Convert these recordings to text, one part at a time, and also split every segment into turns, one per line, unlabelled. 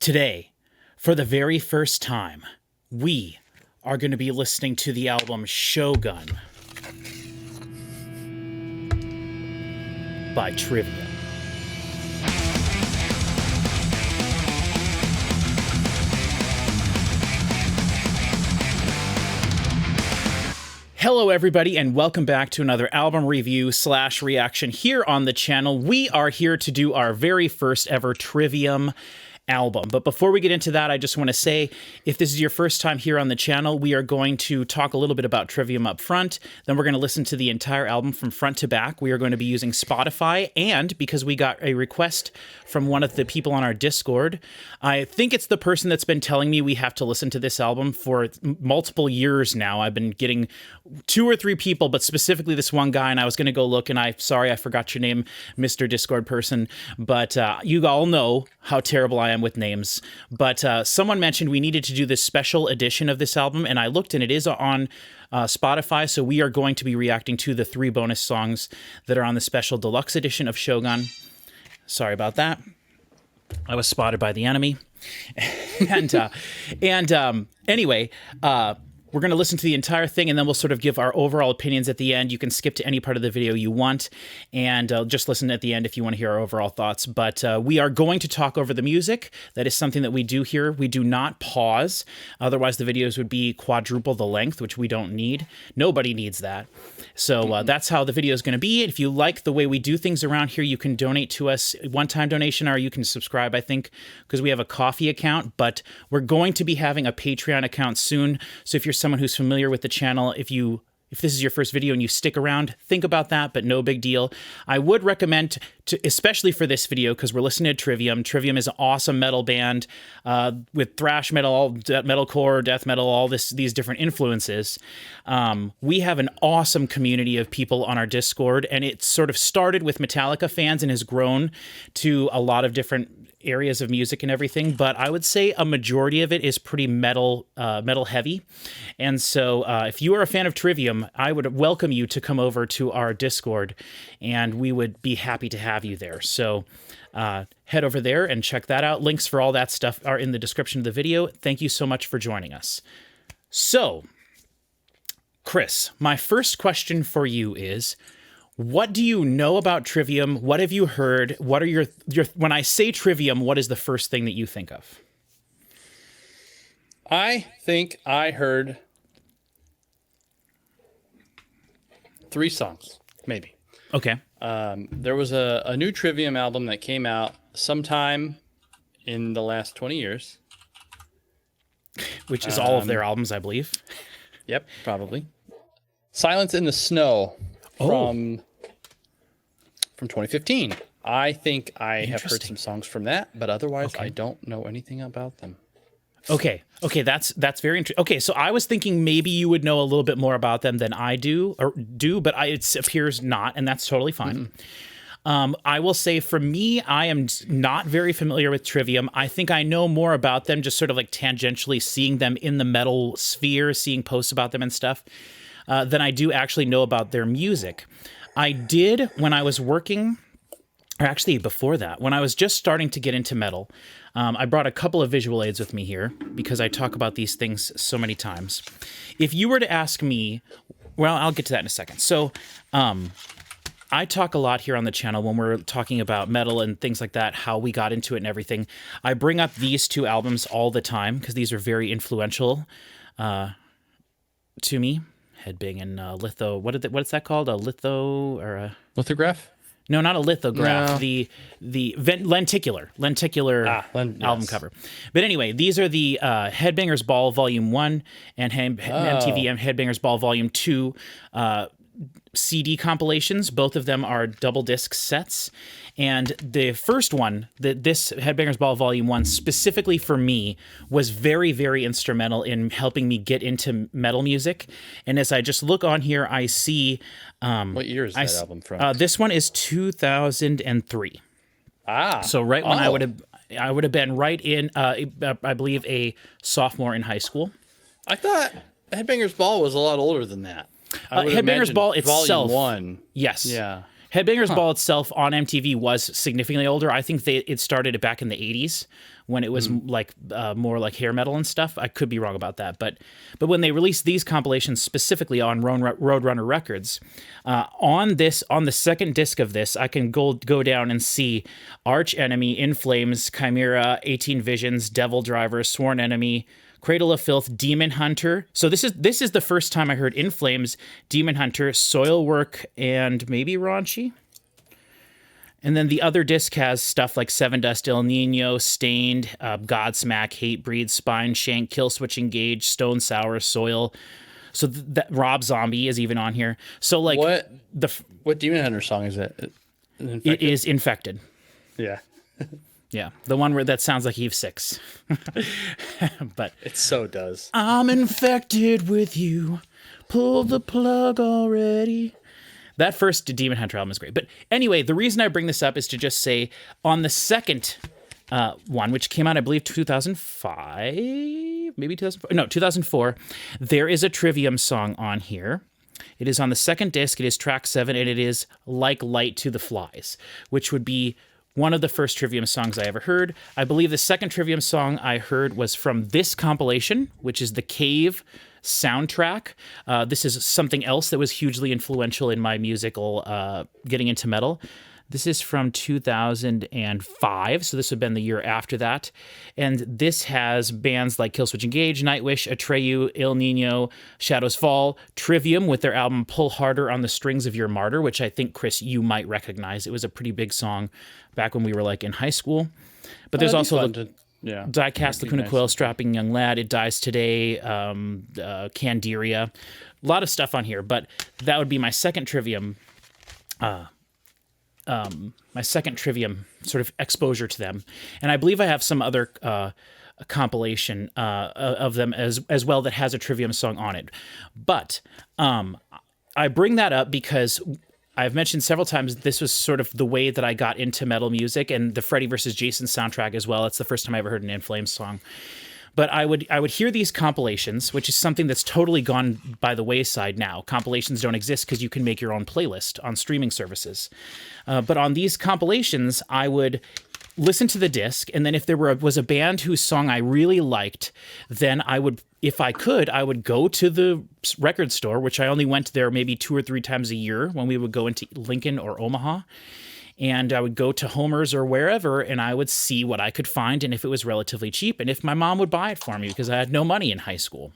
Today, for the very first time, we are going to be listening to the album Shogun by Trivium. Hello, everybody, and welcome back to another album review / reaction here on the channel. We are here to do our very first ever Trivium album. But before we get into that, I just want to say, if this is your first time here on the channel, we are going to talk a little bit about Trivium up front. Then we're going to listen to the entire album from front to back. We are going to be using Spotify, and because we got a request from one of the people on our Discord, I think it's the person that's been telling me we have to listen to this album for multiple years now. I've been getting 2 or 3 people, but specifically this one guy, and I was going to go look, and sorry, I forgot your name, Mr. Discord person, but you all know how terrible I am with names. But someone mentioned we needed to do this special edition of this album, and I looked, and it is on Spotify, so we are going to be reacting to the 3 bonus songs that are on the special deluxe edition of Shogun. Sorry about that. I was spotted by the enemy. Anyway, we're going to listen to the entire thing, and then we'll sort of give our overall opinions at the end. You can skip to any part of the video you want, and just listen at the end if you want to hear our overall thoughts. But we are going to talk over the music. That is something that we do here. We do not pause. Otherwise, the videos would be quadruple the length, which we don't need. Nobody needs that. So that's how the video is going to be. If you like the way we do things around here, you can donate to us, one-time donation, or you can subscribe, I think, because we have a coffee account. But we're going to be having a Patreon account soon. So if you're someone who's familiar with the channel, if this is your first video and you stick around, think about that, but no big deal. I would recommend, especially for this video, because we're listening to Trivium. Trivium is an awesome metal band with thrash metal, metalcore, death metal, all these different influences. We have an awesome community of people on our Discord, and it sort of started with Metallica fans and has grown to a lot of different areas of music and everything, but I would say a majority of it is pretty metal heavy. And so if you are a fan of Trivium, I would welcome you to come over to our Discord, and we would be happy to have you there. So head over there and check that out. Links for all that stuff are in the description of the video. Thank you so much for joining us. So, Chris, my first question for you is, what do you know about Trivium? What have you heard? What are your when I say Trivium, what is the first thing that you think of?
I think I heard 3 songs, maybe.
Okay.
There was a new Trivium album that came out sometime in the last 20 years.
Which is all of their albums, I believe.
Yep, probably. Silence in the Snow. From 2015. I think I have heard some songs from that, but otherwise I don't know anything about them.
Okay, that's very interesting. Okay, so I was thinking maybe you would know a little bit more about them than I do, but it appears not, and that's totally fine. I will say, for me, I am not very familiar with Trivium. I think I know more about them, just sort of like tangentially seeing them in the metal sphere, seeing posts about them and stuff, than I do actually know about their music. I did, when I was working, or actually before that, when I was just starting to get into metal, I brought a couple of visual aids with me here because I talk about these things so many times. If you were to ask me, well, I'll get to that in a second. So I talk a lot here on the channel when we're talking about metal and things like that, how we got into it and everything. I bring up these 2 albums all the time because these are very influential to me. Headbang and litho. What's that called? A litho or a
lithograph?
No, not a lithograph. No. The lenticular album cover. But anyway, these are the Headbangers Ball Volume 1 and MTV Headbangers Ball Volume 2 CD compilations. Both of them are double disc sets. And the first one, this Headbangers Ball Volume 1, specifically for me, was very, very instrumental in helping me get into metal music. And as I just look on here, I see...
what year is that album from?
This one is 2003. So right when I would have been right in, I believe, a sophomore in high school.
I thought Headbangers Ball was a lot older than that.
Headbangers Ball itself...
Volume 1.
Yes.
Yeah.
Headbangers Ball itself on MTV was significantly older. I think it started back in the 80s when it was more like hair metal and stuff. I could be wrong about that, but when they released these compilations specifically on Roadrunner Records, on the second disc of this, I can go down and see Arch Enemy, In Flames, Chimera, 18 Visions, Devil Driver, Sworn Enemy, Cradle of Filth, Demon Hunter. So this is the first time I heard In Flames, Demon Hunter, Soilwork, and maybe Raunchy. And then the other disc has stuff like Seven Dust, El Nino, Stained, Godsmack, Hatebreed, Spine Shank, Killswitch Engage, Stone Sour, Soil. So that Rob Zombie is even on here. So like
what Demon Hunter song is it?
It is Infected.
Yeah.
Yeah, the one where that sounds like Eve 6. But
it so does.
I'm infected with you. Pull the plug already. That first Demon Hunter album is great. But anyway, the reason I bring this up is to just say on the second one, which came out, I believe, 2005, maybe 2004. No, 2004. There is a Trivium song on here. It is on the second disc. It is track 7, and it is Like Light to the Flies, which would be one of the first Trivium songs I ever heard. I believe the second Trivium song I heard was from this compilation, which is the Cave soundtrack. This is something else that was hugely influential in my musical getting into metal. This is from 2005, so this would have been the year after that. And this has bands like Killswitch Engage, Nightwish, Atreyu, Il Nino, Shadows Fall, Trivium with their album Pull Harder on the Strings of Your Martyr, which I think, Chris, you might recognize. It was a pretty big song back when we were like in high school. But there's also Diecast, Lacuna Coil, Strapping Young Lad, It Dies Today, Candiria. A lot of stuff on here, but that would be my second Trivium sort of exposure to them. And I believe I have some other compilation of them as well that has a Trivium song on it. But I bring that up because I've mentioned several times this was sort of the way that I got into metal music, and the Freddy vs. Jason soundtrack as well. It's the first time I ever heard an In Flames song. But I would hear these compilations, which is something that's totally gone by the wayside now. Compilations don't exist because you can make your own playlist on streaming services. But on these compilations, I would listen to the disc, and then if there was a band whose song I really liked, then I would, if I could, I would go to the record store, which I only went there maybe 2 or 3 times a year when we would go into Lincoln or Omaha. And I would go to Homer's or wherever, and I would see what I could find, and if it was relatively cheap, and if my mom would buy it for me, because I had no money in high school.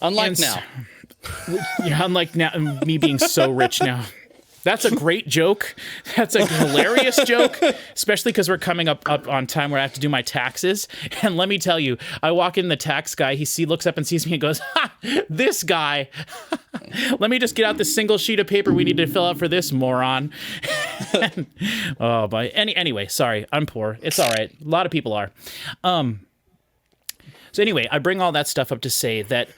Unlike now.
Yeah, unlike now, me being so rich now. That's a great joke. That's a hilarious joke, especially because we're coming up on time where I have to do my taxes. And let me tell you, I walk in, the tax guy, he looks up and sees me and goes, "Ha, this guy. Let me just get out this single sheet of paper we need to fill out for this moron." Oh, but anyway, sorry, I'm poor. It's all right. A lot of people are. So anyway, I bring all that stuff up to say that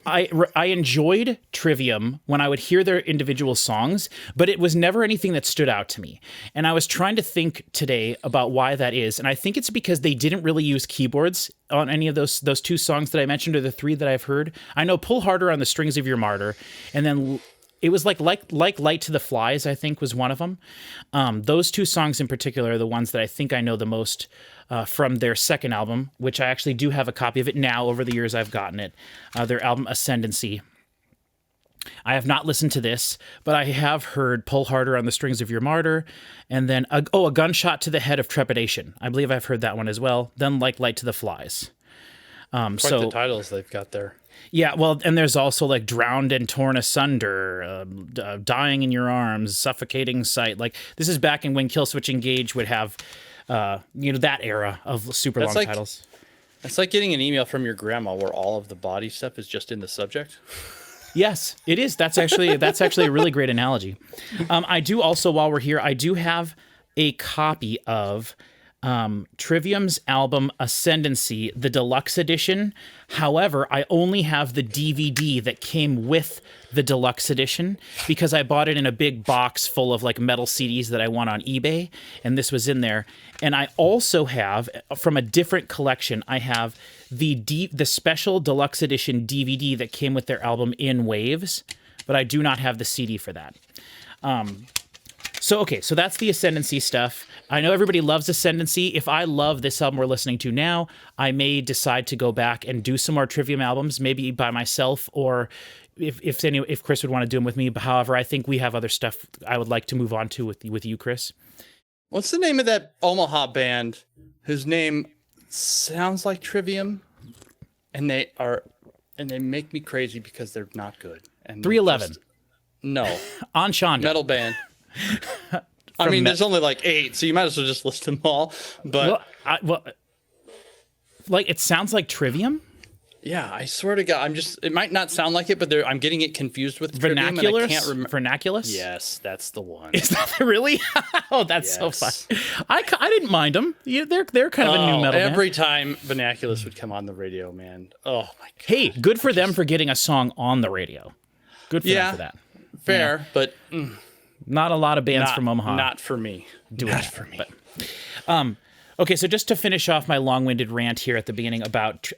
I enjoyed Trivium when I would hear their individual songs, but it was never anything that stood out to me. And I was trying to think today about why that is. And I think it's because they didn't really use keyboards on any of those 2 songs that I mentioned, or the 3 that I've heard. I know Pull Harder on the Strings of Your Martyr, and then it was like Light to the Flies, I think, was one of them. Those 2 songs in particular are the ones that I think I know the most from their second album, which I actually do have a copy of it now over the years I've gotten it, their album Ascendancy. I have not listened to this, but I have heard Pull Harder on the Strings of Your Martyr, and then, A Gunshot to the Head of Trepidation. I believe I've heard that one as well. Then Like Light to the Flies.
Quite the titles they've got there.
Yeah, well, and there's also like Drowned and Torn Asunder, Dying in Your Arms, Suffocating Sight. Like, this is back in when Killswitch Engage would have, that era of super long titles.
It's like getting an email from your grandma where all of the body stuff is just in the subject.
Yes, it is. That's actually a really great analogy. I do also, while we're here, I do have a copy of Trivium's album Ascendancy, the deluxe edition. However, I only have the DVD that came with the deluxe edition because I bought it in a big box full of like metal CDs that I won on eBay, and this was in there. And I also have, from a different collection, I have the special deluxe edition DVD that came with their album In Waves, but I do not have the CD for that. So that's the Ascendancy stuff. I know everybody loves Ascendancy. If I love this album we're listening to now, I may decide to go back and do some more Trivium albums, maybe by myself, or if Chris would want to do them with me. But however, I think we have other stuff I would like to move on to with you, Chris.
What's the name of that Omaha band whose name sounds like Trivium, and they make me crazy because they're not good. And
311.
No.
On Shonda.
Metal band. I mean, there's only like 8, so you might as well just list them all. But
like it sounds like Trivium.
Yeah, I swear to God, it might not sound like it, but I'm getting it confused with Trivium, and I can't remember.
Vernaculus?
Yes, that's the one.
Is that really? Oh, that's so fun. I didn't mind them. Yeah, they're kind of a new metal
every
band.
time Vernaculus would come on the radio, man. Oh my God.
Hey, good for them for getting a song on the radio. Good for them for that.
Fair, but
not a lot of bands from Omaha.
Not for me.
Not for me. But, okay, so just to finish off my long-winded rant here at the beginning about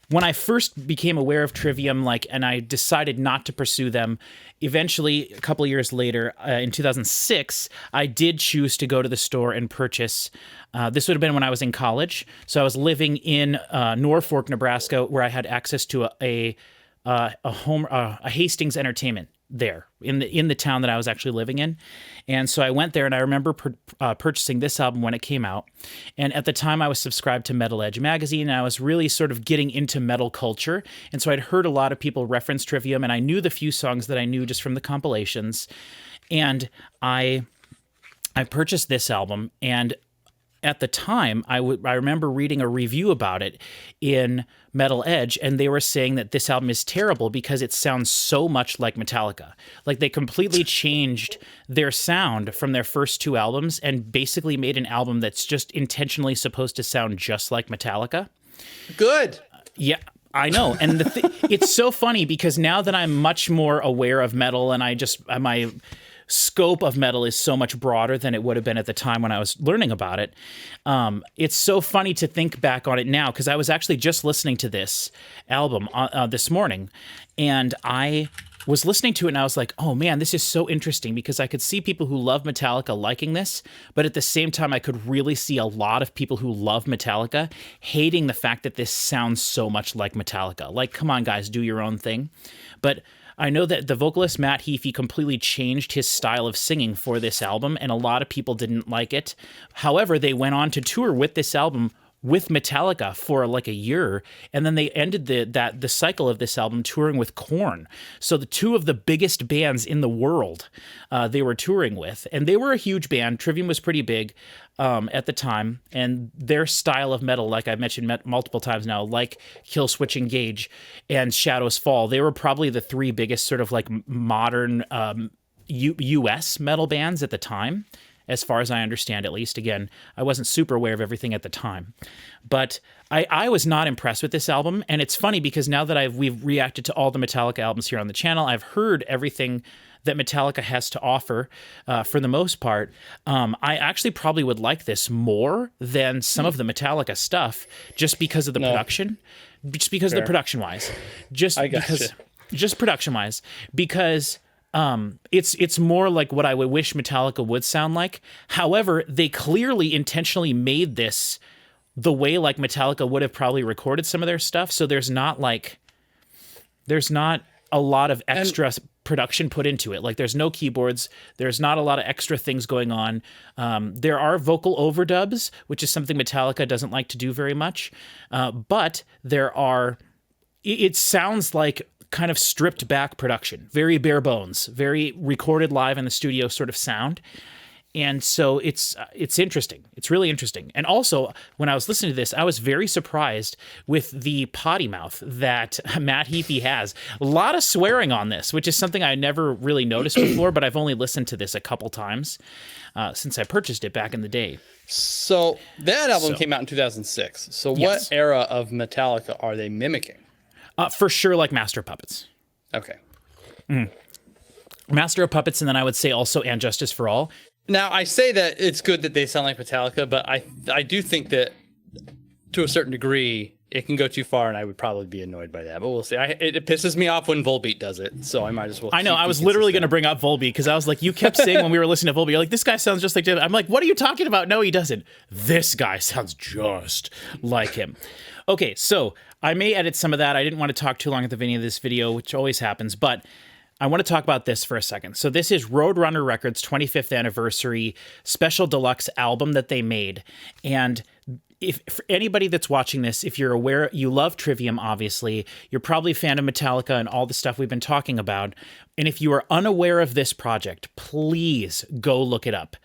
when I first became aware of Trivium, and I decided not to pursue them, eventually, a couple of years later, in 2006, I did choose to go to the store and purchase. This would have been when I was in college. So I was living in Norfolk, Nebraska, where I had access to a Hastings Entertainment there in the town that I was actually living in. And so I went there, and I remember purchasing this album when it came out. And at the time I was subscribed to Metal Edge magazine, and I was really sort of getting into metal culture. And so I'd heard a lot of people reference Trivium, and I knew the few songs that I knew just from the compilations. And I purchased this album, and at the time, I remember reading a review about it in Metal Edge, and they were saying that this album is terrible because it sounds so much like Metallica. Like, they completely changed their sound from their first 2 albums and basically made an album that's just intentionally supposed to sound just like Metallica.
Good.
Yeah. I know. And it's so funny because now that I'm much more aware of metal, and my scope of metal is so much broader than it would have been at the time when I was learning about it. It's so funny to think back on it now, because I was actually just listening to this album this morning, and I was listening to it and I was like, oh man, this is so interesting, because I could see people who love Metallica liking this, but at the same time I could really see a lot of people who love Metallica hating the fact that this sounds so much like Metallica. Like, come on guys, do your own thing. But I know that the vocalist Matt Heafy completely changed his style of singing for this album, and a lot of people didn't like it. However, they went on to tour with this album with Metallica for like a year, and then they ended the cycle of this album touring with Korn. So the 2 of the biggest bands in the world they were touring with, and they were a huge band. Trivium was pretty big at the time, and their style of metal, like I've mentioned multiple times now, like Killswitch Engage and Shadows Fall, they were probably the 3 biggest sort of like modern US metal bands at the time, as far as I understand, at least. Again, I wasn't super aware of everything at the time. But I was not impressed with this album, and it's funny because now that we've reacted to all the Metallica albums here on the channel, I've heard everything that Metallica has to offer for the most part. I actually probably would like this more than some of the Metallica stuff, just because of the production. Just because of the production-wise. Just production-wise. Because it's more like what I would wish Metallica would sound like. However, they clearly intentionally made this the way like Metallica would have probably recorded some of their stuff. So there's not a lot of extra production put into it. Like, there's no keyboards. There's not a lot of extra things going on. There are vocal overdubs, which is something Metallica doesn't like to do very much. But it sounds like kind of stripped back production, very bare bones, very recorded live in the studio sort of sound. And so it's interesting. It's really interesting. And also, when I was listening to this, I was very surprised with the potty mouth that Matt Heafy has. A lot of swearing on this, which is something I never really noticed before, but I've only listened to this a couple times since I purchased it back in the day.
So that album came out in 2006. So what era of Metallica are they mimicking?
For sure, like Master of Puppets.
Okay.
Master of Puppets, and then I would say also And Justice for All.
Now, I say that it's good that they sound like Metallica, but I do think that, to a certain degree, it can go too far, and I would probably be annoyed by that. But we'll see. It pisses me off when Volbeat does it, so I might as well.
I know. I was literally going to bring up Volbeat because I was like, you kept saying when we were listening to Volbeat, you're like, this guy sounds just like David. I'm like, what are you talking about? No, he doesn't. This guy sounds just like him. Okay, so I may edit some of that. I didn't want to talk too long at the beginning of this video, which always happens, but I want to talk about this for a second. So this is Roadrunner Records' 25th anniversary special deluxe album that they made. And if for anybody that's watching this, if you're aware, you love Trivium, obviously, you're probably a fan of Metallica and all the stuff we've been talking about. And if you are unaware of this project, please go look it up.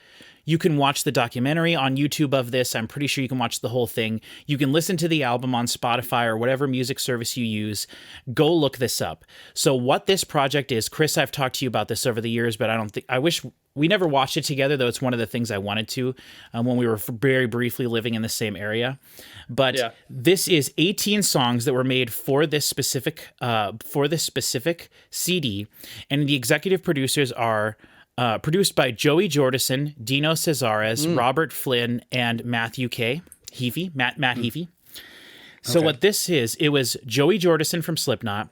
You can watch the documentary on YouTube of this. I'm pretty sure you can watch the whole thing. You can listen to the album on Spotify or whatever music service you use. Go look this up. So what this project is, Chris, I've talked to you about this over the years, but I wish we never watched it together, though it's one of the things I wanted to when we were very briefly living in the same area. But This is 18 songs that were made for this specific CD, and the executive producers are produced by Joey Jordison, Dino Cesares, Robert Flynn, and Matthew K. Heafy, Matt Heafy. So what this is, it was Joey Jordison from Slipknot,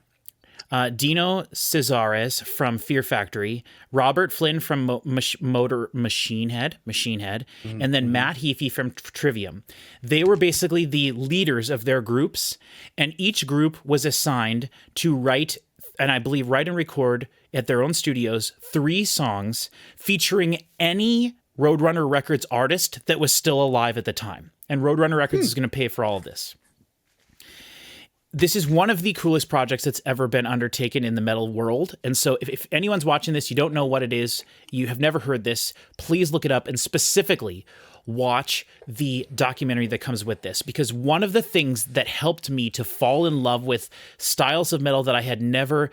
Dino Cesares from Fear Factory, Robert Flynn from Machine Head, and then Matt Heafy from Trivium. They were basically the leaders of their groups, and each group was assigned to write and record at their own studios 3 songs featuring any Roadrunner Records artist that was still alive at the time. And Roadrunner Records is going to pay for all of this. This is one of the coolest projects that's ever been undertaken in the metal world. And so if anyone's watching this, you don't know what it is, you have never heard this, please look it up and specifically watch the documentary that comes with this, because one of the things that helped me to fall in love with styles of metal that I had never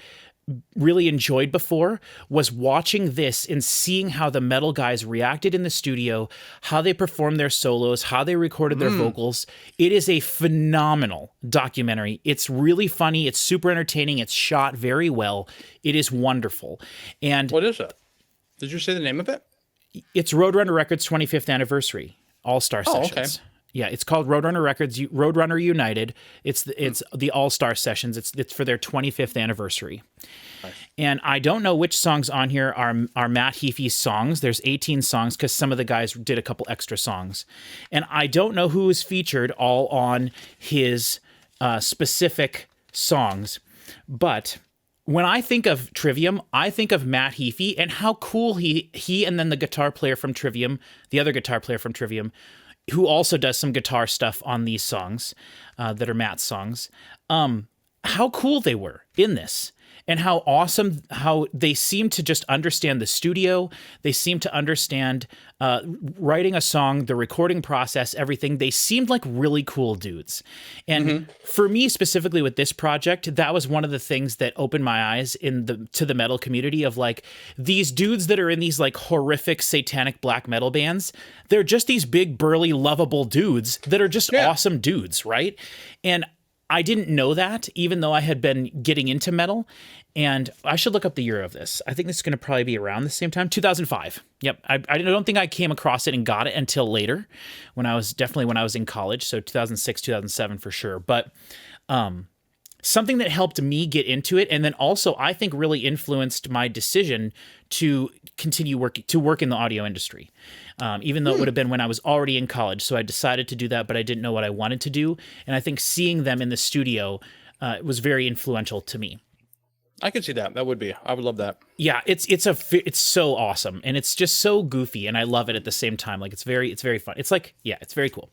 really enjoyed before was watching this and seeing how the metal guys reacted in the studio, how they performed their solos, how they recorded their vocals. It is a phenomenal documentary. It's really funny. It's super entertaining. It's shot very well. It is wonderful. And
what is it? Did you say the name of it?
It's Roadrunner Records 25th anniversary All-Star Sessions. Okay. Yeah, it's called Roadrunner Records Roadrunner United. It's the All-Star Sessions. It's for their 25th anniversary. Nice. And I don't know which songs on here are Matt Heafy's songs. There's 18 songs because some of the guys did a couple extra songs. And I don't know who is featured all on his specific songs. But when I think of Trivium, I think of Matt Heafy and how cool he and then the guitar player from Trivium, the other guitar player from Trivium, who also does some guitar stuff on these songs that are Matt's songs, how cool they were in this. And how awesome, how they seem to just understand the studio. They seem to understand writing a song, the recording process, everything. They seemed like really cool dudes. And for me, specifically with this project, that was one of the things that opened my eyes to the metal community of like these dudes that are in these like horrific satanic black metal bands. They're just these big, burly, lovable dudes that are just awesome dudes, right? And I didn't know that, even though I had been getting into metal. And I should look up the year of this. I think this is going to probably be around the same time, 2005. Yep. I don't think I came across it and got it until later, when I was in college. So 2006, 2007 for sure. But something that helped me get into it, and then also I think really influenced my decision to continue work in the audio industry, even though it would have been when I was already in college. So I decided to do that, but I didn't know what I wanted to do. And I think seeing them in the studio was very influential to me.
I could see that. I would love that.
Yeah, it's so awesome, and it's just so goofy, and I love it at the same time. Like it's very fun. It's like, yeah, it's very cool.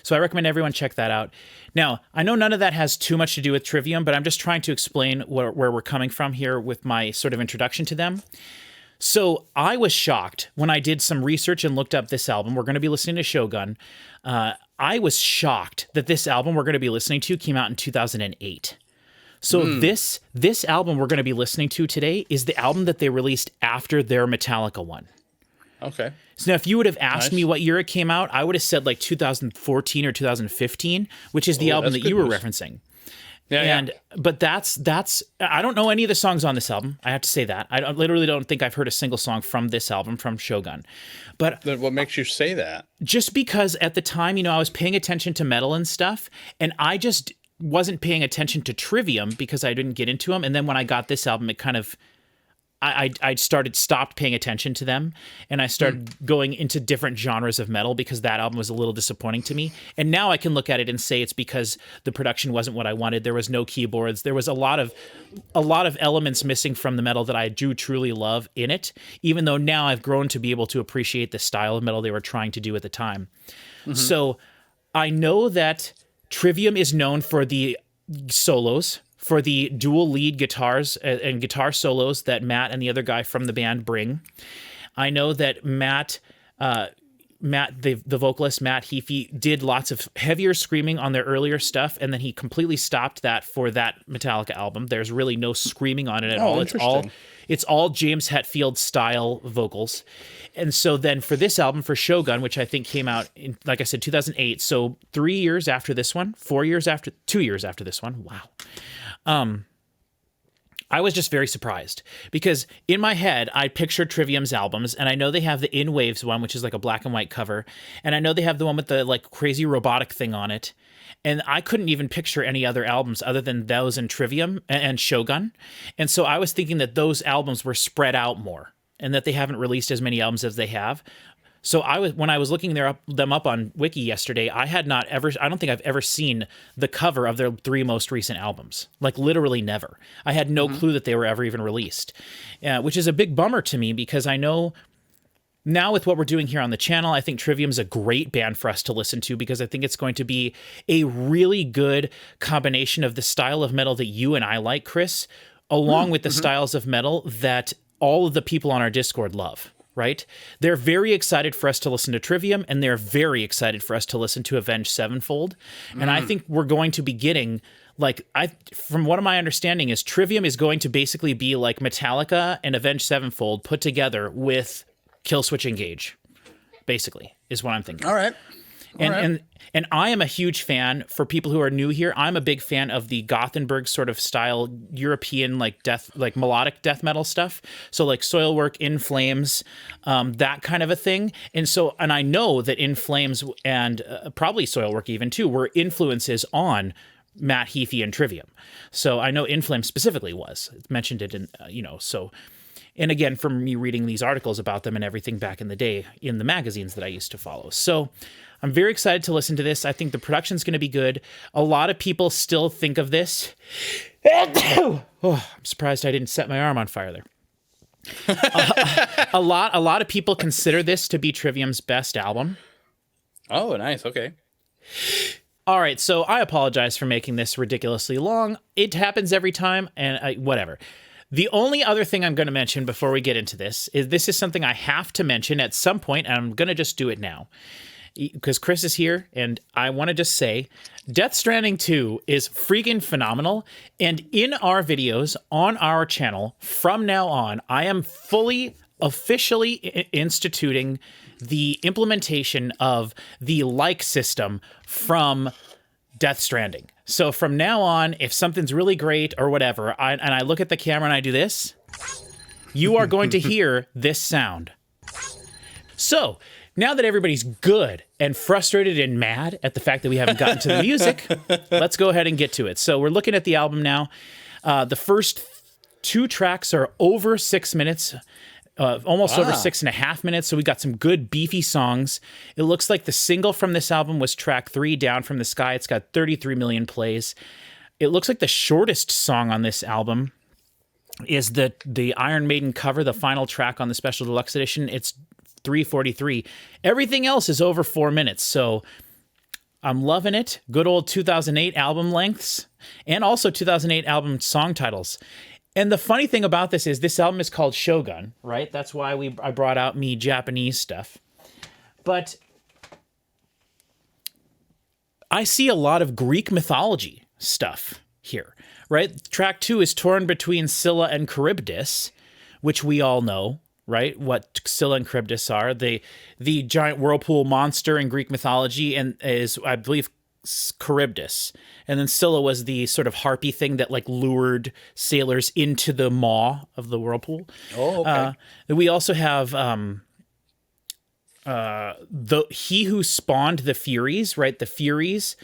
So I recommend everyone check that out. Now, I know none of that has too much to do with Trivium, but I'm just trying to explain where we're coming from here with my sort of introduction to them. So I was shocked when I did some research and looked up this album. We're going to be listening to Shogun. I was shocked that this album we're going to be listening to came out in 2008. So this album we're going to be listening to today is the album that they released after their Metallica one.
Okay.
So now if you would have asked me what year it came out, I would have said like 2014 or 2015, which is the album that you were referencing. Yeah, but that's I don't know any of the songs on this album. I have to say that. I literally don't think I've heard a single song from this album, from Shogun. But
then what makes you say that?
Just because at the time, I was paying attention to metal and stuff, and I just wasn't paying attention to Trivium because I didn't get into them. And then when I got this album, it kind of, I stopped paying attention to them, and I started going into different genres of metal because that album was a little disappointing to me. And now I can look at it and say it's because the production wasn't what I wanted. There was no keyboards. There was a lot of elements missing from the metal that I do truly love in it, even though now I've grown to be able to appreciate the style of metal they were trying to do at the time. So I know that Trivium is known for the solos, for the dual lead guitars and guitar solos that Matt and the other guy from the band bring. I know that Matt, the vocalist, Matt Heafy, did lots of heavier screaming on their earlier stuff, and then he completely stopped that for that Metallica album. There's really no screaming on it at all. It's all James Hetfield style vocals. And so then for this album, for Shogun, which I think came out in, like I said, 2008, so 3 years after this one, 2 years after this one, wow. I was just very surprised because in my head, I pictured Trivium's albums, and I know they have the In Waves one, which is like a black and white cover. And I know they have the one with the like crazy robotic thing on it. And I couldn't even picture any other albums other than those and Trivium and Shogun. And so I was thinking that those albums were spread out more and that they haven't released as many albums as they have. So when I was looking them up on Wiki yesterday, I don't think I've ever seen the cover of their 3 most recent albums. Like literally never. I had no clue that they were ever even released, which is a big bummer to me because I know now with what we're doing here on the channel, I think Trivium's a great band for us to listen to because I think it's going to be a really good combination of the style of metal that you and I like, Chris, along with the styles of metal that all of the people on our Discord love. Right? They're very excited for us to listen to Trivium, and they're very excited for us to listen to Avenged Sevenfold. And I think we're going to be getting, from what my understanding is, Trivium is going to basically be like Metallica and Avenged Sevenfold put together with Killswitch Engage, basically, is what I'm thinking.
All right.
And I am a huge fan, for people who are new here, I'm a big fan of the Gothenburg sort of style European melodic death metal stuff. So like Soilwork, In Flames, that kind of a thing. And I know that In Flames and probably Soilwork even too were influences on Matt Heafy and Trivium. So I know In Flames specifically it's mentioned it in, so. And again, from me reading these articles about them and everything back in the day in the magazines that I used to follow. So I'm very excited to listen to this. I think the production's going to be good. A lot of people still think of this. I'm surprised I didn't set my arm on fire there. A lot of people consider this to be Trivium's best album.
Oh, nice. Okay.
All right, so I apologize for making this ridiculously long. It happens every time, and whatever. The only other thing I'm going to mention before we get into this is something I have to mention at some point, and I'm going to just do it now. Because Chris is here, and I want to just say, Death Stranding 2 is freaking phenomenal, and in our videos on our channel, from now on, I am officially instituting the implementation of the like system from Death Stranding. So from now on, if something's really great or whatever, and I look at the camera and I do this, you are going to hear this sound. So now that everybody's good and frustrated and mad at the fact that we haven't gotten to the music, let's go ahead and get to it. So we're looking at the album now. The first 2 tracks are over 6 minutes, almost over 6.5 minutes. So we got some good beefy songs. It looks like the single from this album was track 3, Down from the Sky. It's got 33 million plays. It looks like the shortest song on this album is the Iron Maiden cover, the final track on the Special Deluxe Edition. It's 3:43. Everything else is over 4 minutes. So I'm loving it. Good old 2008 album lengths and also 2008 album song titles. And the funny thing about this is this album is called Shogun, right? That's why I brought out me Japanese stuff. But I see a lot of Greek mythology stuff here, right? Track 2 is torn between Scylla and Charybdis, which we all know, right? What Scylla and Charybdis are. The giant whirlpool monster in Greek mythology and is, I believe, Charybdis. And then Scylla was the sort of harpy thing that like lured sailors into the maw of the whirlpool.
Oh, okay.
We also have he who spawned the Furies, right? The Furies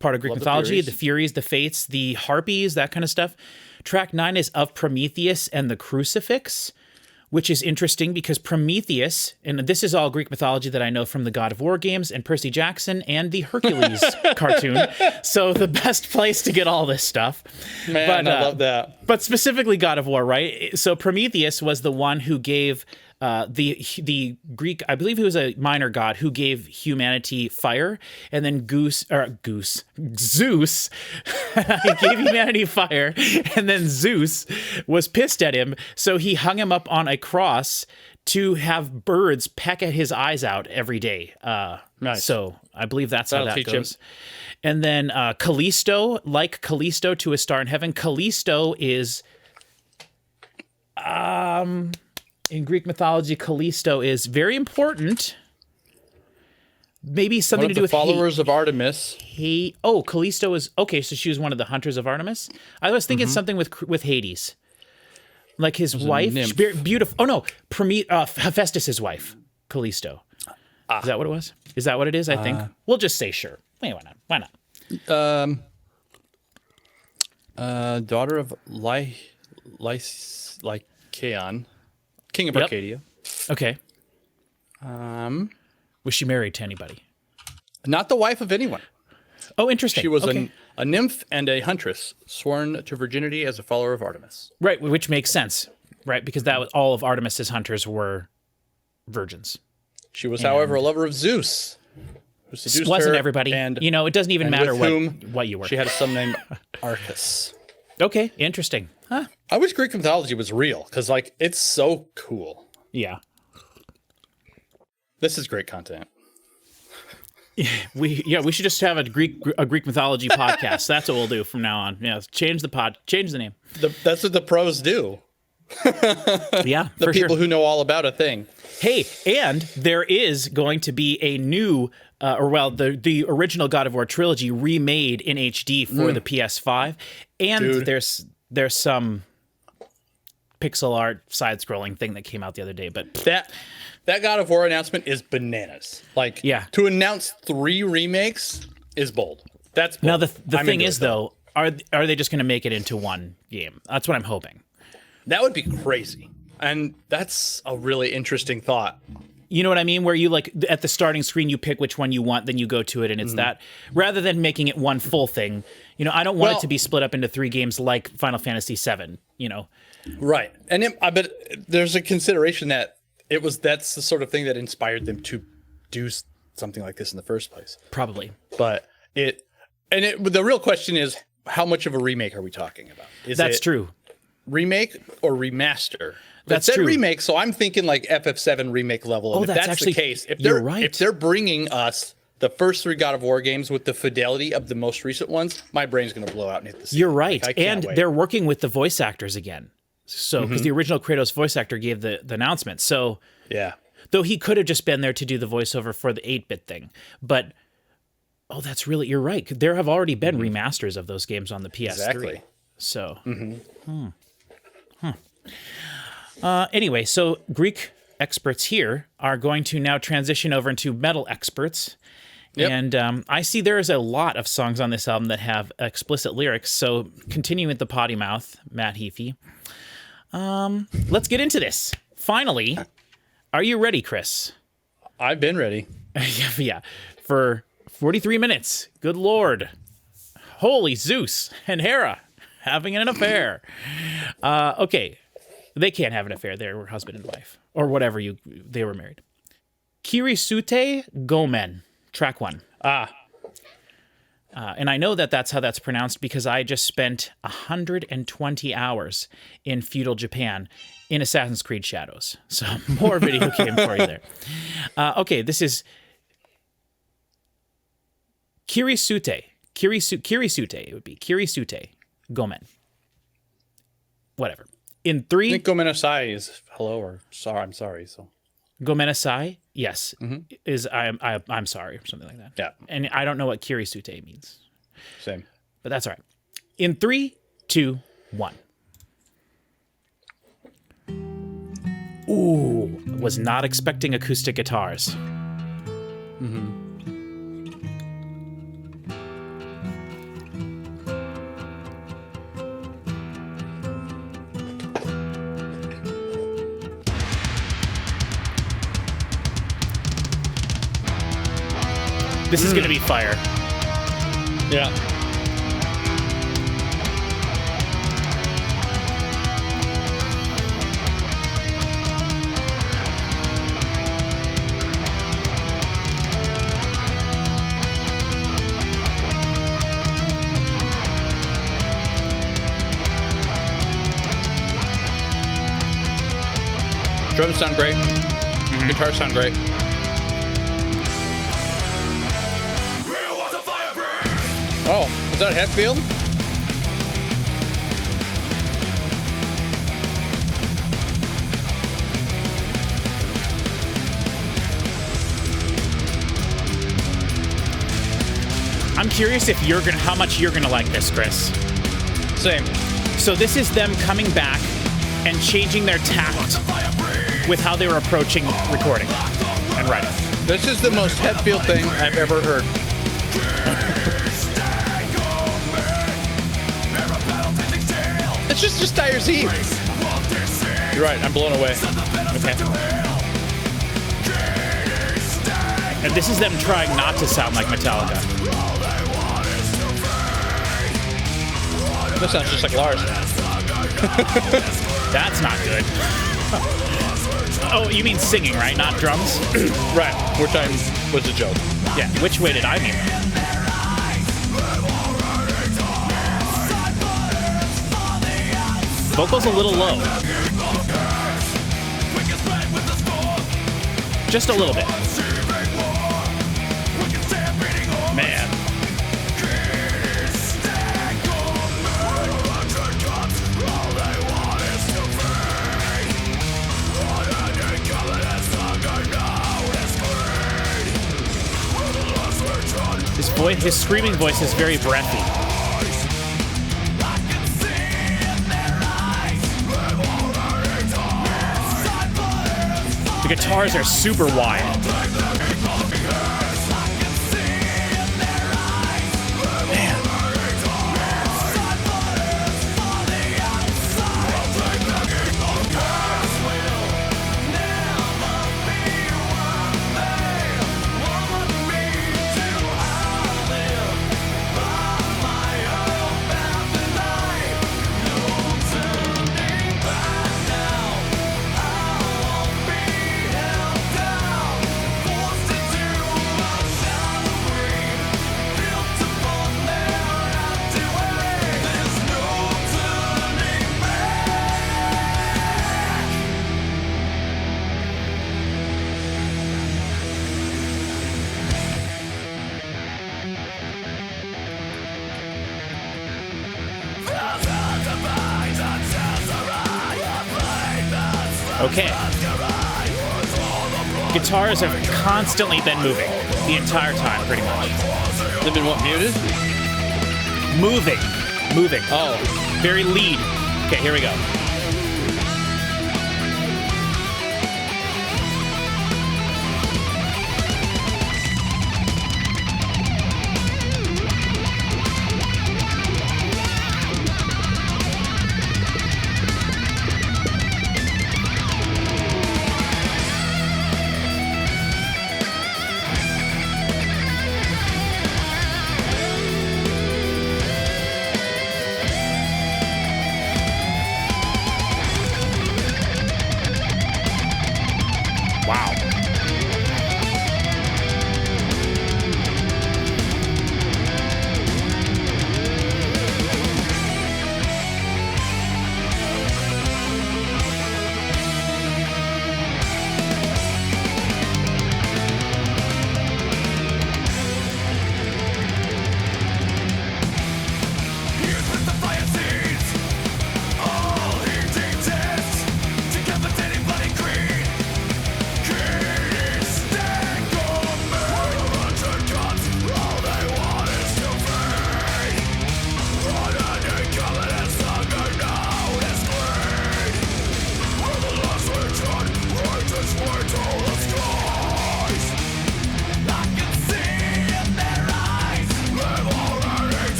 part of Greek mythology, the Furies, the Fates, the Harpies, that kind of stuff. Track 9 is of Prometheus and the Crucifix, which is interesting because Prometheus, and this is all Greek mythology that I know from the God of War games and Percy Jackson and the Hercules cartoon. So the best place to get all this stuff.
Man, I love that.
But specifically God of War, right? So Prometheus was the one who gave the Greek, I believe he was a minor god who gave humanity fire, and then Zeus he gave humanity fire, and then Zeus was pissed at him, so he hung him up on a cross to have birds peck at his eyes out every day.
Nice.
So I believe that's
That'll
how that
teach
goes.
him.
And then Callisto, like Callisto to a star in heaven, Callisto is in Greek mythology, Callisto is very important. Maybe something to do with
followers of Artemis.
Callisto is okay. So she was one of the hunters of Artemis. I was thinking something with Hades, like his wife, beautiful. Oh no, Hephaestus's wife, Callisto. Is that what it was? Is that what it is? I think we'll just say sure. Wait, why not?
Daughter of Lycaon, king of Arcadia.
Okay. Was she married to anybody?
Not the wife of anyone.
Oh, interesting.
She was a nymph and a huntress, sworn to virginity as a follower of Artemis.
Right, which makes sense, right? Because that was all of Artemis's hunters were virgins.
She was, however, a lover of Zeus, who seduced
wasn't
her,
everybody.
And
it doesn't even matter what you were.
She had a son named Arcus.
Okay, interesting. Huh?
I wish Greek mythology was real, because it's so cool.
Yeah.
This is great content.
We should just have a Greek mythology podcast. That's what we'll do from now on. Yeah, change the name.
That's what the pros do.
Yeah,
the people who know all about a thing.
Hey, and there is going to be a new, the original God of War trilogy remade in HD for the PS5, and there's some pixel art side-scrolling thing that came out the other day, but
that God of War announcement is bananas. To announce 3 remakes is bold. That's bold.
Now the thing is though, are they just going to make it into one game? That's what I'm hoping.
That would be crazy. And that's a really interesting thought.
You know what I mean? Where you at the starting screen, you pick which one you want, then you go to it, and it's that. Rather than making it one full thing, I don't want it to be split up into 3 games like Final Fantasy VII.
Right, and I bet there's a consideration that that's the sort of thing that inspired them to do something like this in the first place.
Probably,
but the real question is, how much of a remake are we talking about?
That's true.
Remake or remaster?
That's true.
Remake, so I'm thinking like FF7 remake level. And if that's actually the case, if they're bringing us the first 3 God of War games with the fidelity of the most recent ones, my brain's going to blow out and hit the ceiling.
You're right, and they're working with the voice actors again. So because the original Kratos voice actor gave the announcement, so
yeah.
Though he could have just been there to do the voiceover for the 8-bit thing, but you're right. There have already been remasters of those games on the PS3.
Exactly.
So. Anyway, so Greek experts here are going to now transition over into metal experts. Yep. And I see there is a lot of songs on this album that have explicit lyrics. So continuing with the potty mouth, Matt Heafy. Let's get into this. Finally, are you ready, Chris?
I've been ready.
Yeah. For 43 minutes. Good Lord. Holy Zeus and Hera having an affair. Okay. They can't have an affair. They were husband and wife, or whatever they were married. Kirisute Gomen, track 1. And I know that's how that's pronounced because I just spent 120 hours in feudal Japan in Assassin's Creed Shadows. So more video game for you there. Okay, this is Kirisute. Kirisute, it would be. Kirisute Gomen. Whatever. In 3...
I think Gomenasai is hello or sorry, I'm sorry. So
Gomenasai, yes, is I'm sorry or something like that.
Yeah.
And I don't know what Kirisute means.
Same.
But that's all right. In 3, 2, 1. Ooh, was not expecting acoustic guitars. This is going to be fire.
Yeah. Drums sound great. Guitars sound great. Oh, is that Hetfield?
I'm curious if how much you're gonna like this, Chris.
Same.
So this is them coming back and changing their tact with how they were approaching recording and writing.
This is the most Hetfield thing I've ever heard. It's just Dyer's Eve. You're right, I'm blown away.
Okay. And this is them trying not to sound like Metallica.
This sounds just like Lars.
That's not good. Oh, you mean singing, right? Not drums?
Right, which was a joke.
Yeah, which way did I mean? Vocals a little low. Just a little bit. Man. His screaming voice is very breathy. The guitars are super wide. Okay. Guitars have constantly been moving the entire time, pretty much.
They've been what, muted?
Moving. Moving.
Oh.
Very lead. Okay, here we go.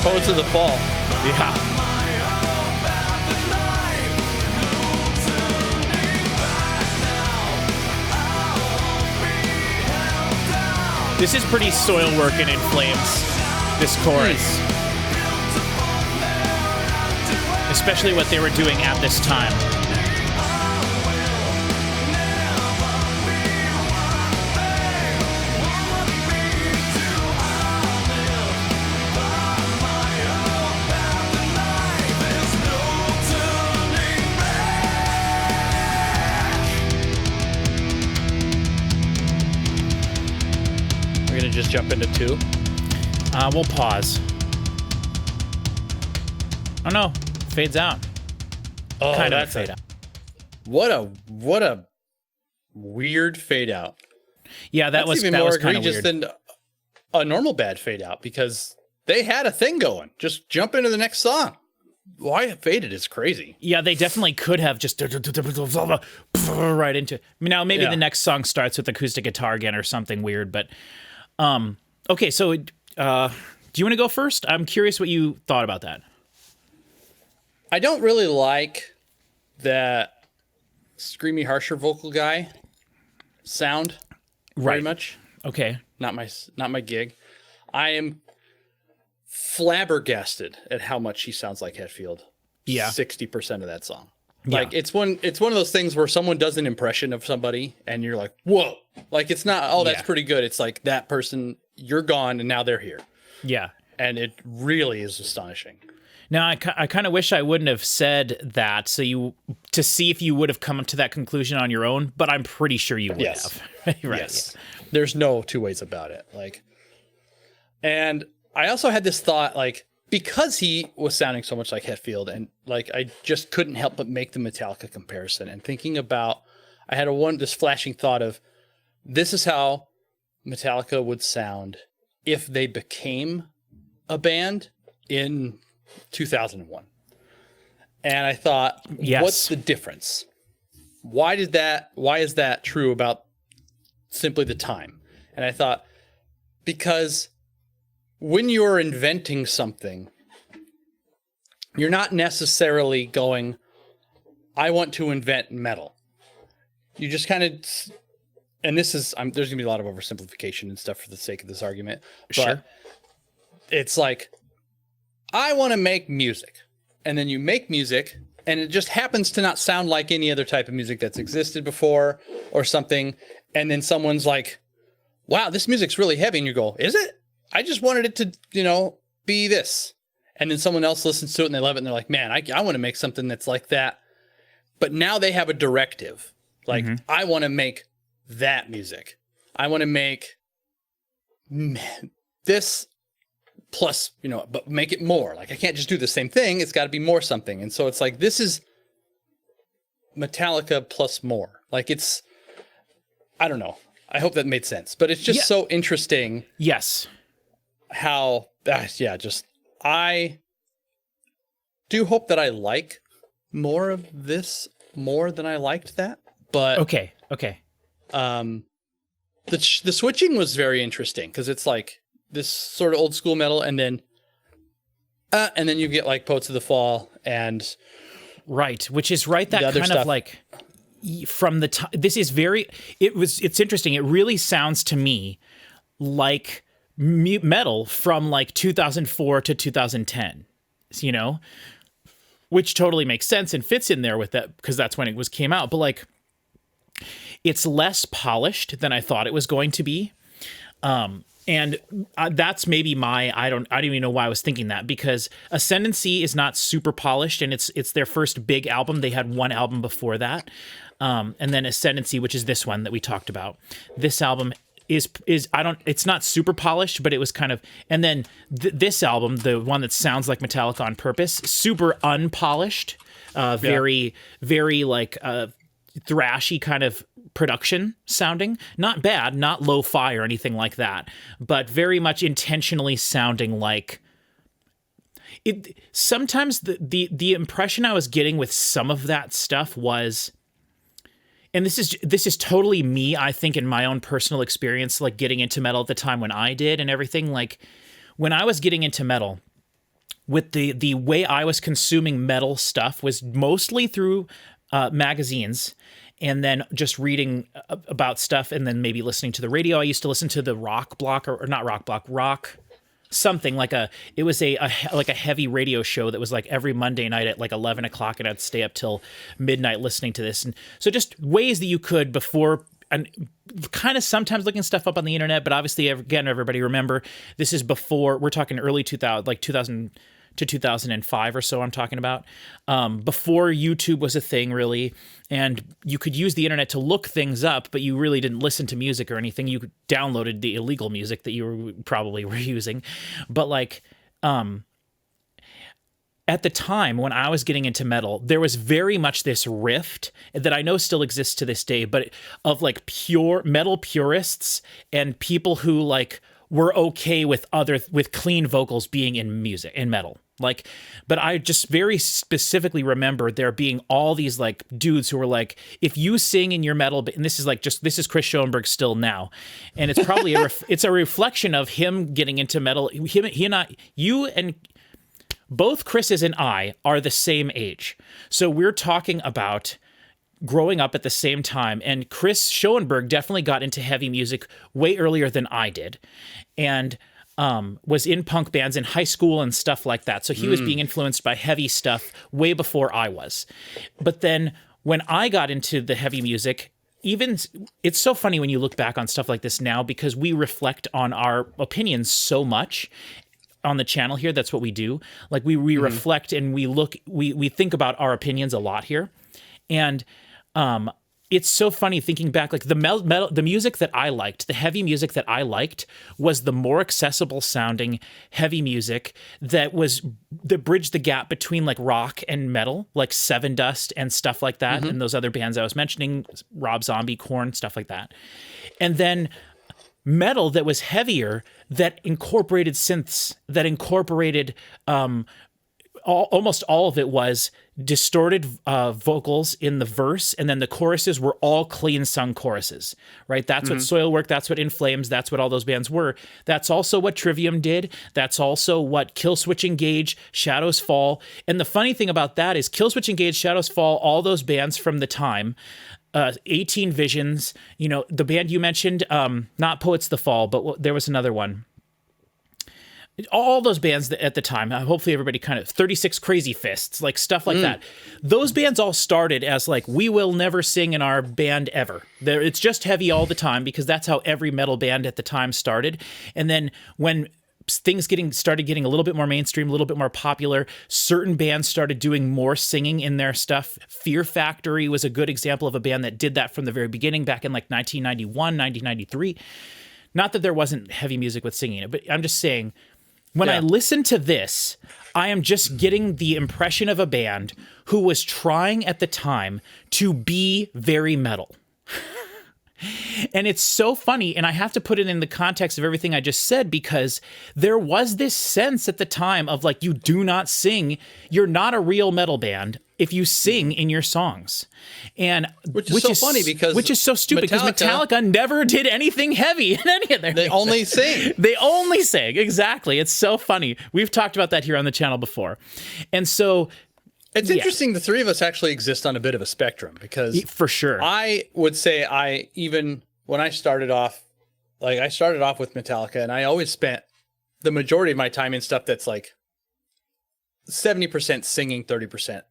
Poets of the Fall.
Yeah. This is pretty soil working in flames, this chorus. Especially what they were doing at this time.
We're gonna just jump into 2.
We'll pause. Oh no. Fades out.
Oh,
Kind of
that's
a fade out.
What a weird fade out.
Yeah,
That's even
that
more
was kind of
egregious
weird.
than a normal bad fade out because they had a thing going. Just jump into the next song. Why it faded is crazy.
Yeah, they definitely could have just right into. Now maybe the next song starts with acoustic guitar again or something weird, but okay. So, do you want to go first? I'm curious what you thought about that.
I don't really like that screamy, harsher vocal guy sound very much.
Okay.
Not my gig. I am flabbergasted at how much he sounds like Hetfield.
Yeah.
60% of that song.
Yeah.
Like it's one of those things where someone does an impression of somebody and you're like, whoa. Like it's not, oh, that's pretty good. It's like that person, you're gone and now they're here.
Yeah.
And it really is astonishing.
Now, I kind of wish I wouldn't have said that to see if you would have come to that conclusion on your own, but I'm pretty sure you would have. Right.
Yes. Yeah. There's no two ways about it. Like, and I also had this thought, like, because he was sounding so much like Hetfield and like, I just couldn't help but make the Metallica comparison and thinking about, I had this flashing thought of, this is how Metallica would sound if they became a band in 2001. And I thought, what's the difference? Why is that true about simply the time? And I thought, because when you're inventing something, you're not necessarily going, I want to invent metal. You just kind of, and this is, there's gonna be a lot of oversimplification and stuff for the sake of this argument, but
sure.
It's like, I want to make music, and then you make music, and it just happens to not sound like any other type of music that's existed before or something. And then someone's like, wow, this music's really heavy. And you go, is it? I just wanted it to, be this. And then someone else listens to it and they love it. And they're like, man, I want to make something that's like that. But now they have a directive. Like, I want to make that music. I want to make this plus, but make it more. Like, I can't just do the same thing. It's got to be more something. And so it's like, this is Metallica plus more. Like, it's, I don't know. I hope that made sense. But it's just so interesting.
Yes.
How, I do hope that I like more of this more than I liked that. But
okay.
The switching was very interesting because it's like this sort of old school metal, and then you get like Poets of the Fall and
right, which is right that kind
stuff.
of like from the time. This is very. It's interesting. It really sounds to me like metal from like 2004 to 2010. Which totally makes sense and fits in there with that because that's when it came out. But like, it's less polished than I thought it was going to be. And that's maybe I don't even know why I was thinking that, because Ascendancy is not super polished, and it's their first big album. They had one album before that. And then Ascendancy, which is this one that we talked about. This album it's not super polished, but it was kind of, and then this album, the one that sounds like Metallica on purpose, super unpolished, very, very like, thrashy kind of production sounding. Not bad, not lo-fi or anything like that, but very much intentionally sounding like it. Sometimes the impression I was getting with some of that stuff was, and this is totally me, I think, in my own personal experience, like getting into metal at the time when I did and everything. Like when I was getting into metal, with the way I was consuming metal stuff was mostly through magazines, and then just reading about stuff, and then maybe listening to the radio. I used to listen to the rock block, or not rock block, rock something like it was a heavy radio show that was like every Monday night at like 11 o'clock, and I'd stay up till midnight listening to this. And so just ways that you could before, and kind of sometimes looking stuff up on the internet, but obviously, again, everybody remember, this is before, we're talking early 2000, like 2000 to 2005 or so I'm talking about, before YouTube was a thing, really, and you could use the internet to look things up, but you really didn't listen to music or anything. You downloaded the illegal music that you probably were using. But like, at the time when I was getting into metal, there was very much this rift that I know still exists to this day, but of like pure metal purists and people who like were okay with clean vocals being in music, in metal. Like, but I just very specifically remember there being all these like dudes who were like, if you sing in your metal, and this is Chris Schoenberg still now, and it's probably it's a reflection of him getting into metal. He and I, you and both Chris's and I are the same age, so we're talking about growing up at the same time. And Chris Schoenberg definitely got into heavy music way earlier than I did, and was in punk bands in high school and stuff like that. So he was being influenced by heavy stuff way before I was. But then when I got into the heavy music, it's so funny when you look back on stuff like this now, because we reflect on our opinions so much on the channel here. That's what we do. Like we reflect and we think about our opinions a lot here. And it's so funny thinking back, like the music that I liked, the heavy music that I liked was the more accessible sounding heavy music that bridged the gap between like rock and metal, like Seven Dust and stuff like that. And those other bands I was mentioning, Rob Zombie, Korn, stuff like that. And then metal that was heavier, that incorporated synths, that incorporated, almost all of it was distorted vocals in the verse, and then the choruses were all clean sung choruses, right? That's what Soilwork, that's what In Flames, that's what all those bands were. That's also what Trivium did. That's also what Killswitch Engage, Shadows Fall. And the funny thing about that is Killswitch Engage, Shadows Fall, all those bands from the time, 18 Visions, the band you mentioned, not Poets the Fall, but there was another one. All those bands at the time, hopefully everybody 36 Crazy Fists, like stuff like that. Those bands all started as like, we will never sing in our band ever. It's just heavy all the time, because that's how every metal band at the time started. And then when things started getting a little bit more mainstream, a little bit more popular, certain bands started doing more singing in their stuff. Fear Factory was a good example of a band that did that from the very beginning, back in like 1991, 1993. Not that there wasn't heavy music with singing in it, but I'm just saying, when I listen to this, I am just getting the impression of a band who was trying at the time to be very metal. And it's so funny, and I have to put it in the context of everything I just said, because there was this sense at the time of like, you do not sing, you're not a real metal band if you sing in your songs. And
which is funny, because
which is so stupid, because Metallica never did anything heavy in any of their
music. Only sing.
They only sing. Exactly. It's so funny. We've talked about that here on the channel before. And so
it's interesting, the three of us actually exist on a bit of a spectrum, because
for sure,
I would say even when I started off with Metallica, and I always spent the majority of my time in stuff that's like 70% singing, 30%,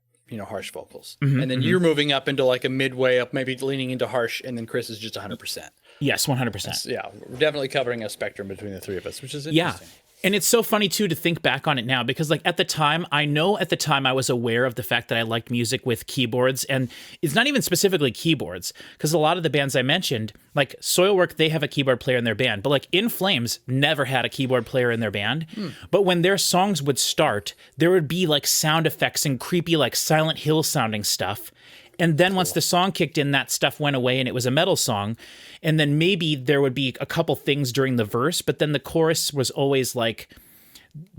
harsh vocals. And then you're moving up into like a midway up, maybe leaning into harsh, and then Chris is just 100%.
Yes, 100%.
Yeah, we're definitely covering a spectrum between the three of us, which is interesting.
Yeah. And it's so funny, too, to think back on it now, because like at the time I was aware of the fact that I liked music with keyboards, and it's not even specifically keyboards, because a lot of the bands I mentioned, like Soilwork, they have a keyboard player in their band, but like In Flames never had a keyboard player in their band. But when their songs would start, there would be like sound effects and creepy like Silent Hill sounding stuff. And then once the song kicked in, that stuff went away and it was a metal song. And then maybe there would be a couple things during the verse, but then the chorus was always like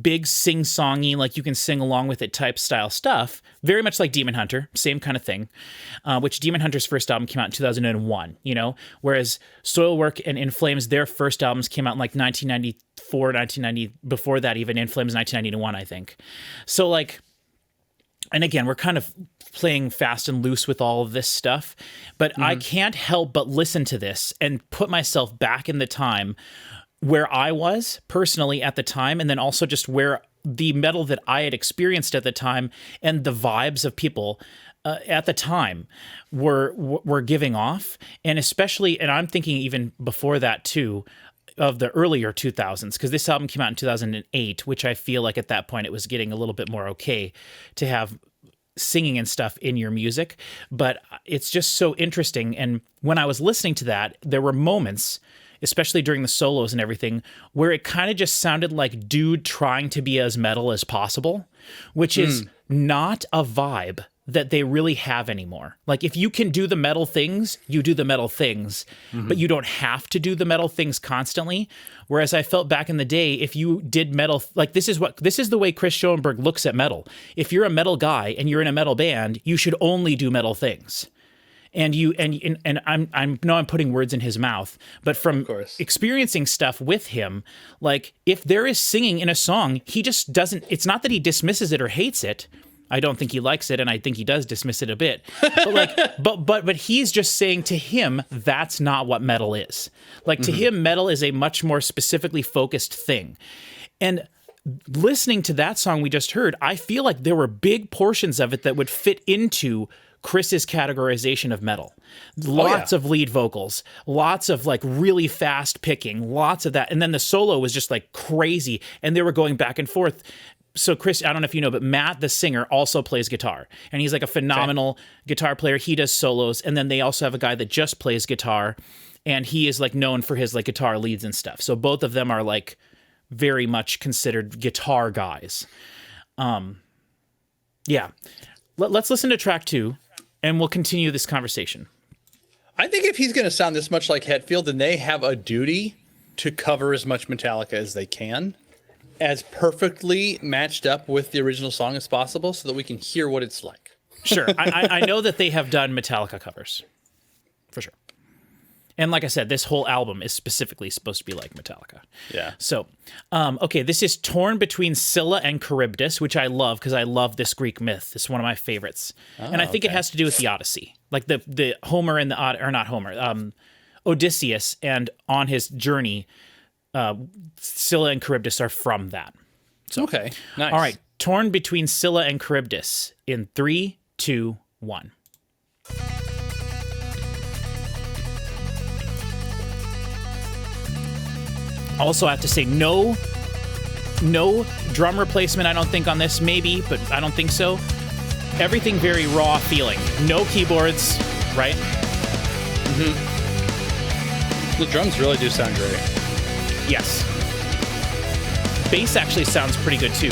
big sing-songy, like you can sing along with it type style stuff, very much like Demon Hunter, same kind of thing, which Demon Hunter's first album came out in 2001, you know, whereas Soilwork and In Flames, their first albums came out in like 1994, 1990, before that even, In Flames 1991, I think. So like, and again, we're kind of playing fast and loose with all of this stuff, but I can't help but listen to this and put myself back in the time where I was personally at the time, and then also just where the metal that I had experienced at the time and the vibes of people at the time were giving off. And especially, and I'm thinking even before that too, of the earlier 2000s, because this album came out in 2008, which I feel like at that point it was getting a little bit more okay to have singing and stuff in your music. But it's just so interesting. And when I was listening to that, there were moments, especially during the solos and everything, where it kind of just sounded like dude trying to be as metal as possible, which is not a vibe that they really have anymore. Like, if you can do the metal things, you do the metal things, but you don't have to do the metal things constantly. Whereas I felt back in the day, if you did metal, like this is the way Chris Schoenberg looks at metal. If you're a metal guy and you're in a metal band, you should only do metal things. And I'm putting words in his mouth, but from experiencing stuff with him, like if there is singing in a song, he just doesn't, it's not that he dismisses it or hates it. I don't think he likes it, and I think he does dismiss it a bit. But like, but he's just saying to him, that's not what metal is. Like to him, metal is a much more specifically focused thing. And listening to that song we just heard, I feel like there were big portions of it that would fit into Chris's categorization of metal. Lots of lead vocals, lots of like really fast picking, lots of that. And then the solo was just like crazy, and they were going back and forth. So Chris, I don't know if you know, but Matt, the singer, also plays guitar, and he's like a phenomenal guitar player. He does solos. And then they also have a guy that just plays guitar, and he is like known for his like guitar leads and stuff. So both of them are like very much considered guitar guys. Yeah. Let's listen to track 2, and we'll continue this conversation.
I think if he's going to sound this much like Hetfield, then they have a duty to cover as much Metallica as they can, as perfectly matched up with the original song as possible, so that we can hear what it's like.
Sure. I know that they have done Metallica covers, for sure. And like I said, this whole album is specifically supposed to be like Metallica.
Yeah.
So, okay, this is Torn Between Scylla and Charybdis, which I love because I love this Greek myth. It's one of my favorites. And I think it has to do with the Odyssey. Like the Homer and or not Homer, Odysseus, and on his journey, Scylla and Charybdis are from that. So,
okay, nice.
All right, Torn Between Scylla and Charybdis in 3, 2, 1. Also, I have to say, no drum replacement, I don't think, on this. Maybe, but I don't think so. Everything very raw feeling. No keyboards, right?
The drums really do sound great.
Yes. Bass actually sounds pretty good, too.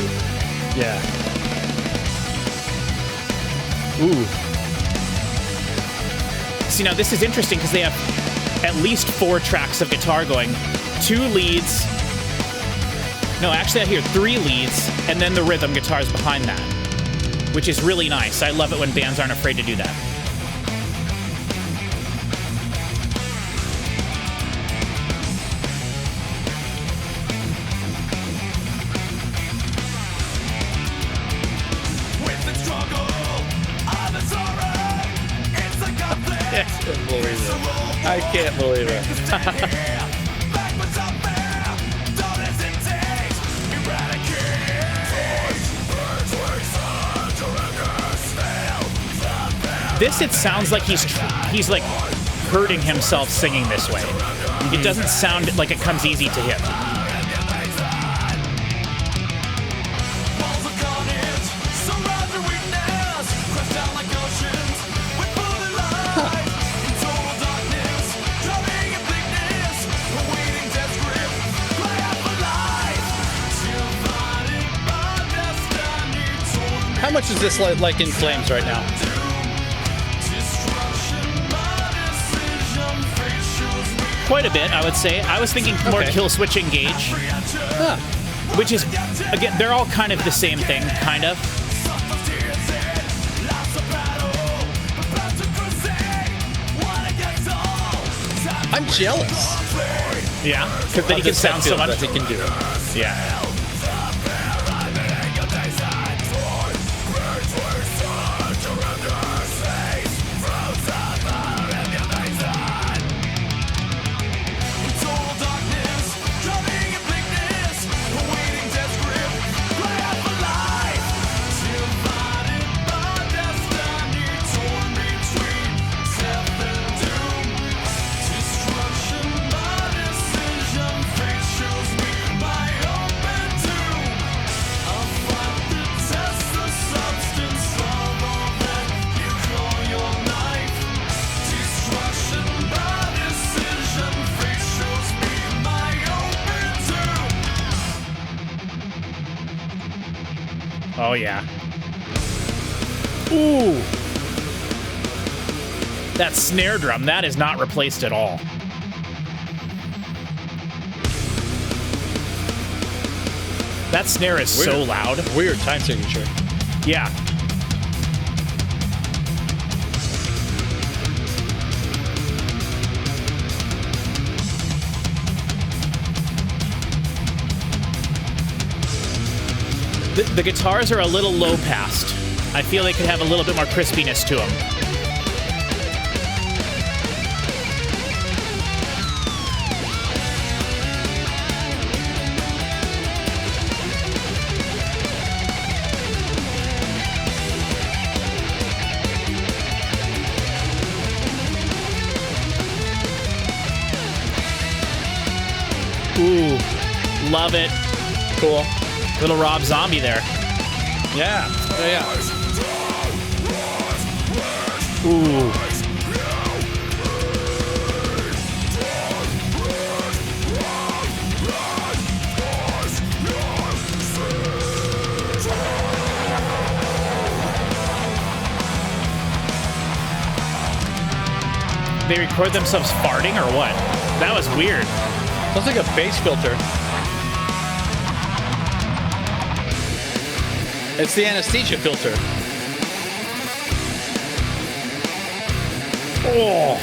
Yeah.
Ooh. See, now this is interesting because they have at least 4 tracks of guitar going. 2 leads. No, actually I hear 3 leads, and then the rhythm guitars behind that, which is really nice. I love it when bands aren't afraid to do that.
I can't believe it.
This, it sounds like he's like hurting himself singing this way. It doesn't sound like it comes easy to him.
How much is this like In Flames right now?
Quite a bit, I would say. I was thinking more kill switch engage. Which is, again, they're all kind of the same thing, kind of.
I'm jealous.
Yeah, because then he can sound so much.
That he can do it.
Yeah. Oh, yeah. Ooh. That snare drum, that is not replaced at all. That snare is so loud.
Weird time signature.
Yeah. The guitars are a little low passed. I feel they could have a little bit more crispiness to them. Ooh, love it.
Cool.
Little Rob Zombie there.
Yeah. Yeah.
Ooh. They record themselves farting or what? That was weird.
Sounds like a bass filter. It's the anesthesia filter.
Oh.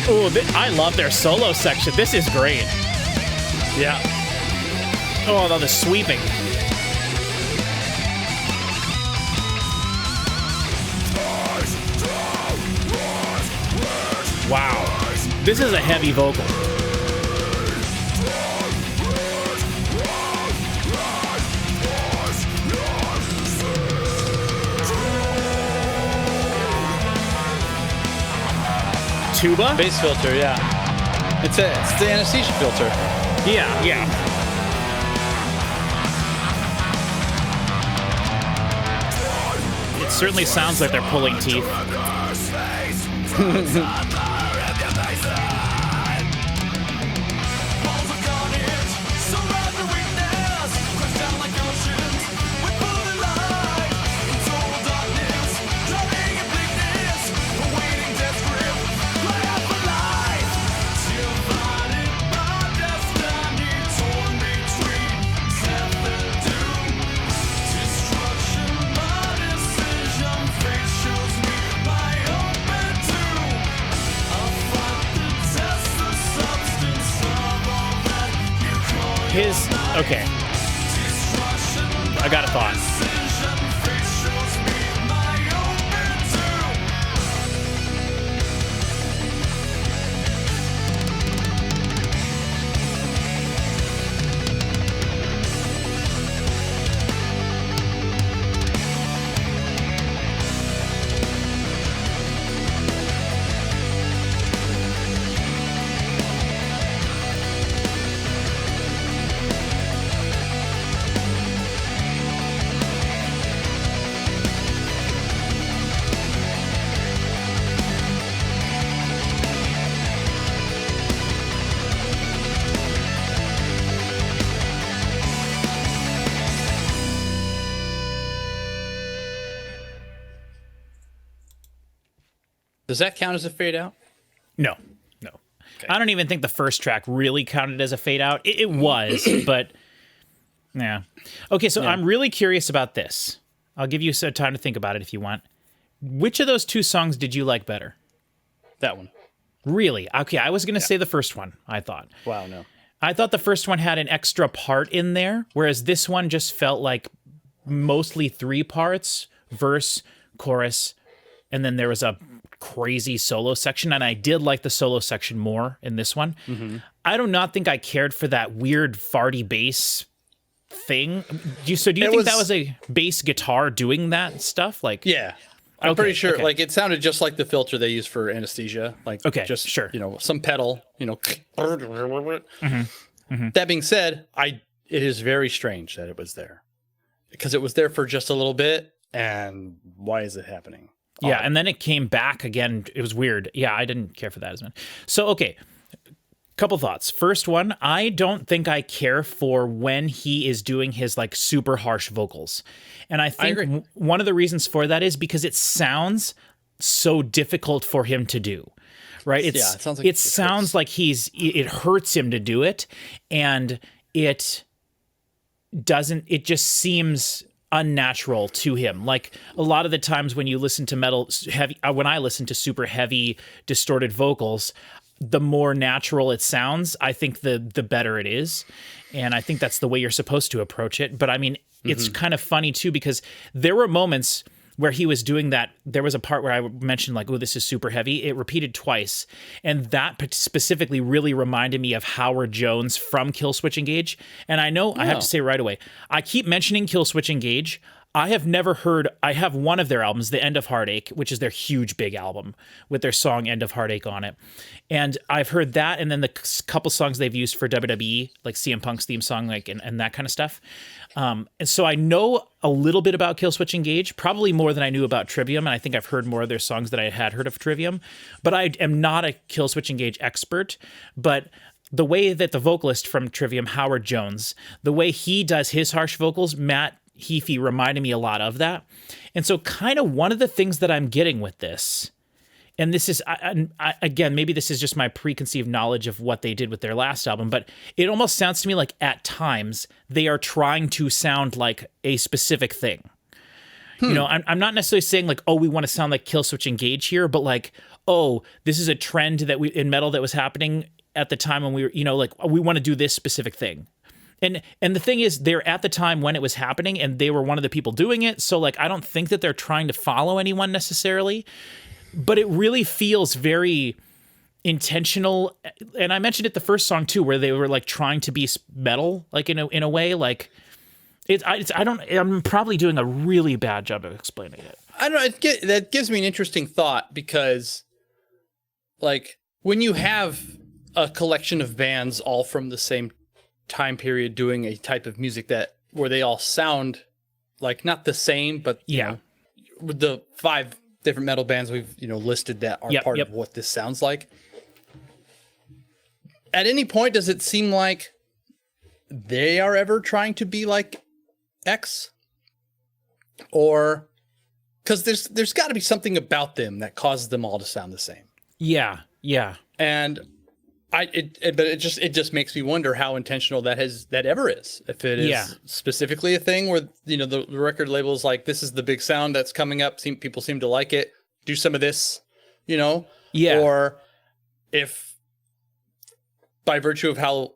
Oh, I love their solo section. This is great.
Yeah.
Oh, the sweeping. Wow. This is a heavy vocal. Tuba?
Bass filter, yeah. It's the anesthesia filter.
Yeah, yeah. It certainly sounds like they're pulling teeth. Okay. I got a thought.
Does that count as a fade out?
No, no.
Okay.
I don't even think the first track really counted as a fade out. It was, but yeah. Okay, so I'm really curious about this. I'll give you some time to think about it if you want. Which of those two songs did you like better?
That one.
Really? Okay, I was going to say the first one, I thought.
Wow, no.
I thought the first one had an extra part in there, whereas this one just felt like mostly 3 parts, verse, chorus, and then there was a crazy solo section, and I did like the solo section more in this one. Mm-hmm. I do not think I cared for that weird farty bass thing. Do you think that was a bass guitar doing that stuff? Like,
yeah. I'm pretty sure, like, it sounded just like the filter they use for anesthesia. Like, just, some pedal, Mm-hmm. That being said, it is very strange that it was there. Because it was there for just a little bit, and why is it happening?
Yeah, and then it came back again. It was weird. Yeah, I didn't care for that as much. So, okay, couple thoughts. First one, I don't think I care for when he is doing his like super harsh vocals. And I think one of the reasons for that is because it sounds so difficult for him to do. Right? It sounds like it hurts him to do it, and it just seems unnatural to him. Like a lot of the times when you listen to metal heavy, when I listen to super heavy distorted vocals, the more natural it sounds, I think the better it is. And I think that's the way you're supposed to approach it. But I mean, it's kind of funny too, because there were moments where he was doing that. There was a part where I mentioned like, oh, this is super heavy. It repeated twice. And that specifically really reminded me of Howard Jones from Killswitch Engage. And I know I have to say right away, I keep mentioning Killswitch Engage. I have one of their albums, The End of Heartache, which is their huge big album with their song End of Heartache on it. And I've heard that, and then the couple songs they've used for WWE, like CM Punk's theme song, like and that kind of stuff. And so I know a little bit about Killswitch Engage, probably more than I knew about Trivium, and I think I've heard more of their songs than I had heard of Trivium. But I am not a Killswitch Engage expert, but the way that the vocalist from Trivium, Howard Jones, the way he does his harsh vocals, Matt Heafy, reminded me a lot of that. And so kind of one of the things that I'm getting with this, and this is, again, maybe this is just my preconceived knowledge of what they did with their last album, but it almost sounds to me like at times they are trying to sound like a specific thing. You know, I'm not necessarily saying like, oh, we want to sound like Killswitch Engage here, but like, oh, this is a trend that in metal that was happening at the time when we were, like, we want to do this specific thing. And the thing is, they're at the time when it was happening, and they were one of the people doing it. So, like, I don't think that they're trying to follow anyone necessarily, but it really feels very intentional. And I mentioned it the first song too, where they were like trying to be metal, like in a way, like I'm probably doing a really bad job of explaining it.
I don't know. That gives me an interesting thought, because, like, when you have a collection of bands all from the same time period doing a type of music where they all sound like not the same, but with the 5 different metal bands we've listed that are part of what this sounds like. At any point, does it seem like they are ever trying to be like X? Or because there's got to be something about them that causes them all to sound the same.
Yeah.
And it just makes me wonder how intentional that ever is. If it is specifically a thing where the record label is like, this is the big sound that's coming up. People seem to like it. Do some of this, Or if by virtue of how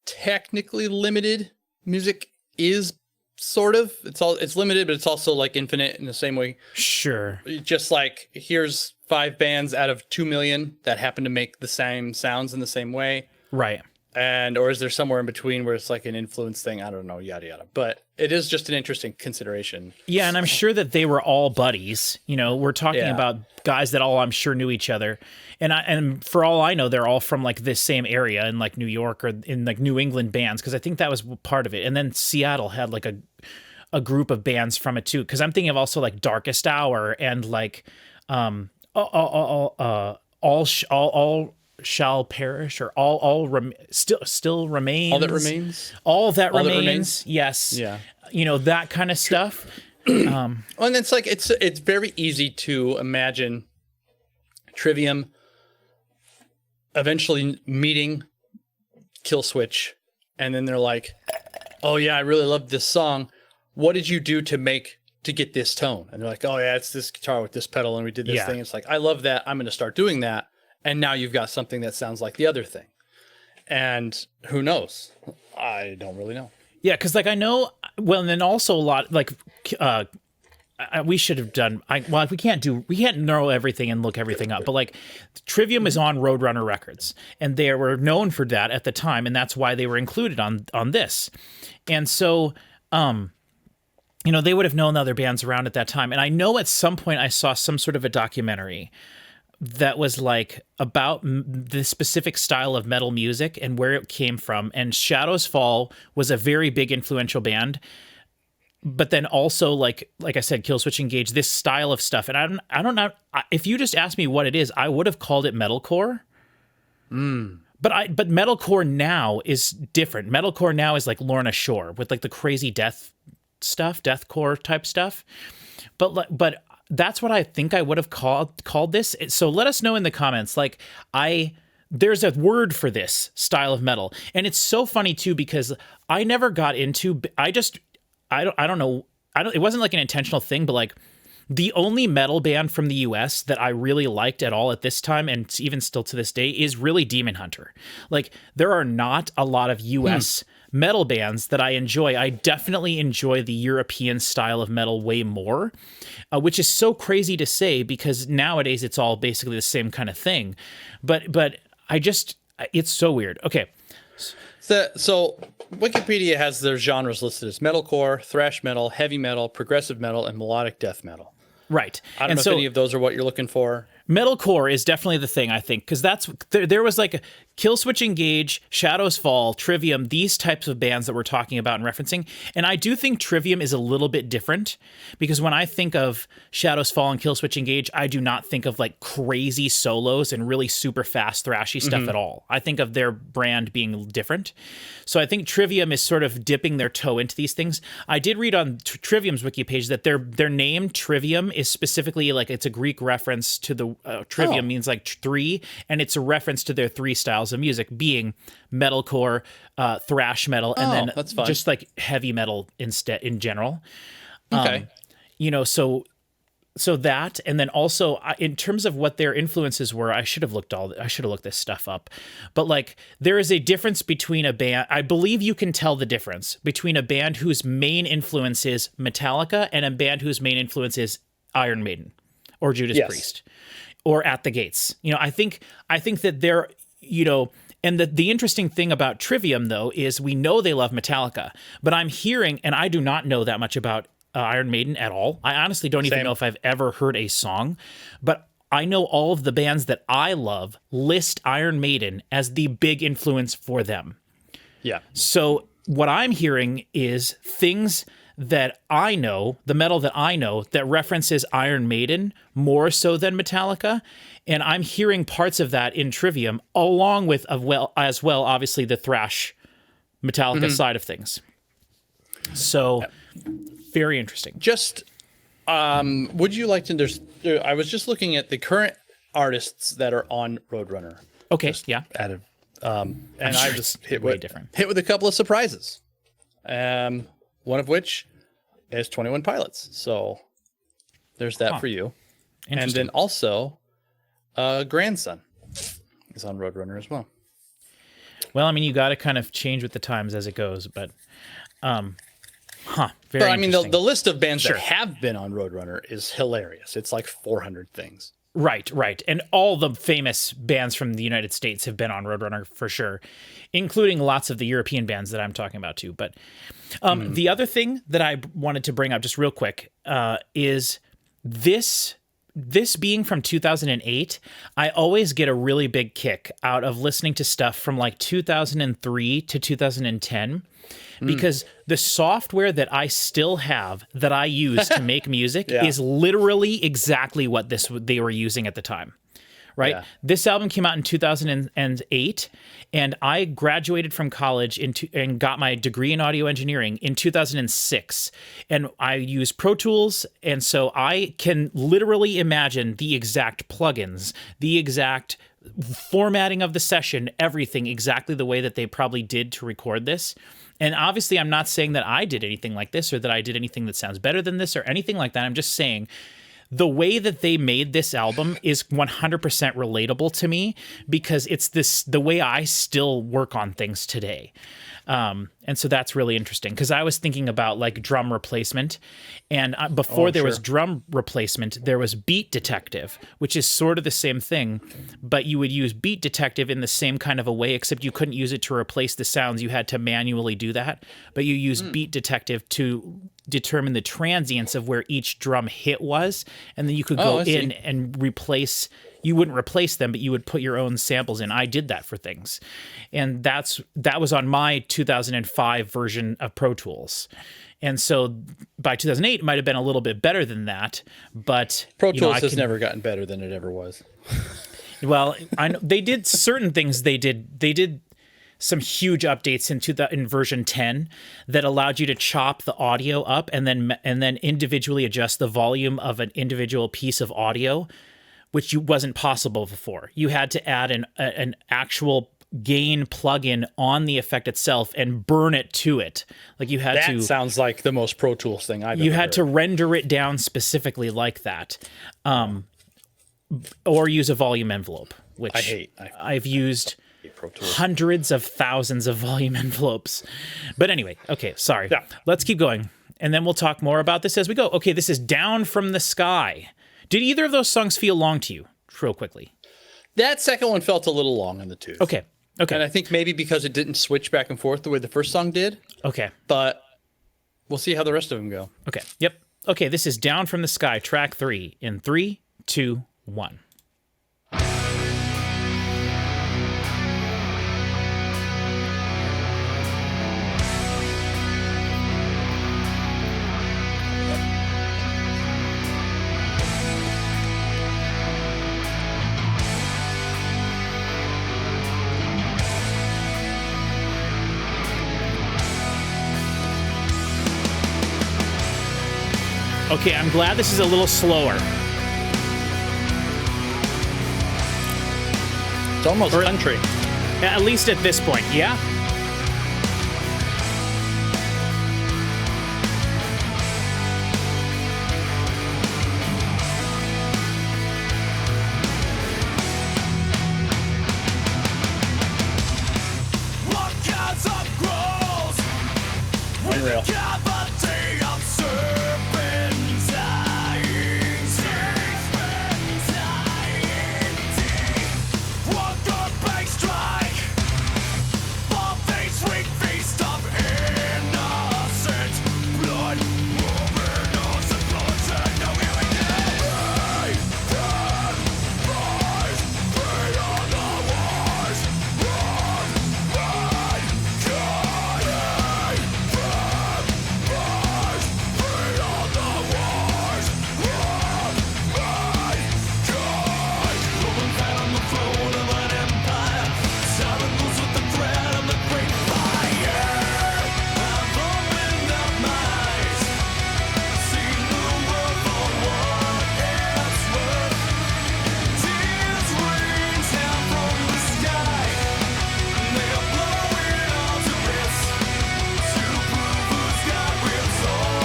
technically limited music is, sort of, it's limited, but it's also like infinite in the same way.
Sure.
Just like, here's 5 bands out of 2 million that happen to make the same sounds in the same way.
Right.
Or is there somewhere in between where it's like an influence thing? I don't know, yada, yada. But it is just an interesting consideration.
Yeah, and I'm sure that they were all buddies. We're talking about guys that all, I'm sure, knew each other. And for all I know, they're all from like this same area in like New York or in like New England bands, because I think that was part of it. And then Seattle had like a group of bands from it too. Because I'm thinking of also like Darkest Hour and like all shall perish, or still remains.
All that remains.
All that remains. Yes.
Yeah.
That kind of stuff.
And it's like it's very easy to imagine Trivium eventually meeting Killswitch, and then they're like, "Oh yeah, I really love this song. What did you do to get this tone?" And they're like, "Oh yeah, it's this guitar with this pedal, and we did this thing." It's like, I love that. I'm going to start doing that. And now you've got something that sounds like the other thing. And who knows? I don't really know.
Yeah, because like I know, well, and then also a lot like we should have done. We can't narrow everything and look everything up, but like Trivium is on Roadrunner Records, and they were known for that at the time, and that's why they were included on this. And so, they would have known the other bands around at that time. And I know at some point I saw some sort of a documentary that was like about the specific style of metal music and where it came from. And Shadows Fall was a very big influential band, but then also like I said, Killswitch Engage, this style of stuff. And I don't know if you just asked me what it is, I would have called it metalcore. But metalcore now is different. Metalcore now is like Lorna Shore with like the crazy deathcore type stuff. But that's what I think I would have called this. So let us know in the comments. Like there's a word for this style of metal, and it's so funny too because I never got into. I don't know. It wasn't like an intentional thing, but like the only metal band from the US that I really liked at all at this time, and even still to this day, is really Demon Hunter. Like there are not a lot of US metal bands that I enjoy. I definitely enjoy the European style of metal way more, which is so crazy to say because nowadays it's all basically the same kind of thing. But it's so weird. Okay.
So Wikipedia has their genres listed as metalcore, thrash metal, heavy metal, progressive metal, and melodic death metal.
Right.
I don't know if any of those are what you're looking for.
Metalcore is definitely the thing, I think, because there was like a Killswitch Engage, Shadows Fall, Trivium, these types of bands that we're talking about and referencing. And I do think Trivium is a little bit different because when I think of Shadows Fall and Killswitch Engage, I do not think of like crazy solos and really super fast thrashy stuff at all. I think of their brand being different. So I think Trivium is sort of dipping their toe into these things. I did read on Trivium's wiki page that their name Trivium is specifically like it's a Greek reference to the Trivium means like three, and it's a reference to their three styles of music being metalcore, thrash metal, and then
that's fun.
Just like heavy metal instead in general.
Okay.
So that, and then also in terms of what their influences were, I should have looked this stuff up. But like there is a difference between a band. I believe you can tell the difference between a band whose main influence is Metallica and a band whose main influence is Iron Maiden or Judas Priest or At the Gates. I think that they're, and the interesting thing about Trivium though is we know they love Metallica, but I'm hearing, and I do not know that much about Iron Maiden at all. I honestly don't even know if I've ever heard a song, but I know all of the bands that I love list Iron Maiden as the big influence for them.
Yeah.
So what I'm hearing is things that I know, the metal that I know that references Iron Maiden more so than Metallica. And I'm hearing parts of that in Trivium along with as well, obviously the thrash Metallica side of things. So very interesting.
Just, would you like to, I was just looking at the current artists that are on Roadrunner.
Okay.
Just
yeah.
Added. And I just hit with a couple of surprises. One of which is 21 Pilots. So there's that for you. And then also Grandson is on Roadrunner as well.
Well, I mean, you got to kind of change with the times as it goes, but very
but I mean, the list of bands that have been on Roadrunner is hilarious. It's like 400 things.
Right. And all the famous bands from the United States have been on Roadrunner for sure, including lots of the European bands that I'm talking about too. But the other thing that I wanted to bring up just real quick is this being from 2008, I always get a really big kick out of listening to stuff from like 2003 to 2010. Because the software that I still have that I use to make music is literally exactly what they were using at the time, right? Yeah. This album came out in 2008, and I graduated from college and got my degree in audio engineering in 2006. And I use Pro Tools, and so I can literally imagine the exact plugins, the exact formatting of the session, everything exactly the way that they probably did to record this. And obviously, I'm not saying that I did anything like this or that I did anything that sounds better than this or anything like that. I'm just saying the way that they made this album is 100% relatable to me because it's the way I still work on things today. And so that's really interesting because I was thinking about like drum replacement, and before there was drum replacement, there was beat detective, which is sort of the same thing, but you would use beat detective in the same kind of a way, except you couldn't use it to replace the sounds. You had to manually do that, but you used beat detective to determine the transients of where each drum hit was, and then you could go in and replace. You wouldn't replace them, but you would put your own samples in. I did that for things. And that was on my 2005 version of Pro Tools. And so by 2008, it might have been a little bit better than that. But
Pro Tools has never gotten better than it ever was.
Well, I know they did certain things. They did some huge updates in version 10 that allowed you to chop the audio up and then individually adjust the volume of an individual piece of audio, which wasn't possible before. You had to add an actual gain plugin on the effect itself and burn it to it. Like you had to.
That sounds like the most Pro Tools thing I've ever heard.
You had to render it down specifically like that, or use a volume envelope, which I've used hundreds of thousands of volume envelopes. But anyway, okay, sorry. Yeah. Let's keep going, and then we'll talk more about this as we go. Okay, this is Down from the Sky. Did either of those songs feel long to you, real quickly?
That second one felt a little long in the tooth.
Okay.
And I think maybe because it didn't switch back and forth the way the first song did.
Okay.
But we'll see how the rest of them go.
Okay. Yep. Okay, this is Down from the Sky, track 3, in 3, 2, 1. Okay, I'm glad this is a little slower.
It's almost country.
At least at this point, yeah?
Unreal.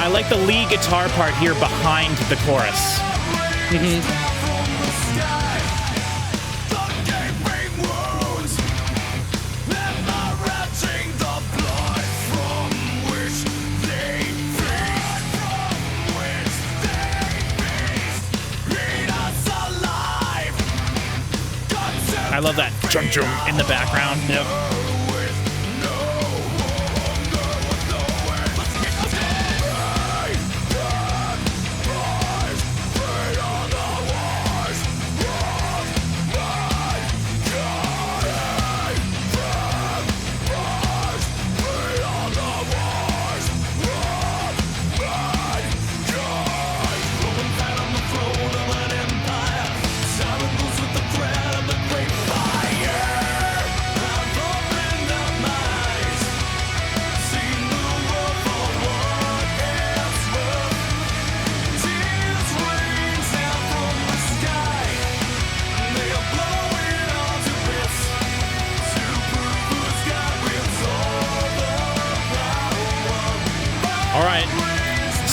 I like the lead guitar part here behind the chorus. I love that chum-chum in the background. Yep.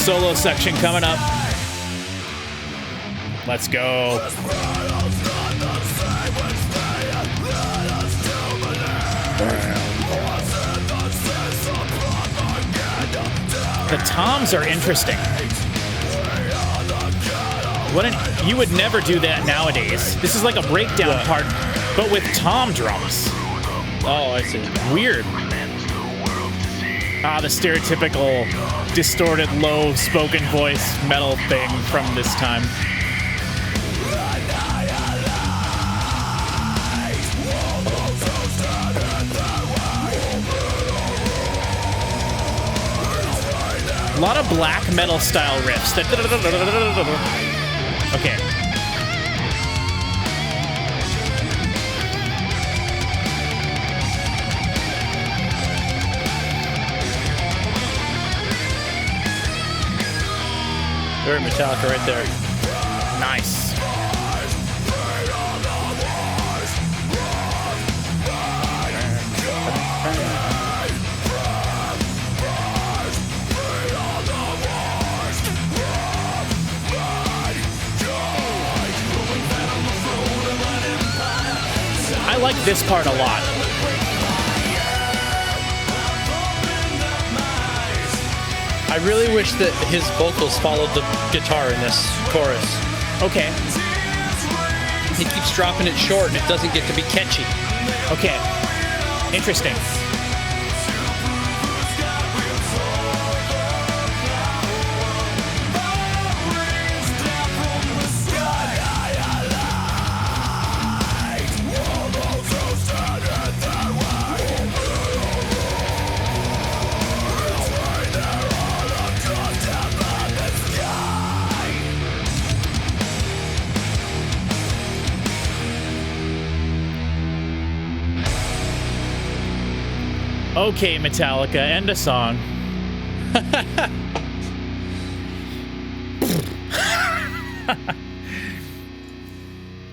Solo section coming up. Let's go. The toms are interesting. You would never do that nowadays. This is like a breakdown part, but with tom drums.
Oh, I see.
Weird. The stereotypical distorted, low spoken voice metal thing from this time. A lot of black metal style riffs. Okay.
Very Metallica right there.
Nice. I like this part a lot.
I really wish that his vocals followed the guitar in this chorus.
Okay.
He keeps dropping it short and it doesn't get to be catchy.
Okay. Interesting. Okay, Metallica, end a song.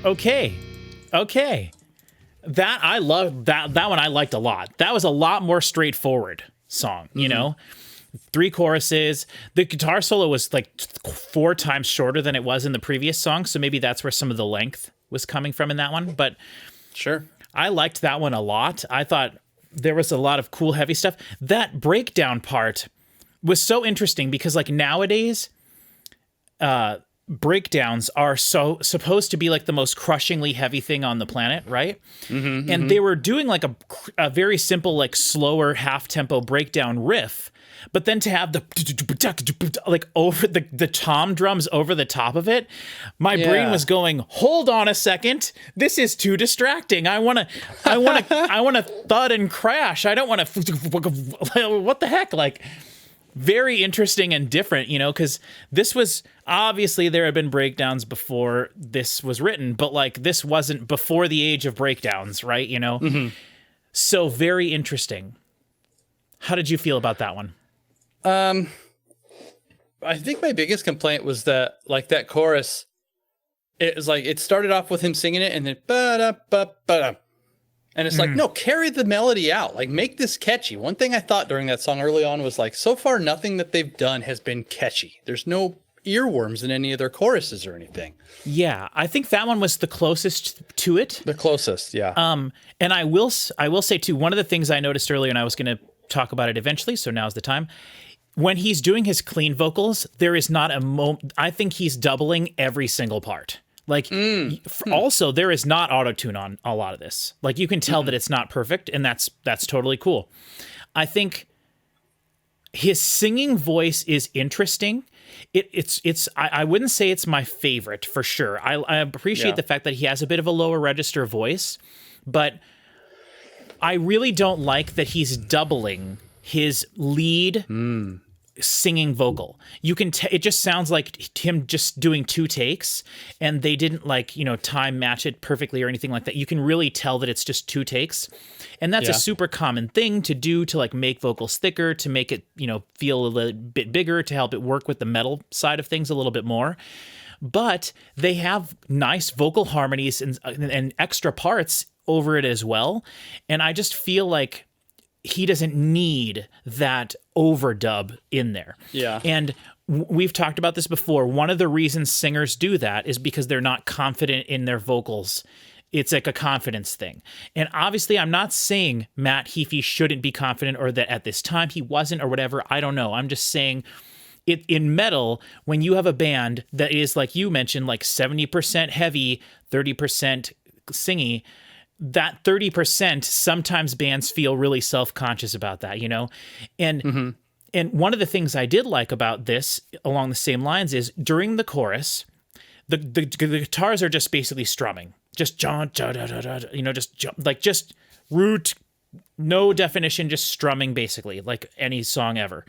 Okay. That I love that one I liked a lot. That was a lot more straightforward song, you know? 3 choruses. The guitar solo was like 4 times shorter than it was in the previous song, so maybe that's where some of the length was coming from in that one, but
sure.
I liked that one a lot. I thought there was a lot of cool heavy stuff. That breakdown part was so interesting because like nowadays breakdowns are so supposed to be like the most crushingly heavy thing on the planet, right? And they were doing like a very simple like slower half tempo breakdown riff, but then to have the like over the tom drums over the top of it, my brain was going, hold on a second, this is too distracting. I want to thud and crash. I don't want to what the heck, like very interesting and different, you know, because this was obviously there had been breakdowns before this was written, but like this wasn't before the age of breakdowns, right? You know, so very interesting. How did you feel about that one?
I think my biggest complaint was that like that chorus, it was like it started off with him singing it and then ba-da-ba-ba-da. And it's like, no, carry the melody out. Like, make this catchy. One thing I thought during that song early on was like, so far, nothing that they've done has been catchy. There's no earworms in any of their choruses or anything.
Yeah, I think that one was the closest to it.
The closest, yeah.
And I will say too, one of the things I noticed earlier, and I was going to talk about it eventually, so now's the time. When he's doing his clean vocals, there is not a moment. I think he's doubling every single part. Like, also, there is not auto-tune on a lot of this. Like, you can tell that it's not perfect, and that's totally cool. I think his singing voice is interesting. I wouldn't say it's my favorite, for sure. I appreciate the fact that he has a bit of a lower register voice, but I really don't like that he's doubling his lead singing vocal. You can it just sounds like him just doing 2 takes, and they didn't like, you know, time match it perfectly or anything like that. You can really tell that it's just 2 takes, and that's a super common thing to do to like make vocals thicker, to make it, you know, feel a little bit bigger, to help it work with the metal side of things a little bit more. But they have nice vocal harmonies and extra parts over it as well, and I just feel like he doesn't need that overdub in there.
Yeah.
And we've talked about this before. One of the reasons singers do that is because they're not confident in their vocals. It's like a confidence thing. And obviously, I'm not saying Matt Heafy shouldn't be confident or that at this time he wasn't or whatever. I don't know. I'm just saying in metal, when you have a band that is, like you mentioned, like 70% heavy, 30% singy, that 30%, sometimes bands feel really self-conscious about that, you know? And and one of the things I did like about this along the same lines is during the chorus, the guitars are just basically strumming. Just you know, just root, no definition, just strumming basically, like any song ever.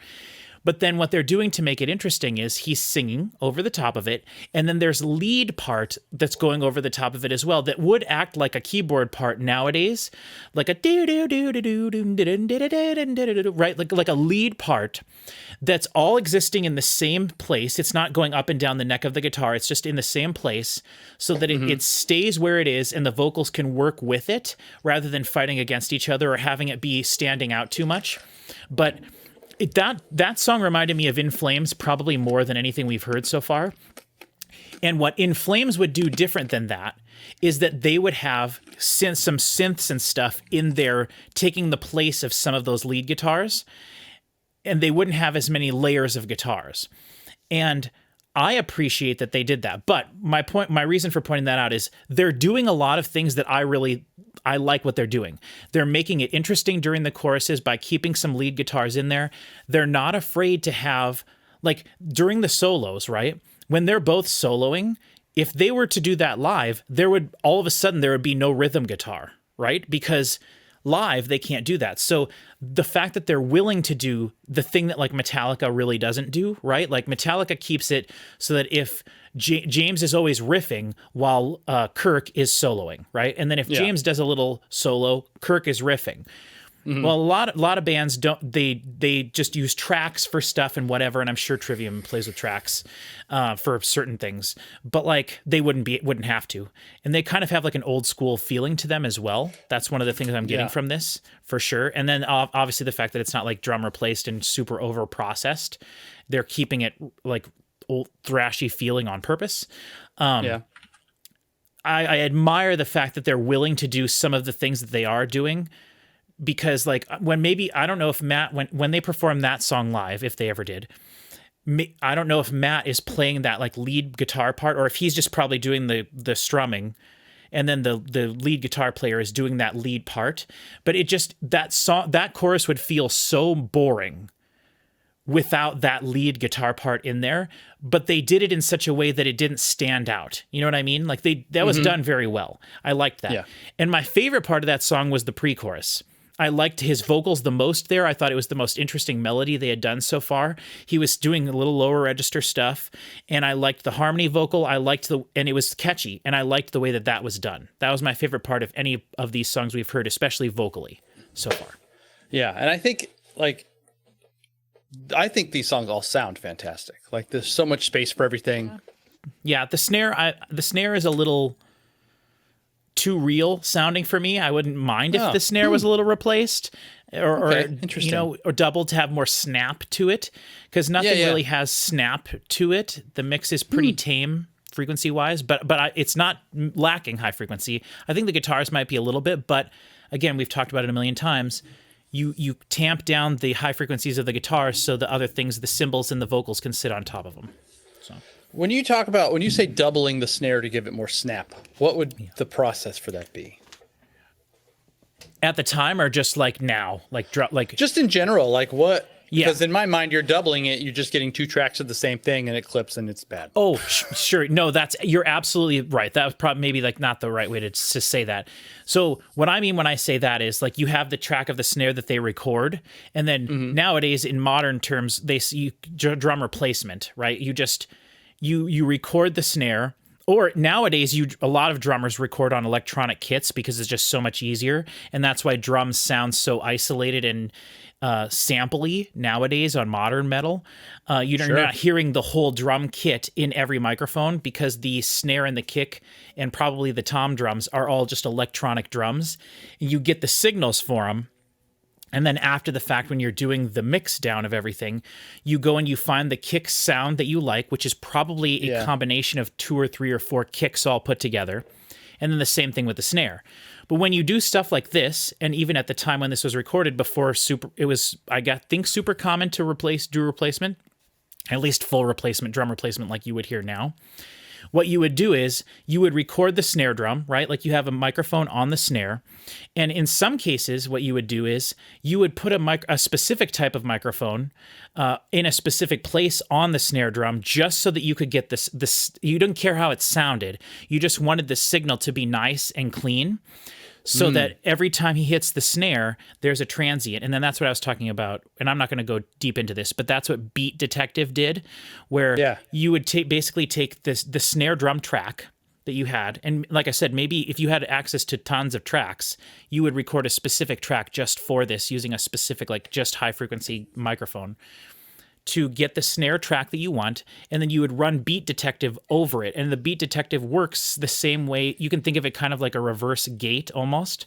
But then what they're doing to make it interesting is he's singing over the top of it, and then there's lead part that's going over the top of it as well that would act like a keyboard part nowadays, like a right, like a lead part that's all existing in the same place. It's not going up and down the neck of the guitar. It's just in the same place so that it stays where it is and the vocals can work with it rather than fighting against each other or having it be standing out too much. But that song reminded me of In Flames probably more than anything we've heard so far. And what In Flames would do different than that is that they would have some synths and stuff in there taking the place of some of those lead guitars, and they wouldn't have as many layers of guitars. And I appreciate that they did that. But my reason for pointing that out is they're doing a lot of things that I like what they're doing. They're making it interesting during the choruses by keeping some lead guitars in there. They're not afraid to have, like, during the solos, right? When they're both soloing, if they were to do that live, there would be no rhythm guitar, right? Because live, they can't do that. So the fact that they're willing to do the thing that like Metallica really doesn't do, right? Like Metallica keeps it so that if James is always riffing while Kirk is soloing, right? And then if James does a little solo, Kirk is riffing. Well, a lot of bands don't. They just use tracks for stuff and whatever. And I'm sure Trivium plays with tracks for certain things, but like they wouldn't have to. And they kind of have like an old school feeling to them as well. That's one of the things I'm getting from this for sure. And then obviously the fact that it's not like drum replaced and super over processed. They're keeping it like old thrashy feeling on purpose. I admire the fact that they're willing to do some of the things that they are doing. Because like I don't know if Matt, when they perform that song live, if they ever did, I don't know if Matt is playing that like lead guitar part or if he's just probably doing the strumming and then the lead guitar player is doing that lead part. But that chorus would feel so boring without that lead guitar part in there, but they did it in such a way that it didn't stand out. You know what I mean? Like that was done very well. I liked that. Yeah. And my favorite part of that song was the pre-chorus. I liked his vocals the most there. I thought it was the most interesting melody they had done so far. He was doing a little lower register stuff, and I liked the harmony vocal. And it was catchy, and I liked the way that was done. That was my favorite part of any of these songs we've heard, especially vocally so far. Yeah,
and I think these songs all sound fantastic. Like there's so much space for everything.
Yeah, the snare is a little too real sounding for me. I wouldn't mind if the snare was a little replaced or
interesting.
You know, or doubled to have more snap to it, because nothing really has snap to it. The mix is pretty tame frequency wise, but it's not lacking high frequency. I think the guitars might be a little bit, but again, we've talked about it a million times. You tamp down the high frequencies of the guitars so the other things, the cymbals and the vocals, can sit on top of them. So
when you say doubling the snare to give it more snap, what would the process for that be?
At the time, or just like now, like
just in general, like what? Because in my mind, you're doubling it. You're just getting two tracks of the same thing, and it clips, and it's bad.
Oh, sure. No, you're absolutely right. That was probably maybe like not the right way to say that. So what I mean when I say that is like you have the track of the snare that they record, and then nowadays in modern terms they see drum replacement, right? You record the snare. Or nowadays, a lot of drummers record on electronic kits because it's just so much easier, and that's why drums sound so isolated and sampley nowadays on modern metal. You're not hearing the whole drum kit in every microphone because the snare and the kick and probably the tom drums are all just electronic drums. You get the signals for them And then after the fact, when you're doing the mix down of everything, you go and you find the kick sound that you like, which is probably a combination of 2 or 3 or 4 kicks all put together. And then the same thing with the snare. But when you do stuff like this, and even at the time when this was recorded, before I think super common to do replacement, at least full replacement, drum replacement like you would hear now. What you would do is you would record the snare drum, right? Like you have a microphone on the snare. And in some cases, what you would do is you would put a specific type of microphone in a specific place on the snare drum just so that you could get this. You didn't care how it sounded. You just wanted the signal to be nice and clean so that every time he hits the snare, there's a transient. And then that's what I was talking about. And I'm not going to go deep into this, but that's what Beat Detective did, where you would basically take the snare drum track that you had. And like I said, maybe if you had access to tons of tracks, you would record a specific track just for this using a specific, like just high frequency microphone to get the snare track that you want, and then you would run Beat Detective over it. And the Beat Detective works the same way. You can think of it kind of like a reverse gate almost,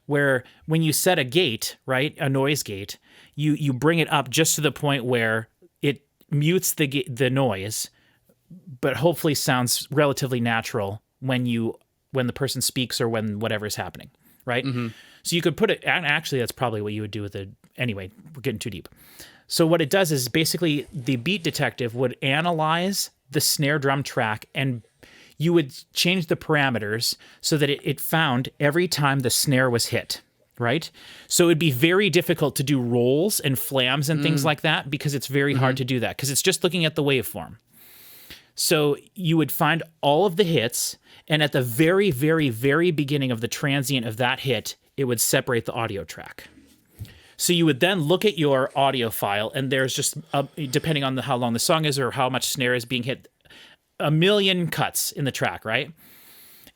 where when you set a gate, right, a noise gate, you bring it up just to the point where it mutes the noise, but hopefully sounds relatively natural when the person speaks or when whatever is happening, right? Mm-hmm. So you could put it, and actually that's probably what you would do with anyway, we're getting too deep. So what it does is basically the Beat Detective would analyze the snare drum track, and you would change the parameters so that it found every time the snare was hit, right? So it'd be very difficult to do rolls and flams and things like that because it's very hard to do that because it's just looking at the waveform. So you would find all of the hits, and at the very, very, very beginning of the transient of that hit, it would separate the audio track. So you would then look at your audio file, and there's just, depending on how long the song is or how much snare is being hit, a million cuts in the track, right?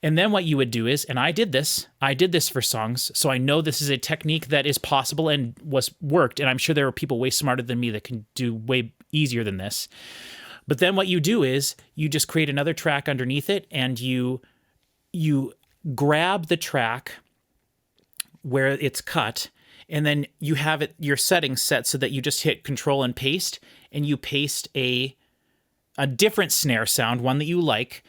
And then what you would do is, and I did this for songs, so I know this is a technique that is possible and worked, and I'm sure there are people way smarter than me that can do way easier than this. But then what you do is you just create another track underneath it, and you grab the track where it's cut, and then you have your settings set so that you just hit Control and paste, and you paste a different snare sound, one that you like,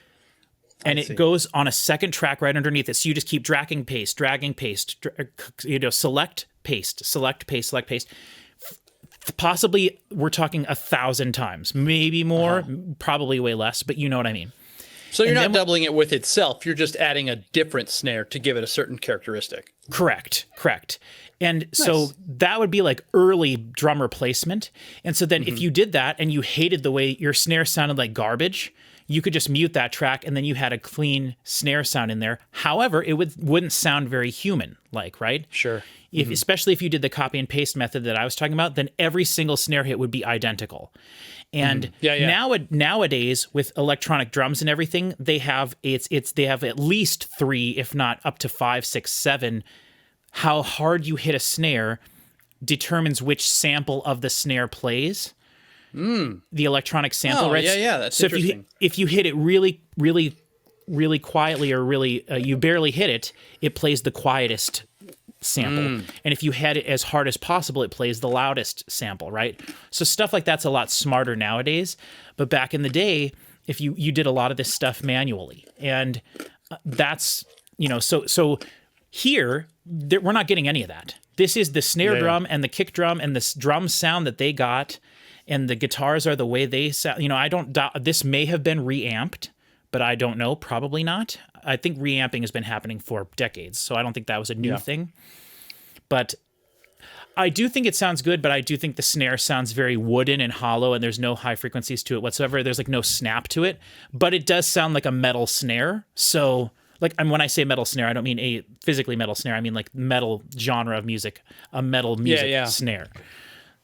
and it goes on a second track right underneath it. So you just keep dragging paste, select paste. Possibly we're talking 1,000 times, maybe more, probably way less, but you know what I mean.
So you're not doubling it with itself. You're just adding a different snare to give it a certain characteristic. Correct. And so that would be like early drum replacement. And so then if you did that and you hated the way your snare sounded like garbage, you could just mute that track and then you had a clean snare sound in there. However, it wouldn't sound very human-like, right? Sure.
Especially if you did the copy and paste method that I was talking about, then every single snare hit would be identical. And nowadays with electronic drums and everything, they have at least 3, if not up to 5, 6, 7. How hard you hit a snare determines which sample of the snare plays. The electronic sample, right?
Yeah, that's
so
interesting.
If you hit it really, really, really quietly, or really you barely hit it, it plays the quietest sample. And if you hit it as hard as possible, it plays the loudest sample, right? So stuff like that's a lot smarter nowadays. But back in the day, if you did a lot of this stuff manually, and that's, so here we're not getting any of that. This is the snare drum and the kick drum and this drum sound that they got, and the guitars are the way they sound. I don't doubt this may have been reamped, but I don't know. Probably not. I think reamping has been happening for decades, so I don't think that was a new thing. But I do think it sounds good, but I do think the snare sounds very wooden and hollow, and there's no high frequencies to it whatsoever. There's like no snap to it, but it does sound like a metal snare. So and when I say metal snare, I don't mean a physically metal snare. I mean like metal genre of music, a metal music snare.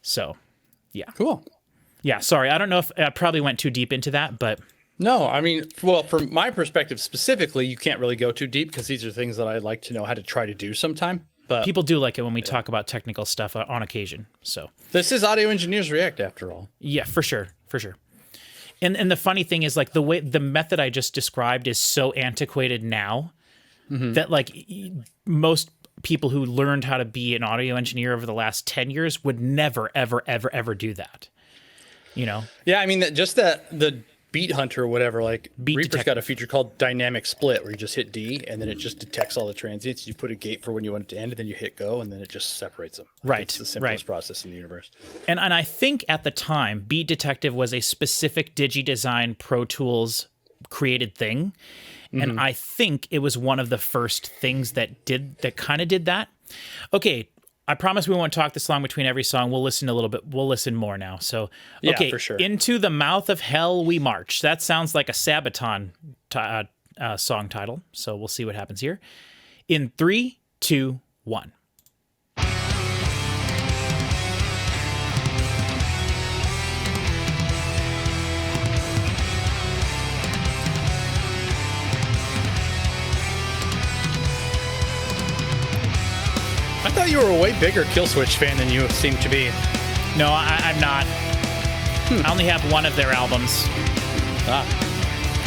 So, yeah.
Cool.
Yeah, sorry. I don't know if I probably went too deep into that, but...
No, I mean, well, from my perspective specifically, you can't really go too deep because these are things that I'd like to know how to try to do sometime. But
people do like it when we talk about technical stuff on occasion. So
this is Audio Engineers React, after all.
Yeah, for sure. And the funny thing is, like, the method I just described is so antiquated now that like most people who learned how to be an audio engineer over the last 10 years would never, ever, ever, ever do that. You know?
Yeah, I mean, the Beat Hunter or whatever, like Reaper's got a feature called Dynamic Split where you just hit D and then it just detects all the transients. You put a gate for when you want it to end and then you hit go and then it just separates them.
Right.
It's the simplest process in the universe.
And I think at the time, Beat Detective was a specific DigiDesign Pro Tools created thing. And I think it was one of the first things that kind of did that. Okay, I promise we won't talk this long between every song. We'll listen a little bit. We'll listen more now. So, okay,
yeah, for sure.
Into the Mouth of Hell We March. That sounds like a Sabaton song title. So we'll see what happens here. In 3, 2, 1.
I thought you were a way bigger Killswitch fan than you seem to be.
No, I'm not. I only have one of their albums.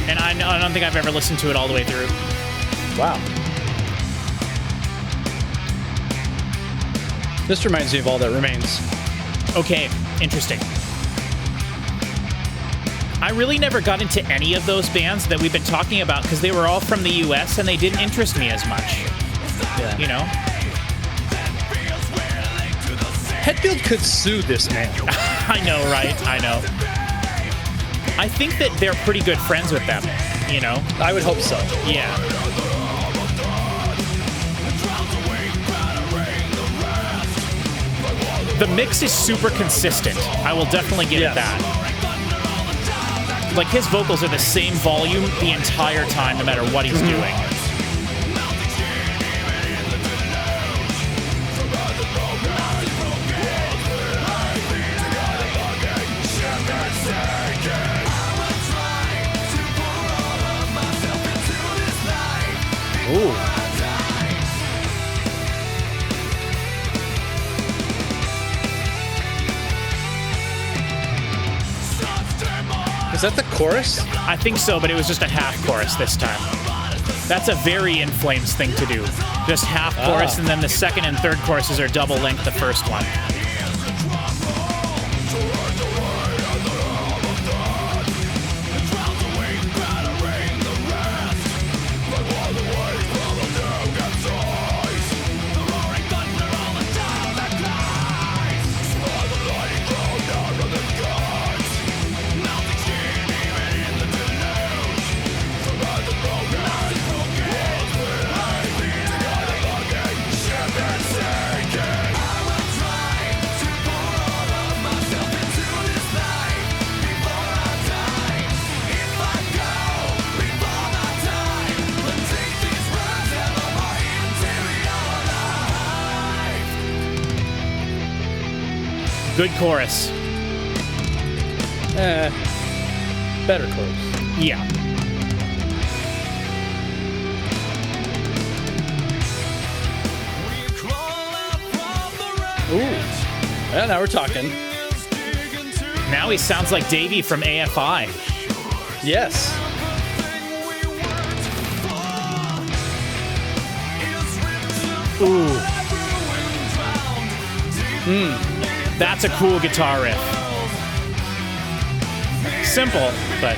And I don't think I've ever listened to it all the way through.
Wow. This reminds me of All That Remains.
Okay, interesting. I really never got into any of those bands that we've been talking about because they were all from the US and they didn't interest me as much.
Yeah.
You know?
Hetfield could sue this man.
I know, right? I know. I think that they're pretty good friends with them, you know?
I would hope so.
Yeah. The mix is super consistent. I will definitely give it that. Like, his vocals are the same volume the entire time, no matter what he's doing.
Ooh. Is that the chorus?
I think so, but it was just a half chorus this time. That's a very In Flames thing to do. Just half chorus, and then the second and third choruses are double length the first one. Good chorus.
Better chorus.
Yeah.
Ooh. Yeah, now we're talking.
Now he sounds like Davey from AFI.
Yes.
Ooh. That's a cool guitar riff. Simple, but...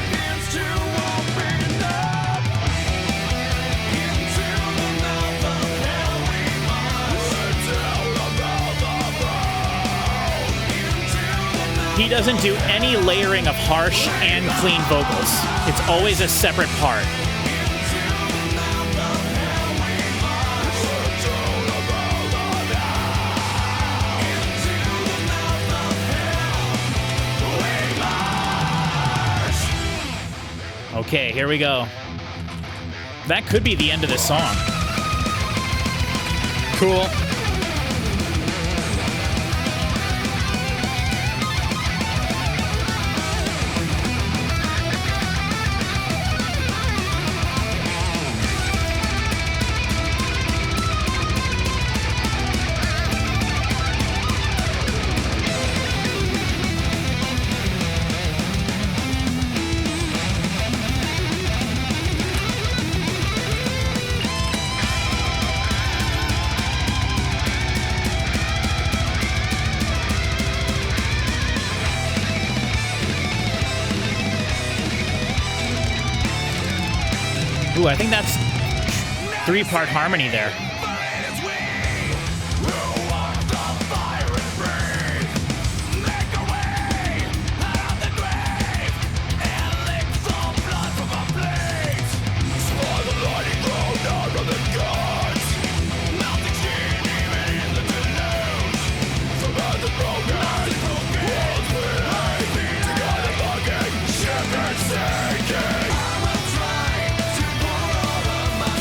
He doesn't do any layering of harsh and clean vocals. It's always a separate part. Okay, here we go. That could be the end of this song.
Cool.
Ooh, I think that's 3-part harmony there.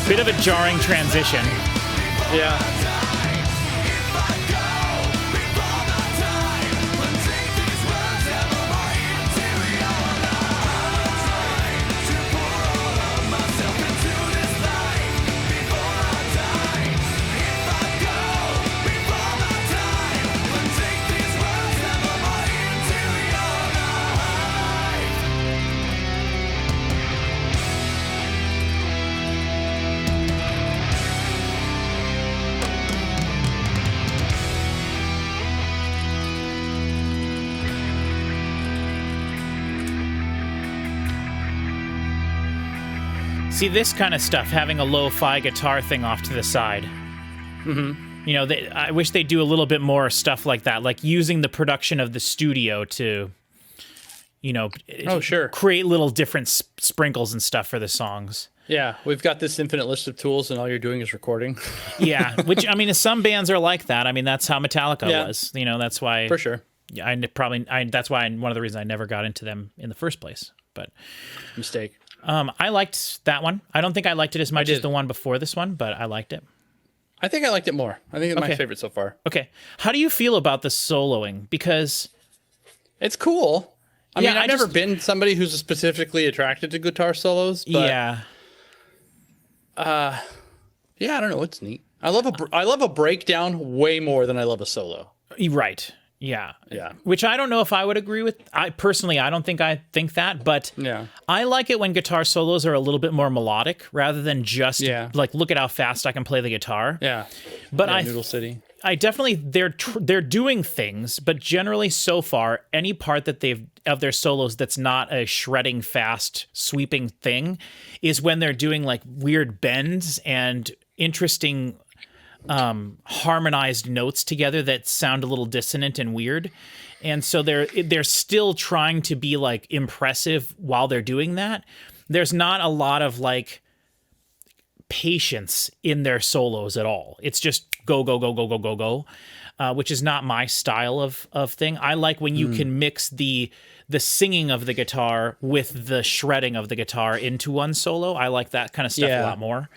Bit of a jarring transition.
Yeah.
See, this kind of stuff, having a lo-fi guitar thing off to the side.
Mm-hmm.
You know, I wish they'd do a little bit more stuff like that, like using the production of the studio to, you know, create little different sprinkles and stuff for the songs.
Yeah, we've got this infinite list of tools, and all you're doing is recording.
Yeah, which, I mean, some bands are like that. I mean, that's how Metallica was. You know, that's why...
For sure.
Yeah, that's why one of the reasons I never got into them in the first place. But
mistake.
I liked that one. I don't think I liked it as much as the one before this one, but I liked it.
I think I liked it more. I think it's my favorite so far.
Okay. How do you feel about the soloing? Because
it's cool. I mean, I've never been somebody who's specifically attracted to guitar solos, but
yeah,
I don't know. It's neat. I love a breakdown way more than I love a solo.
Right. Yeah.
Yeah.
Which I don't know if I would agree with. I don't think I think that, but
yeah.
I like it when guitar solos are a little bit more melodic rather than just like, look at how fast I can play the guitar.
Yeah.
But
Noodle City.
I definitely, they're doing things, but generally so far, any part that of their solos that's not a shredding fast sweeping thing is when they're doing like weird bends and interesting harmonized notes together that sound a little dissonant and weird. And so they're still trying to be like impressive while they're doing that. There's not a lot of like patience in their solos at all. It's just go, go, go, go, go, go, go, which is not my style of thing. I like when you can mix the singing of the guitar with the shredding of the guitar into one solo. I like that kind of stuff a lot more.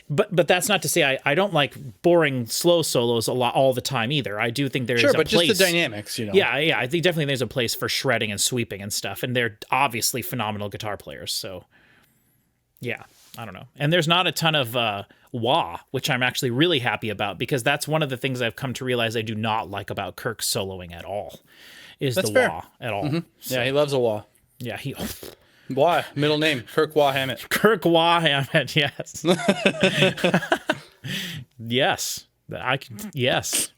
But that's not to say I don't like boring slow solos all the time either. I do think there's a place.
Just the dynamics, you know.
Yeah. I think definitely there's a place for shredding and sweeping and stuff, and they're obviously phenomenal guitar players. So yeah, I don't know. And there's not a ton of wah, which I'm actually really happy about, because that's one of the things I've come to realize I do not like about Kirk's soloing at all. That's the wah at all.
Mm-hmm. So, yeah, he loves a wah.
Yeah, he.
Wah, middle name, Kirk Wah Hammett.
Kirk Wah Hammett, yes. Yes. Yes.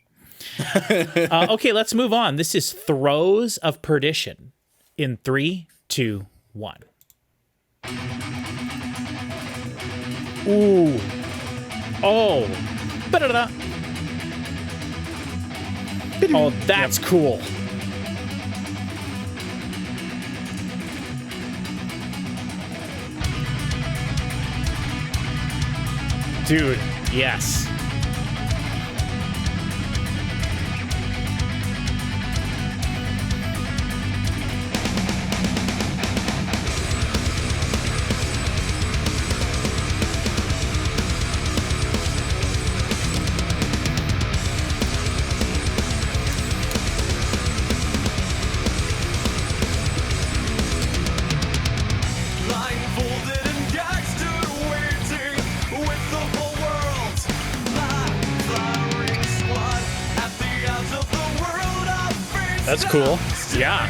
Okay, let's move on. This is Throes of Perdition in 3, 2, 1. Ooh. Oh. Ba-da-da. Oh, that's cool. Dude, yes.
That's cool.
Yeah.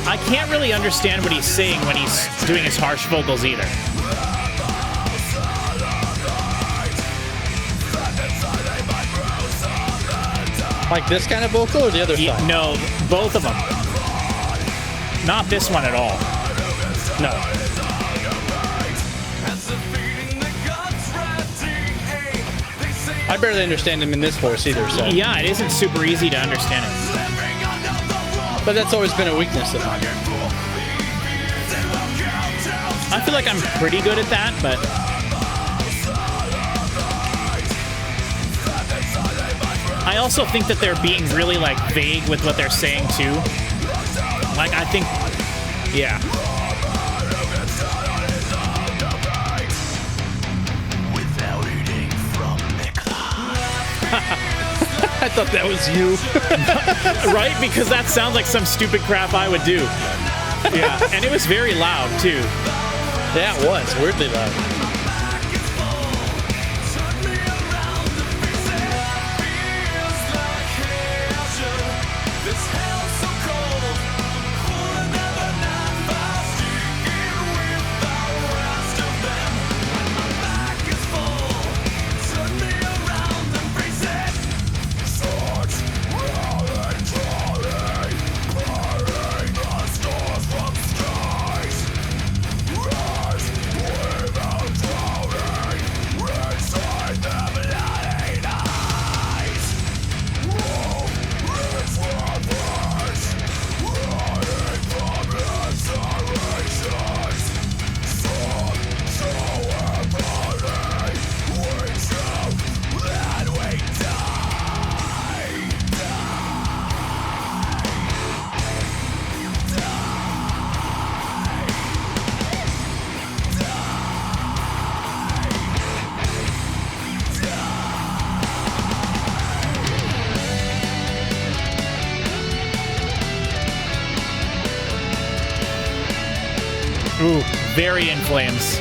I can't really understand what he's saying when he's doing his harsh vocals either.
Like this kind of vocal or the other side?
No, both of them. Not this one at all.
No. I barely understand him in this voice either, so.
Yeah, it isn't super easy to understand it.
But that's always been a weakness of mine.
I feel like I'm pretty good at that, but... I also think that they're being really, like, vague with what they're saying, too. Like, I think... Yeah.
I thought that was you.
Right? Because that sounds like some stupid crap I would do. Yeah. And it was very loud, too.
Yeah, it was. Weirdly loud.
Ooh, very in flames.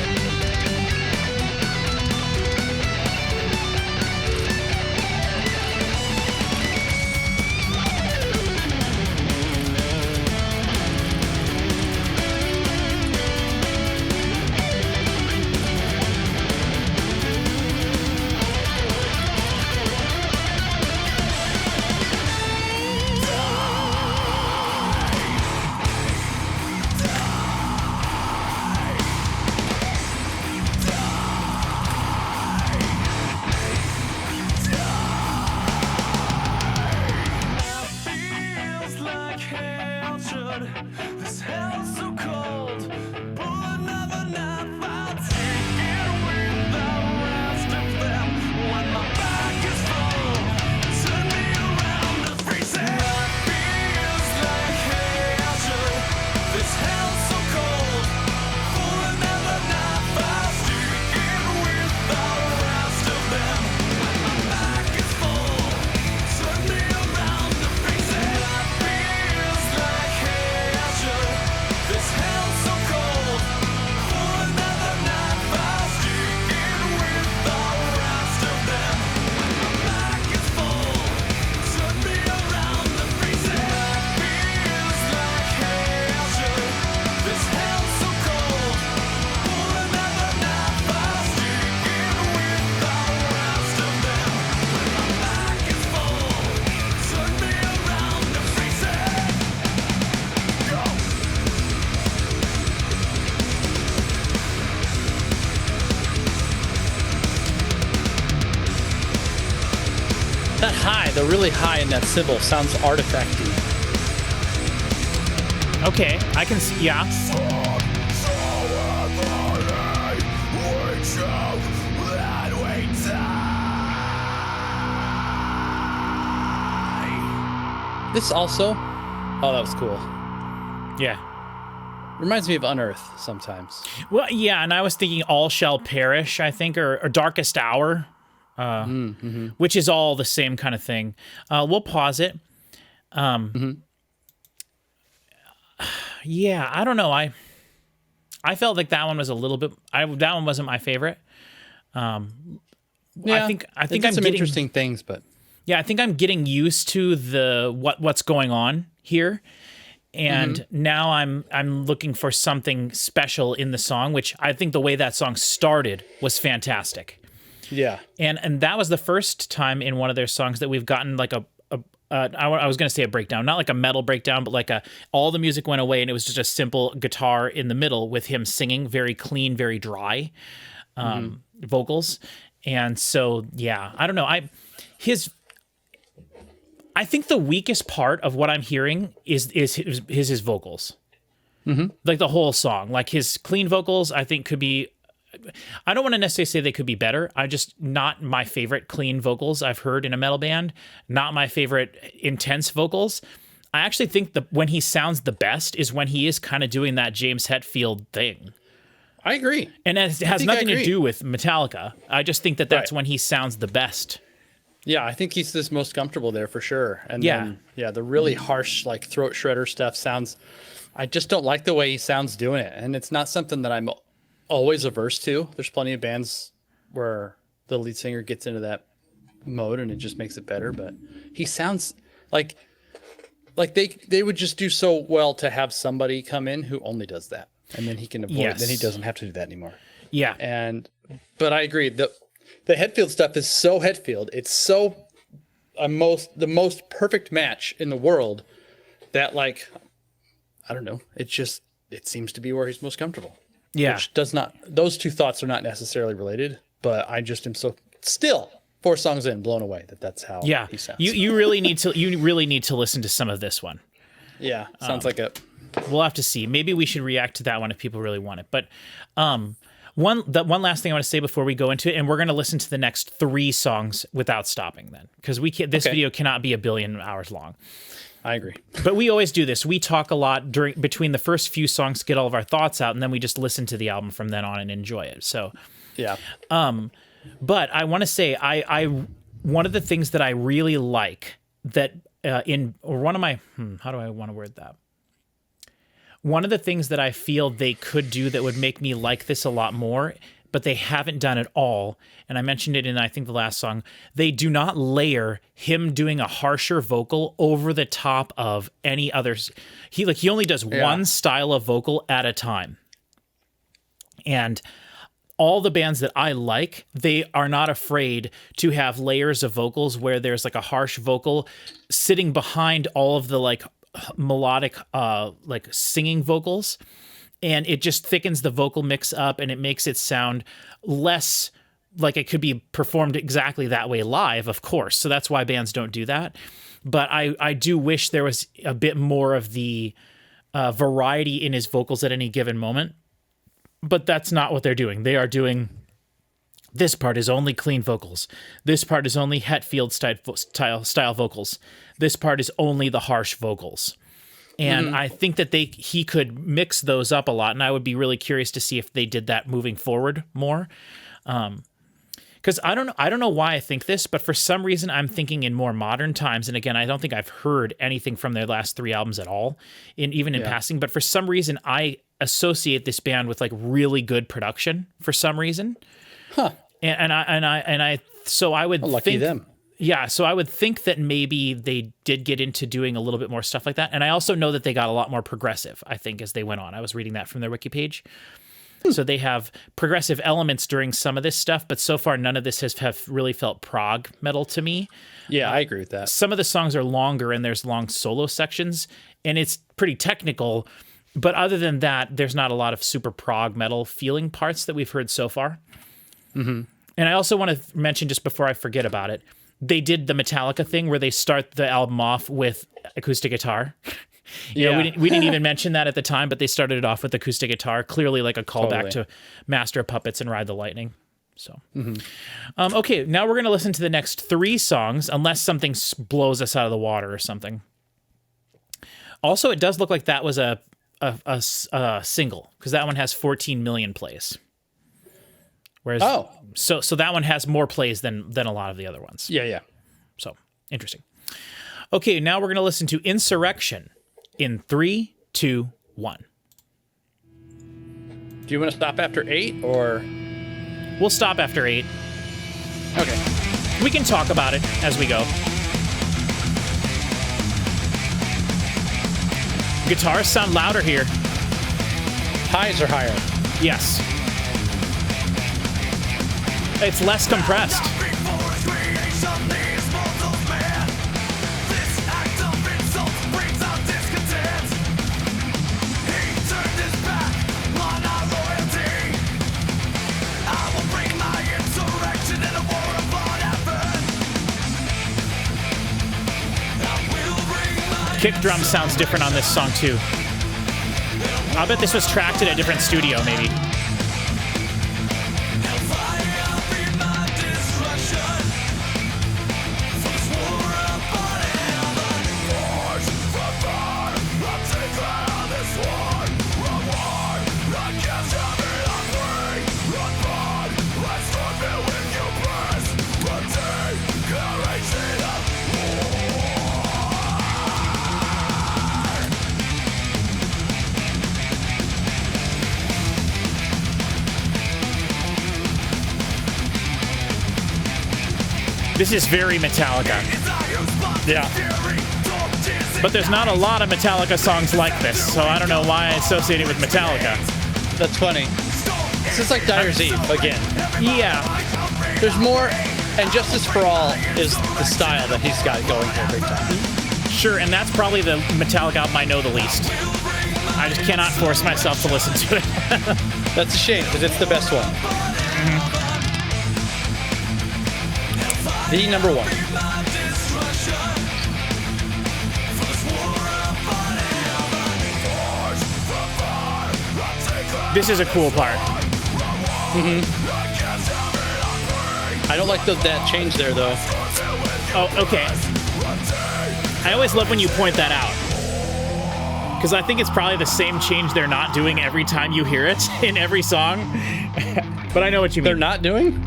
That high, the really high in that cymbal sounds artifacty.
Okay, I can see, yeah.
This also, oh, that was cool.
Yeah.
Reminds me of Unearth sometimes.
Well, yeah, and I was thinking All Shall Perish, I think, or Darkest Hour, which is all the same kind of thing. We'll pause it. Yeah, I don't know. I felt like that one was a little bit. That one wasn't my favorite.
Yeah,
I think
it did
I'm
some
getting
interesting things, but
yeah, I think I'm getting used to what's going on here. And now I'm looking for something special in the song, which I think the way that song started was fantastic.
yeah.
And that was the first time in one of their songs that we've gotten like I was going to say a breakdown, not like a metal breakdown, but like all the music went away and it was just a simple guitar in the middle with him singing, very clean, very dry vocals. And so, yeah, I don't know. I think the weakest part of what I'm hearing is his vocals. Like the whole song, like his clean vocals, I think could be, I don't want to necessarily say they could be better. I just not my favorite clean vocals I've heard in a metal band, not my favorite intense vocals. I actually think that when he sounds the best is when he is kind of doing that James Hetfield thing.
I agree.
And it has nothing to do with Metallica. I just think that that's when he sounds the best.
Yeah, I think he's the most comfortable there for sure. And then, the really harsh, like throat shredder stuff sounds, I just don't like the way he sounds doing it. And it's not something that I'm always averse to. There's plenty of bands where the lead singer gets into that mode and it just makes it better. But he sounds like they would just do so well to have somebody come in who only does that. And then he can avoid, then he doesn't have to do that anymore.
Yeah.
But I agree. The Hetfield stuff is so Hetfield. It's so the most perfect match in the world that, like, I don't know. It seems to be where he's most comfortable.
Yeah.
Which those two thoughts are not necessarily related, but I just am still 4 songs in, blown away that's how he sounds.
You really need to listen to some of this one.
Yeah. Sounds like
we'll have to see. Maybe we should react to that one if people really want it. But one last thing I want to say before we go into it, and we're going to listen to the next 3 songs without stopping then, because this video cannot be 1 billion hours long.
I agree.
But we always do this. We talk a lot between the first few songs, get all of our thoughts out, and then we just listen to the album from then on and enjoy it. So,
yeah.
But I want to say, one of the things that I really like that how do I want to word that? One of the things that I feel they could do that would make me like this a lot more, but they haven't done at all, and I mentioned it in, I think, the last song, they do not layer him doing a harsher vocal over the top of any others. He only does one style of vocal at a time. And all the bands that I like, they are not afraid to have layers of vocals where there's like a harsh vocal sitting behind all of the like melodic like singing vocals, and it just thickens the vocal mix up and it makes it sound less like it could be performed exactly that way live, of course. So that's why bands don't do that. But I do wish there was a bit more of the variety in his vocals at any given moment. But that's not what they're doing. They are doing, this part is only clean vocals. This part is only Hetfield style vocals. This part is only the harsh vocals. And I think that he could mix those up a lot, and I would be really curious to see if they did that moving forward more. Because I don't know why I think this, but for some reason I'm thinking in more modern times. And again, I don't think I've heard anything from their last 3 albums at all, even in passing. But for some reason, I associate this band with like really good production for some reason.
Huh.
So I would
lucky them.
Yeah, so I would think that maybe they did get into doing a little bit more stuff like that. And I also know that they got a lot more progressive, I think, as they went on. I was reading that from their wiki page. So they have progressive elements during some of this stuff, but so far none of this have really felt prog metal to me.
Yeah, I agree with that.
Some of the songs are longer and there's long solo sections, and it's pretty technical. But other than that, there's not a lot of super prog metal feeling parts that we've heard so far. Mm-hmm. And I also want to mention, just before I forget about it, they did the Metallica thing where they start the album off with acoustic guitar. You know, we didn't even mention that at the time, but they started it off with acoustic guitar, clearly like a callback to Master of Puppets and Ride the Lightning. So, okay, now we're going to listen to the next 3 songs, unless something blows us out of the water or something. Also, it does look like that was a single, because that one has 14 million plays. Whereas, so that one has more plays than a lot of the other ones.
Yeah.
So, interesting. Okay, now we're going to listen to Insurrection in 3, 2, 1.
Do you want to stop after 8, or?
We'll stop after 8.
Okay.
We can talk about it as we go. Guitars sound louder here.
Highs are higher.
Yes. It's less compressed. kick drum sounds different on this song too. I'll bet this was tracked at a different studio, maybe. This is very Metallica.
Yeah.
But there's not a lot of Metallica songs like this, so I don't know why I associate it with Metallica.
That's funny. This is like Dyer's Eve again.
Yeah.
There's more, and Justice for All is the style that he's got going here big time.
Sure, and that's probably the Metallica album I know the least. I just cannot force myself to listen to it.
That's a shame, because it's the best one. The number one.
This is a cool part.
I don't like that change there, though.
Oh, okay. I always love when you point that out. Because I think it's probably the same change they're not doing every time you hear it in every song. But I know what you mean.
They're not doing?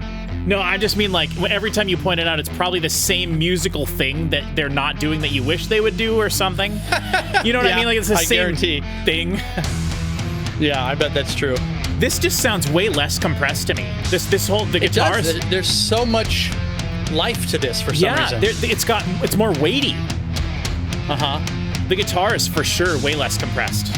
No, I just mean like every time you point it out, it's probably the same musical thing that they're not doing that you wish they would do or something. You know what I mean? Like it's the same thing.
Yeah, I bet that's true.
This just sounds way less compressed to me. The guitars.
There's so much life to this for some reason.
Yeah, it's more weighty. The guitar is for sure way less compressed.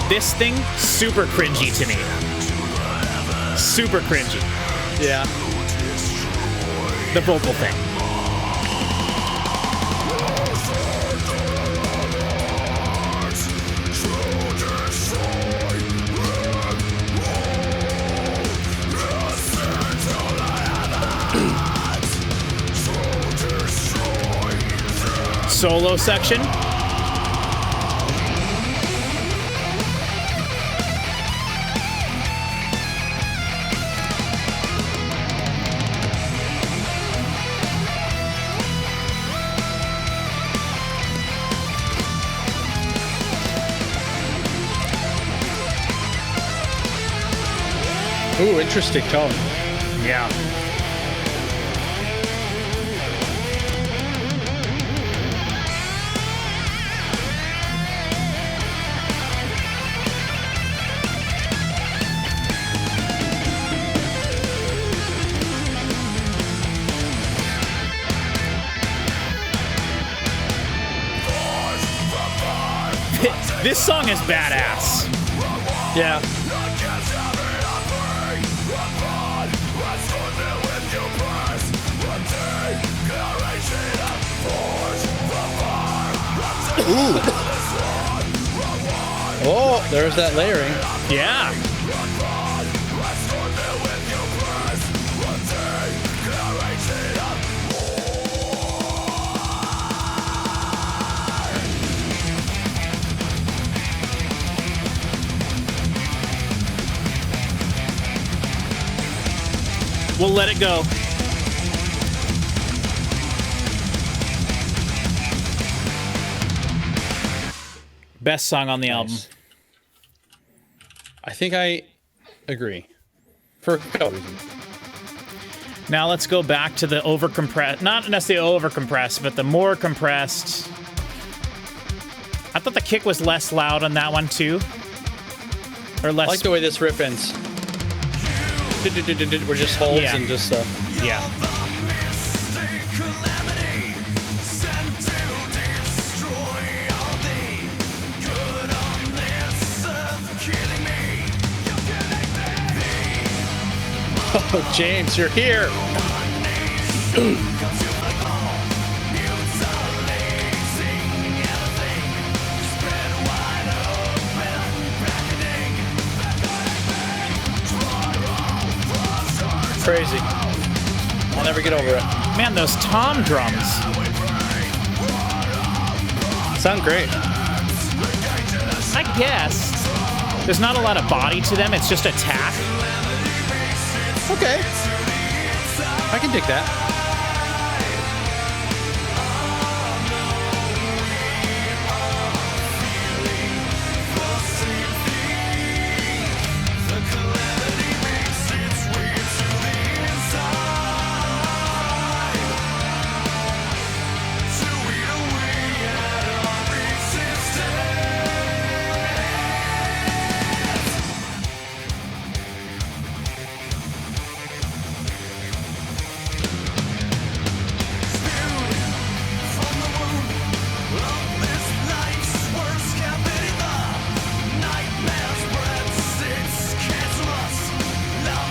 This thing, super cringy to me. Super cringy.
Yeah.
The vocal thing. Solo section.
Ooh, interesting tone.
Yeah. This song is badass.
Yeah. Ooh. Oh, there's that layering.
Yeah. We'll let it go. Best song on the album.
I think I agree. For a couple reasons.
Now let's go back to the overcompressed, not necessarily overcompressed, but the more compressed. I thought the kick was less loud on that one too. Or less.
I like the way this riff ends. We're just holds and just
yeah.
Oh, James, you're here. crazy. I'll never get over it.
Man, those tom drums.
Sound great.
I guess. There's not a lot of body to them. It's just attack.
Okay. I can dig that.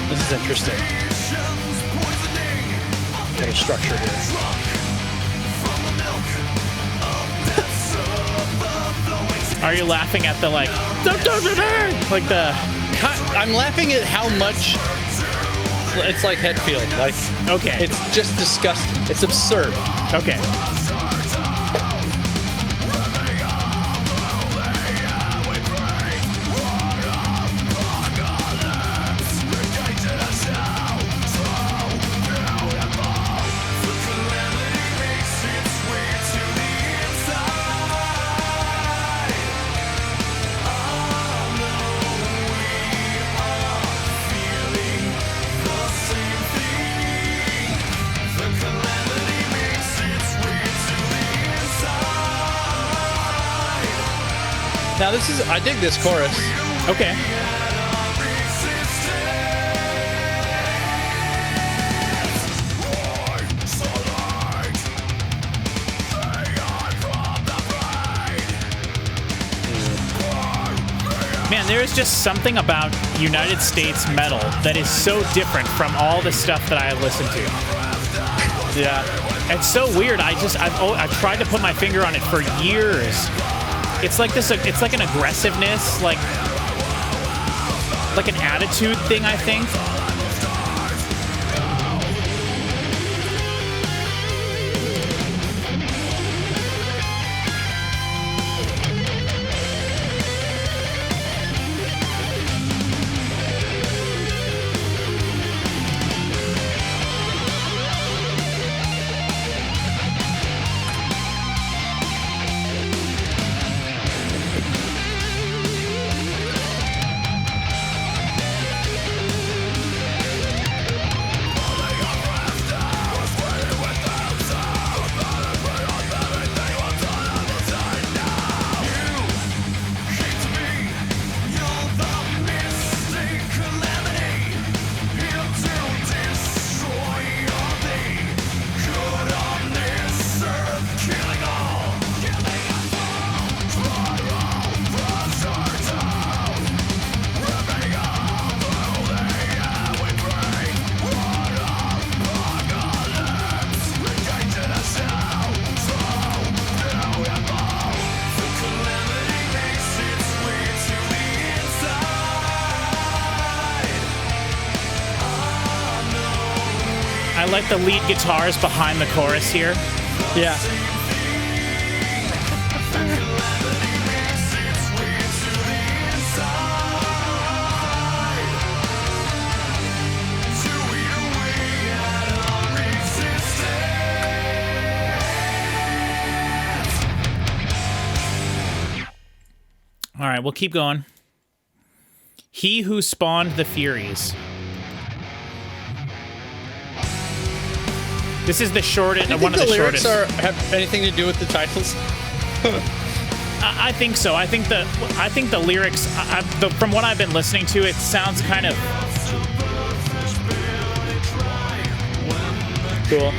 This is interesting. Got a structure here.
Are you laughing at the like the?
I'm laughing at how much it's like Hetfield. Like,
Okay.
it's just disgusting. It's absurd.
Okay.
Now I dig this chorus.
Okay. Man, there is just something about United States metal that is so different from all the stuff that I listen to.
Yeah.
It's so weird. I've tried to put my finger on it for years. It's like this. It's like an aggressiveness, like an attitude thing, I think. I like the lead guitars behind the chorus here.
Yeah.
All right, we'll keep going. He who spawned the Furies. This is the shortest, one of the shortest.
Have anything to do with the titles?
I think so. I think the lyrics, from what I've been listening to, it sounds kind of
cool.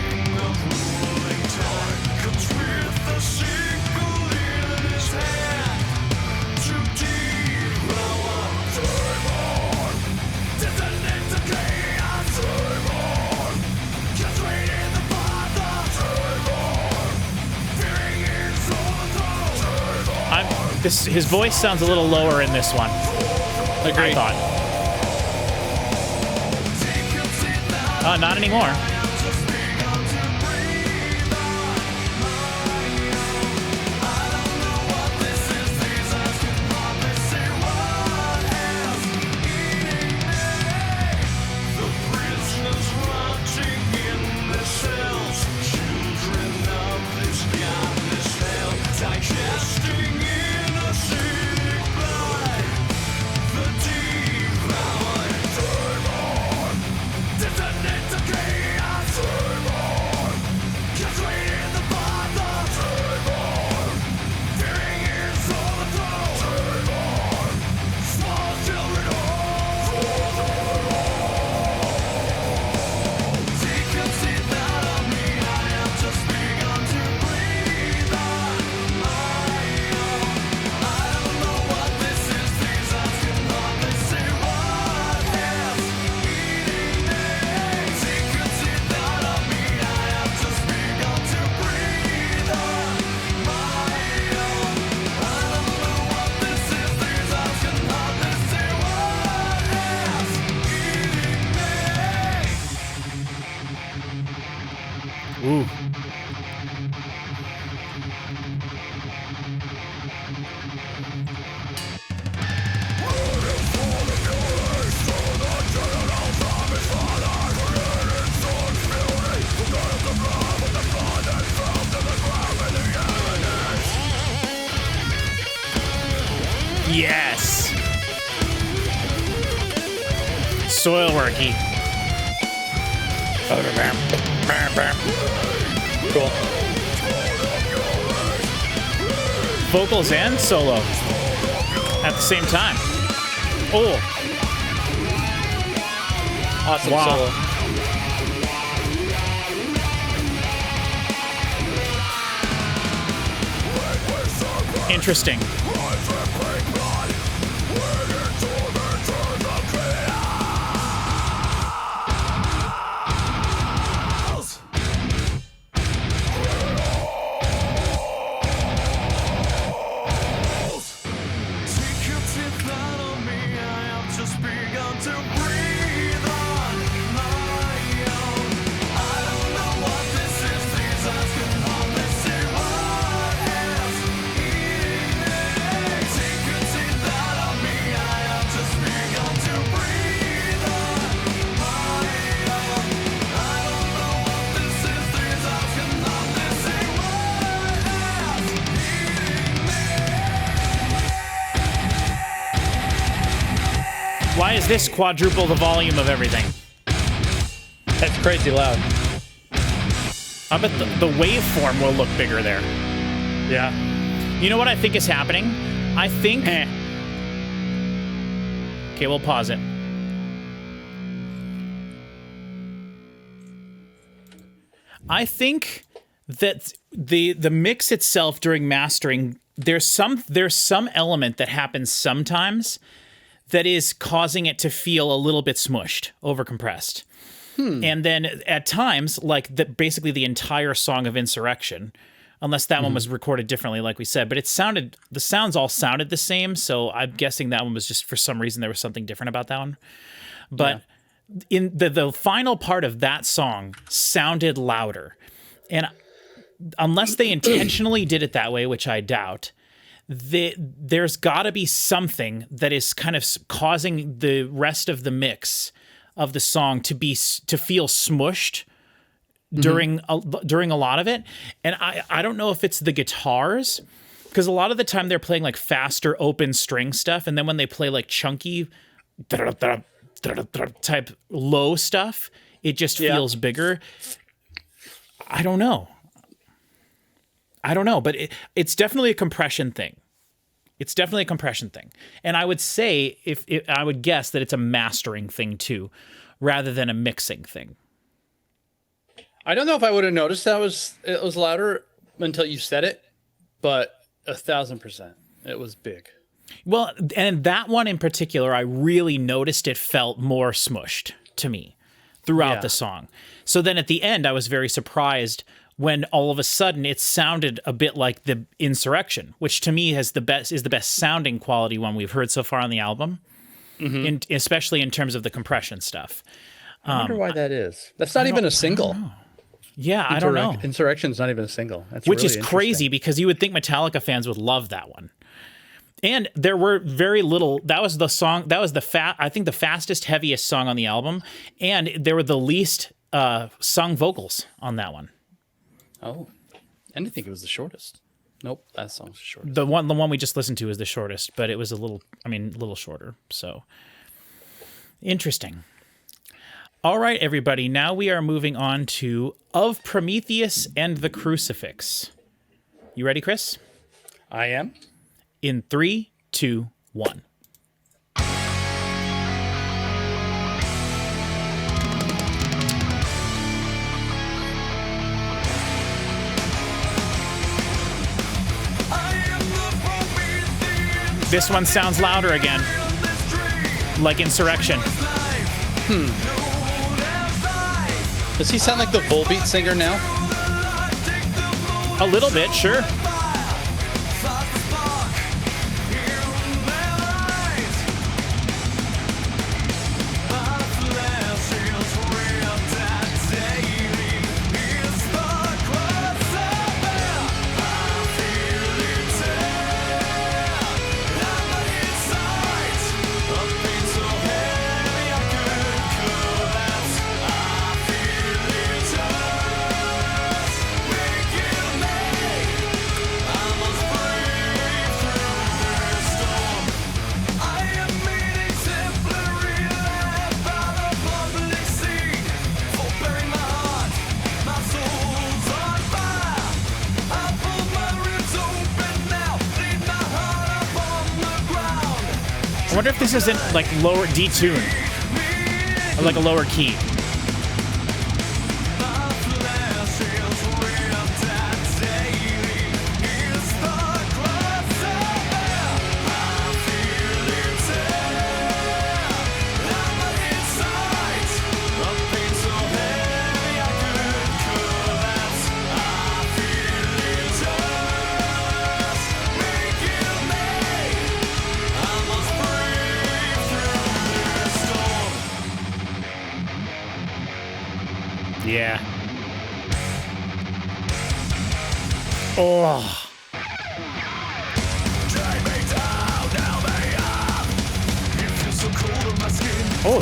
His voice sounds a little lower in this one.
Agreed.
I thought. Not anymore. Ooh. Yes. Soil worky.
Cool.
Vocals and solo at the same time. Oh.
Awesome
Wow.
solo.
Interesting. Why is this quadruple the volume of everything?
That's crazy loud.
I bet the waveform will look bigger there.
Yeah.
You know what I think is happening? I think... Okay, we'll pause it. I think that the mix itself during mastering, there's some element that happens sometimes that is causing it to feel a little bit smushed, overcompressed. And then at times, like basically the entire song of Insurrection, unless that one was recorded differently, like we said, but the sounds all sounded the same, so I'm guessing that one was just, for some reason, there was something different about that one. But in the final part of that song sounded louder. And unless they intentionally did it that way, which I doubt, there's got to be something that is kind of causing the rest of the mix of the song to feel smushed during a lot of it. And I don't know if it's the guitars, because a lot of the time they're playing like faster open string stuff, and then when they play like chunky type low stuff, it just feels bigger. I don't know, but it's definitely a compression thing. And I would say, I would guess that it's a mastering thing too, rather than a mixing thing.
I don't know if I would have noticed it was louder until you said it, but 1,000%, it was big.
Well, and that one in particular, I really noticed it felt more smushed to me throughout the song. So then at the end, I was very surprised when all of a sudden it sounded a bit like the Insurrection, which to me is the best sounding quality one we've heard so far on the album, especially in terms of the compression stuff.
I wonder why that is. That's not even a single.
Yeah, I don't know.
Insurrection's not even a single. That's
Which
really
is crazy because you would think Metallica fans would love that one. And there were very little. That was the song. That was I think the fastest, heaviest song on the album, and there were the least sung vocals on that one.
Oh, I didn't think it was the shortest. Nope, that song's the shortest.
The one we just listened to is the shortest, but it was a little shorter. So interesting. All right, everybody. Now we are moving on to Of Prometheus and the Crucifix. You ready, Chris?
I am.
In 3, 2, 1. This one sounds louder again, like Insurrection.
Does he sound like the Volbeat singer now?
A little bit, sure. I wonder if this isn't like lower detune or like a lower key. Yeah. Oh. Oh.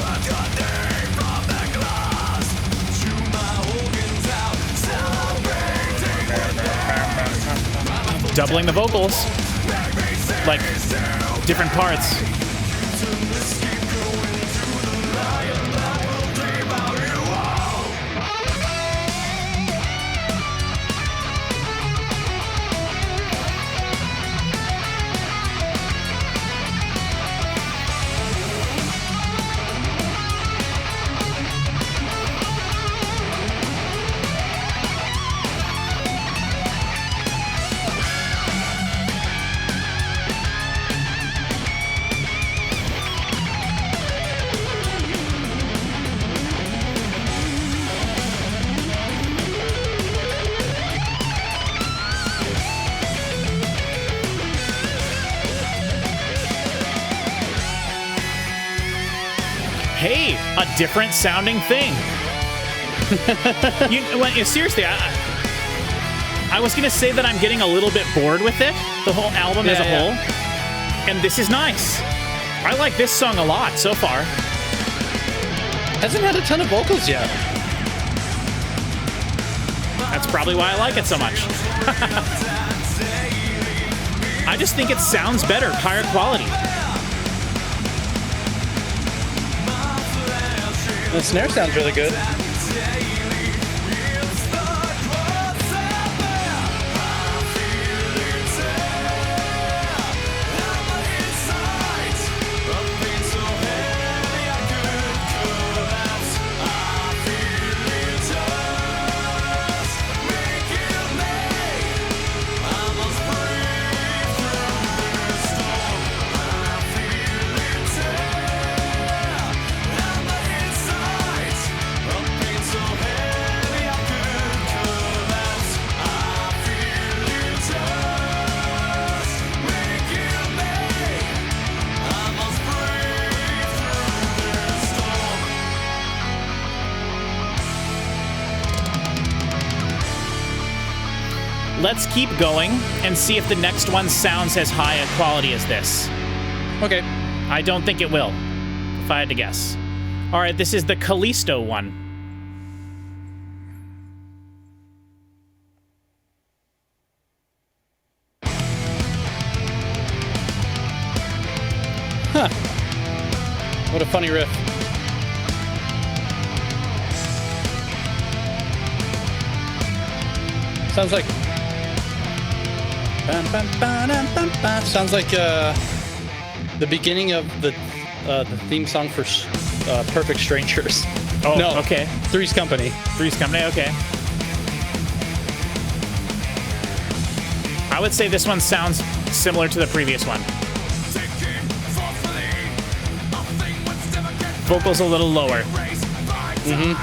Doubling the vocals. Like different parts. Hey, a different sounding thing. Seriously, I was going to say that I'm getting a little bit bored with it, the whole album as a whole. And this is nice. I like this song a lot so far.
Hasn't had a ton of vocals yet.
That's probably why I like it so much. I just think it sounds better, higher quality.
The snare sounds really good.
let's keep going and see if the next one sounds as high a quality as this.
Okay.
I don't think it will, if I had to guess. All right, this is the Calisto one.
Huh. What a funny riff. Sounds like... Sounds like the beginning of the theme song for Perfect Strangers.
Oh,
no,
okay.
Three's Company.
Three's Company, okay. I would say this one sounds similar to the previous one. Vocals a little lower.
Mm-hmm.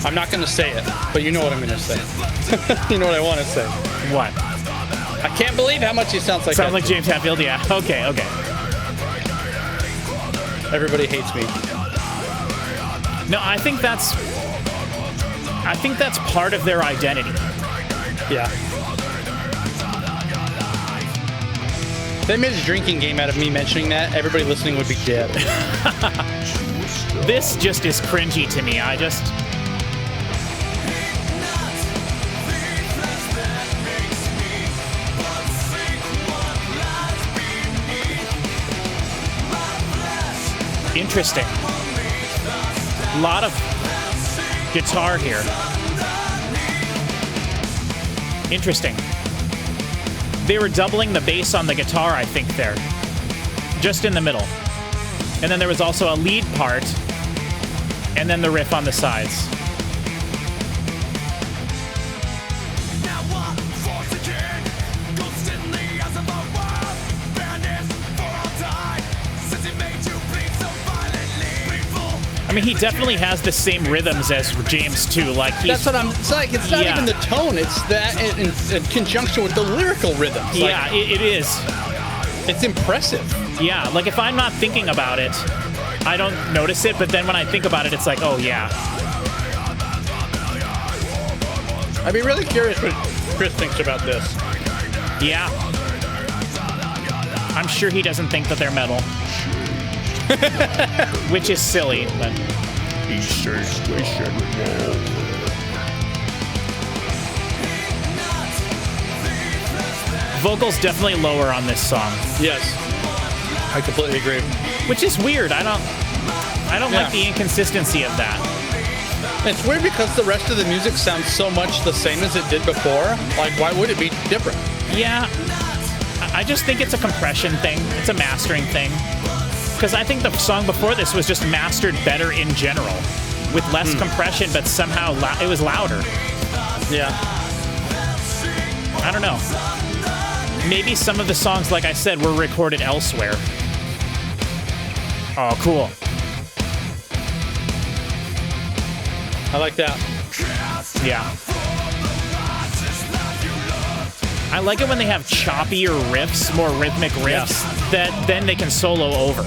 I'm not going to say it, but you know what I'm going to say. You know what I want to say.
What?
I can't believe how much he sounds like
Sounds
that.
like James Hetfield, yeah. Okay.
Everybody hates me.
No, I think that's part of their identity.
Yeah. If they made a drinking game out of me mentioning that, everybody listening would be dead.
This just is cringy to me. Interesting. A lot of guitar here. Interesting. They were doubling the bass on the guitar, I think, there. Just in the middle. And then there was also a lead part, and then the riff on the sides. I mean, he definitely has the same rhythms as James too. Like
that's what I'm. It's like it's not
yeah.
even the tone. It's that in conjunction with the lyrical rhythms.
Yeah,
like,
it is.
It's impressive.
Yeah, like if I'm not thinking about it, I don't notice it. But then when I think about it, it's like, oh yeah.
I'd be really curious what Chris thinks about this.
Yeah. I'm sure he doesn't think that they're metal. Which is silly, but... He says we should roll. Vocals definitely lower on this song.
Yes. I completely agree.
Which is weird. I don't like the inconsistency of that.
It's weird because the rest of the music sounds so much the same as it did before. Like, why would it be different?
Yeah. I just think it's a compression thing. It's a mastering thing. Because I think the song before this was just mastered better in general, with less compression, but somehow it was louder.
Yeah.
I don't know. Maybe some of the songs, like I said, were recorded elsewhere. Oh, cool.
I like that.
Yeah. I like it when they have choppier riffs, more rhythmic riffs, that then they can solo over.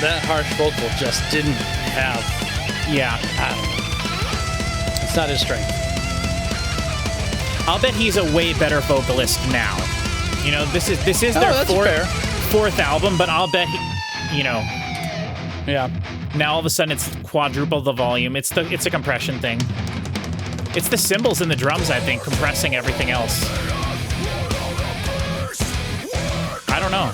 that harsh vocal just didn't have.
Yeah.
It's not his strength.
I'll bet he's a way better vocalist now. You know, this is their fourth album, but I'll bet he, you know.
Yeah.
Now all of a sudden it's quadruple the volume. It's a compression thing. It's the cymbals and the drums, I think, compressing everything else. I don't know.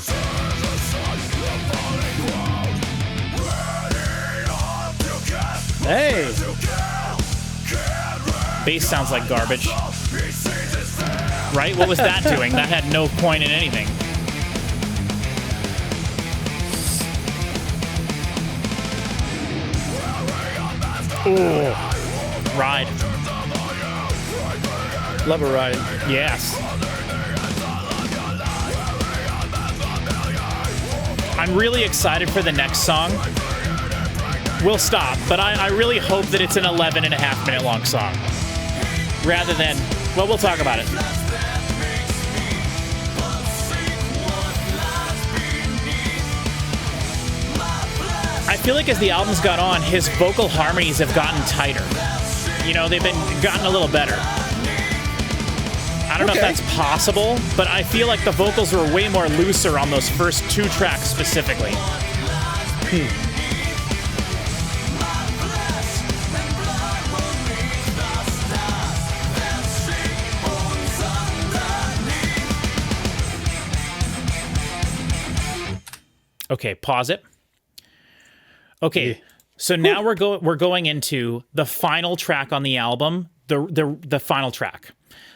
Hey.
Bass sounds like garbage. Right? What was that doing? That had no point in anything. Ooh. Ride.
Love a ride.
Yes. I'm really excited for the next song, we'll stop. But I really hope that it's an 11.5-minute long song. Rather than, well, we'll talk about it. I feel like as the album's gone on, his vocal harmonies have gotten tighter. You know, they've gotten a little better. I don't know if that's possible, but I feel like the vocals were way more looser on those first 2 tracks specifically. Okay, pause it. Okay, so now we're going into the final track on the album, the final track.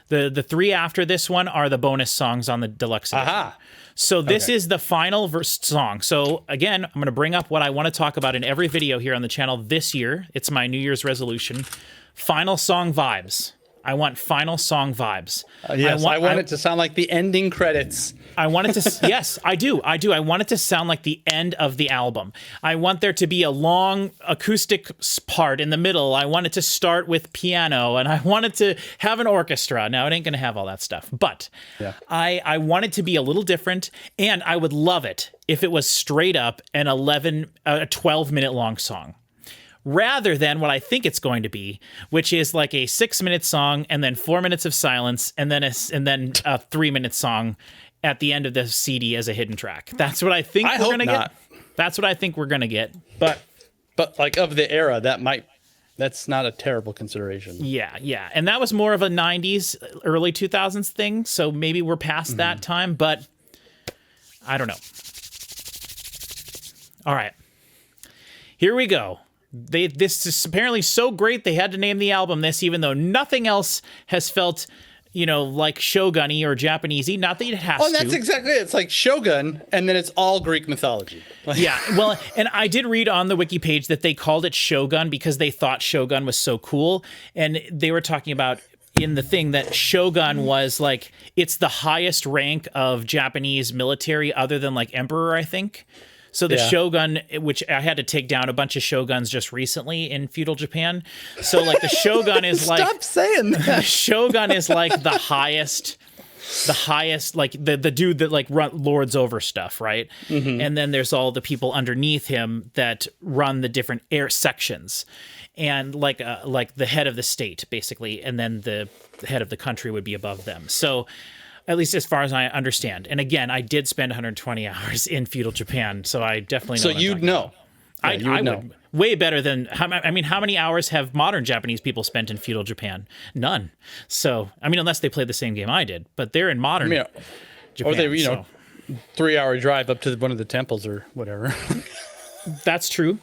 The 3 after this one are the bonus songs on the deluxe edition. Aha. So this is the final song. So again, I'm going to bring up what I want to talk about in every video here on the channel this year. It's my New Year's resolution. Final song vibes. I want final song vibes.
Yes, I want it to sound like the ending credits.
I want it to, yes, I do. I want it to sound like the end of the album. I want there to be a long acoustic part in the middle. I want it to start with piano, and I want it to have an orchestra. Now, it ain't going to have all that stuff, but I want it to be a little different, and I would love it if it was straight up a 12-minute long song. Rather than what I think it's going to be, which is like a 6-minute song and then 4 minutes of silence and then a 3-minute song at the end of the CD as a hidden track. That's what I think we're going to get. That's what I think we're going to get. But
like of the era, that's not a terrible consideration.
Yeah. And that was more of a 90s, early 2000s thing. So maybe we're past that time, but I don't know. All right. Here we go. This is apparently so great they had to name the album this, even though nothing else has felt, like Shogun-y or Japanese-y. Not that it has to.
Oh, that's exactly it. It's like Shogun, and then it's all Greek mythology.
Yeah, well, and I did read on the wiki page that they called it Shogun because they thought Shogun was so cool, and they were talking about in the thing that Shogun was like, it's the highest rank of Japanese military other than like Emperor, I think. So the Shogun, which I had to take down a bunch of Shoguns just recently in feudal Japan. So like the Shogun is like...
Stop saying that.
Shogun is like the highest, like the dude that like lords over stuff, right? Mm-hmm. And then there's all the people underneath him that run the different air sections. And like the head of the state, basically. And then the head of the country would be above them. So... At least as far as I understand. And again, I did spend 120 hours in feudal Japan, so I definitely know. So
you'd know.
I would. Way better than, how many hours have modern Japanese people spent in feudal Japan? None. So, unless they played the same game I did, but they're in modern Japan.
Or they, 3-hour drive up to one of the temples or whatever.
That's true.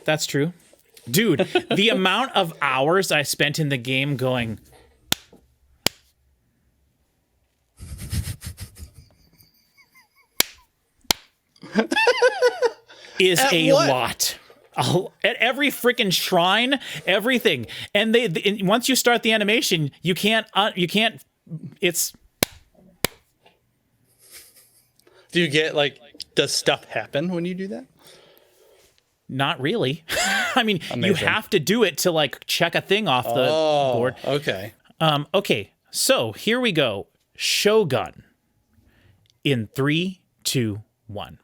Dude, the amount of hours I spent in the game going... is a lot. At every freaking shrine, everything. And they once you start the animation, you can't it's...
Do you get does stuff happen when you do that?
Not really. Amazing. You have to do it to check a thing off the board.
Okay.
Okay. So here we go. Shogun in 3, 2, 1.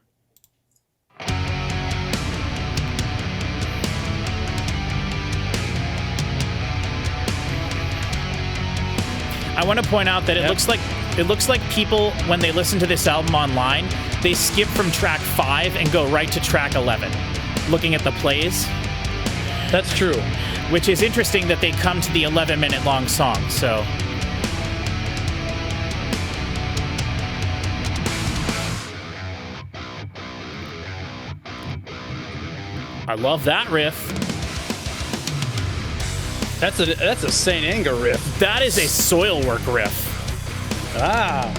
I want to point out that it looks like people, when they listen to this album online, they skip from track 5 and go right to track 11, looking at the plays.
That's true.
Which is interesting that they come to the 11-minute long song, so... I love that riff.
That's a Saint Anger riff.
That is a Soilwork riff.
Ah.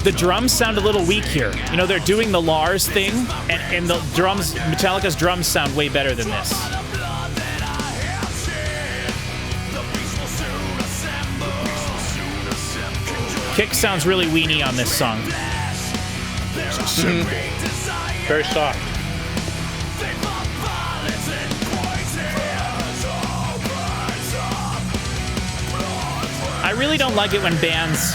The drums sound a little weak here. They're doing the Lars thing, and the drums, Metallica's drums sound way better than this. Kick sounds really weenie on this song.
Very soft.
I really don't like it when bands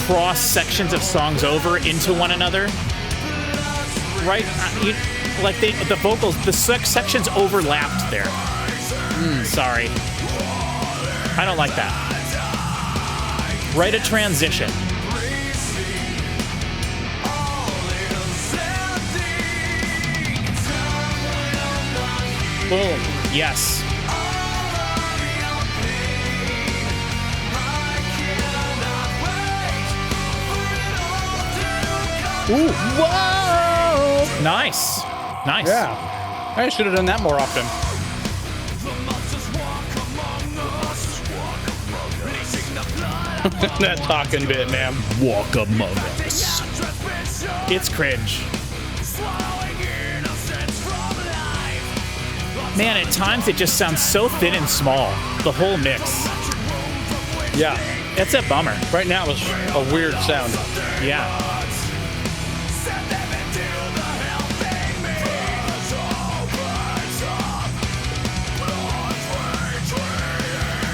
cross sections of songs over into one another. Right? Like the vocals, the sections overlapped there. Sorry. I don't like that. Write a transition.
Boom.
Yes. Ooh. Whoa! Nice. Nice.
Yeah. I should have done that more often. That talking bit, man.
Walk among us. It's cringe. Man, at times it just sounds so thin and small. The whole mix.
Yeah.
It's a bummer.
Right now it was a weird sound.
Yeah.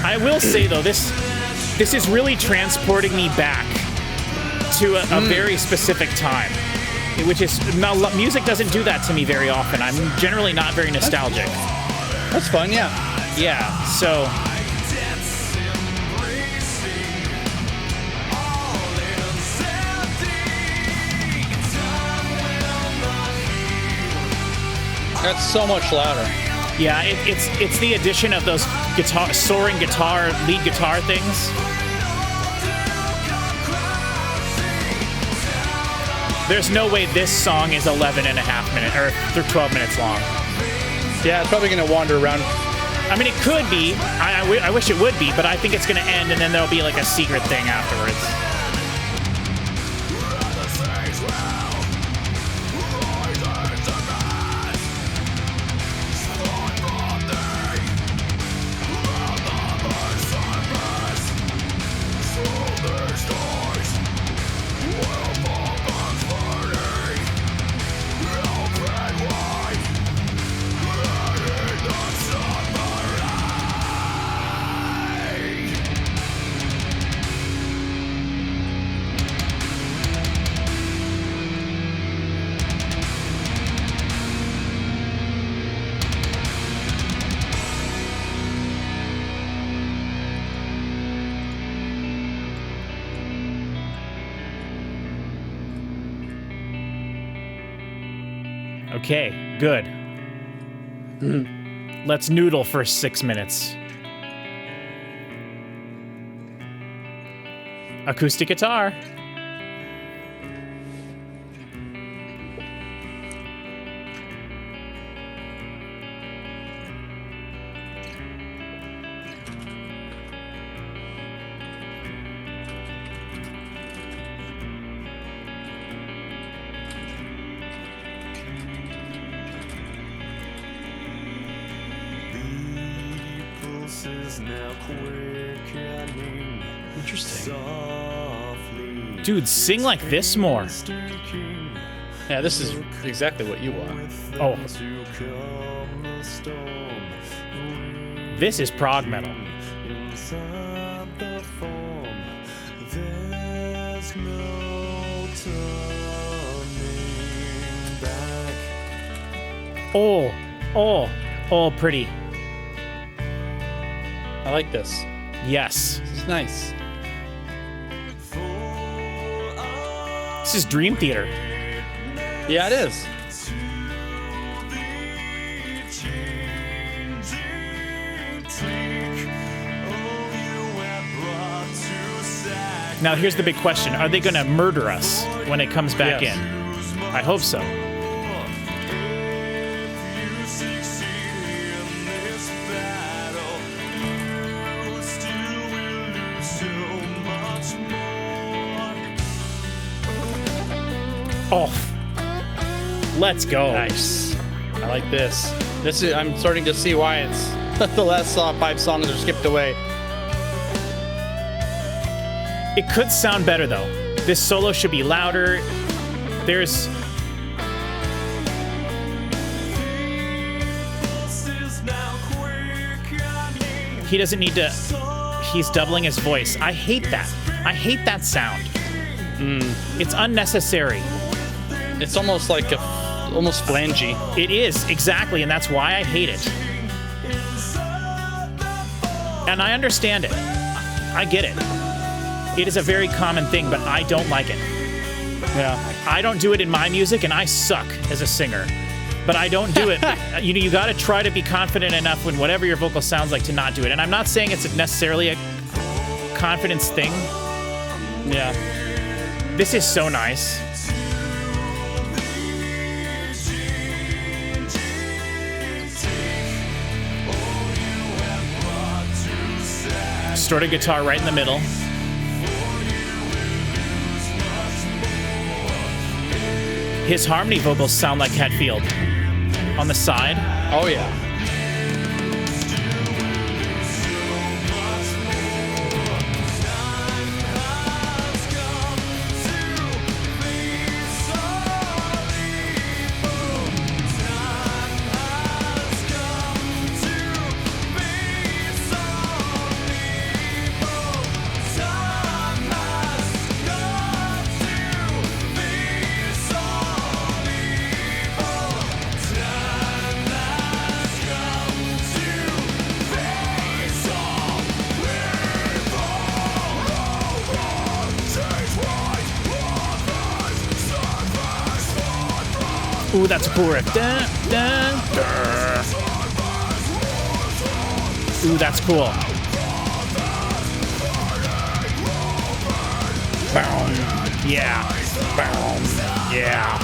I will say though, this is really transporting me back to a very specific time, which is music doesn't do that to me very often. I'm generally not very nostalgic.
That's fun, yeah.
Yeah, so
that's so much louder.
yeah, it's the addition of those soaring lead guitar things. There's no way this song is 11 and a half minutes or 12 minutes long.
Yeah, it's probably going to wander around.
I mean, it could be. I wish it would be, but I think it's going to end and then there'll be like a secret thing afterwards. Okay, good. Let's noodle for 6 minutes. Acoustic guitar.
Interesting.
Dude, sing like this more.
Yeah, this is exactly what you want.
Oh. This is prog metal. Oh, pretty.
I like this.
Yes.
This is nice.
This is Dream Theater.
Yeah, it is.
Now, here's the big question. Are they going to murder us when it comes back
Yes.
in? I hope so. Oh, let's go.
Nice. I like this. I'm starting to see why it's the last 5 songs are skipped away.
It could sound better, though. This solo should be louder. There's... He doesn't need to... He's doubling his voice. I hate that. I hate that sound. It's unnecessary.
It's almost like almost flangey.
It is, exactly, and that's why I hate it. And I understand it. I get it. It is a very common thing, but I don't like it.
Yeah.
I don't do it in my music, and I suck as a singer. But I don't do it. You got to try to be confident enough when whatever your vocal sounds like to not do it. And I'm not saying it's necessarily a confidence thing.
Yeah.
This is so nice. Distorted guitar right in the middle. His harmony vocals sound like Hetfield. On the side.
Oh, yeah.
Ooh, that's a cool riff. Dun, dun, dun. Ooh, that's cool. Boom. Yeah. Boom. Yeah.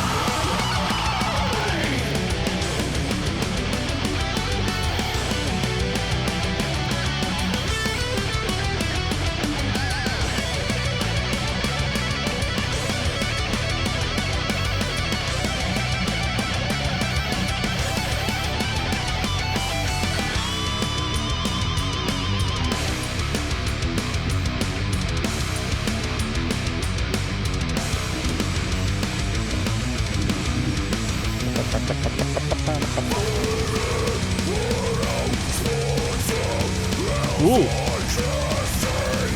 Ooh.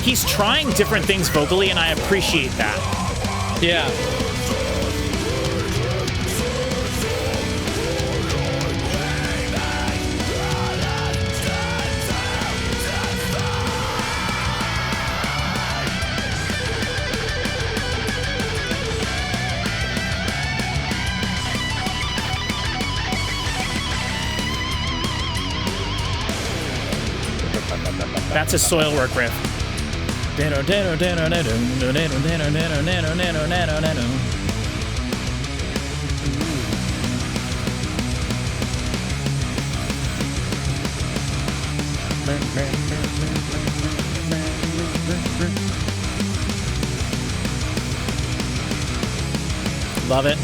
He's trying different things vocally, and I appreciate that.
Yeah.
That's a Soilwork riff. Love it.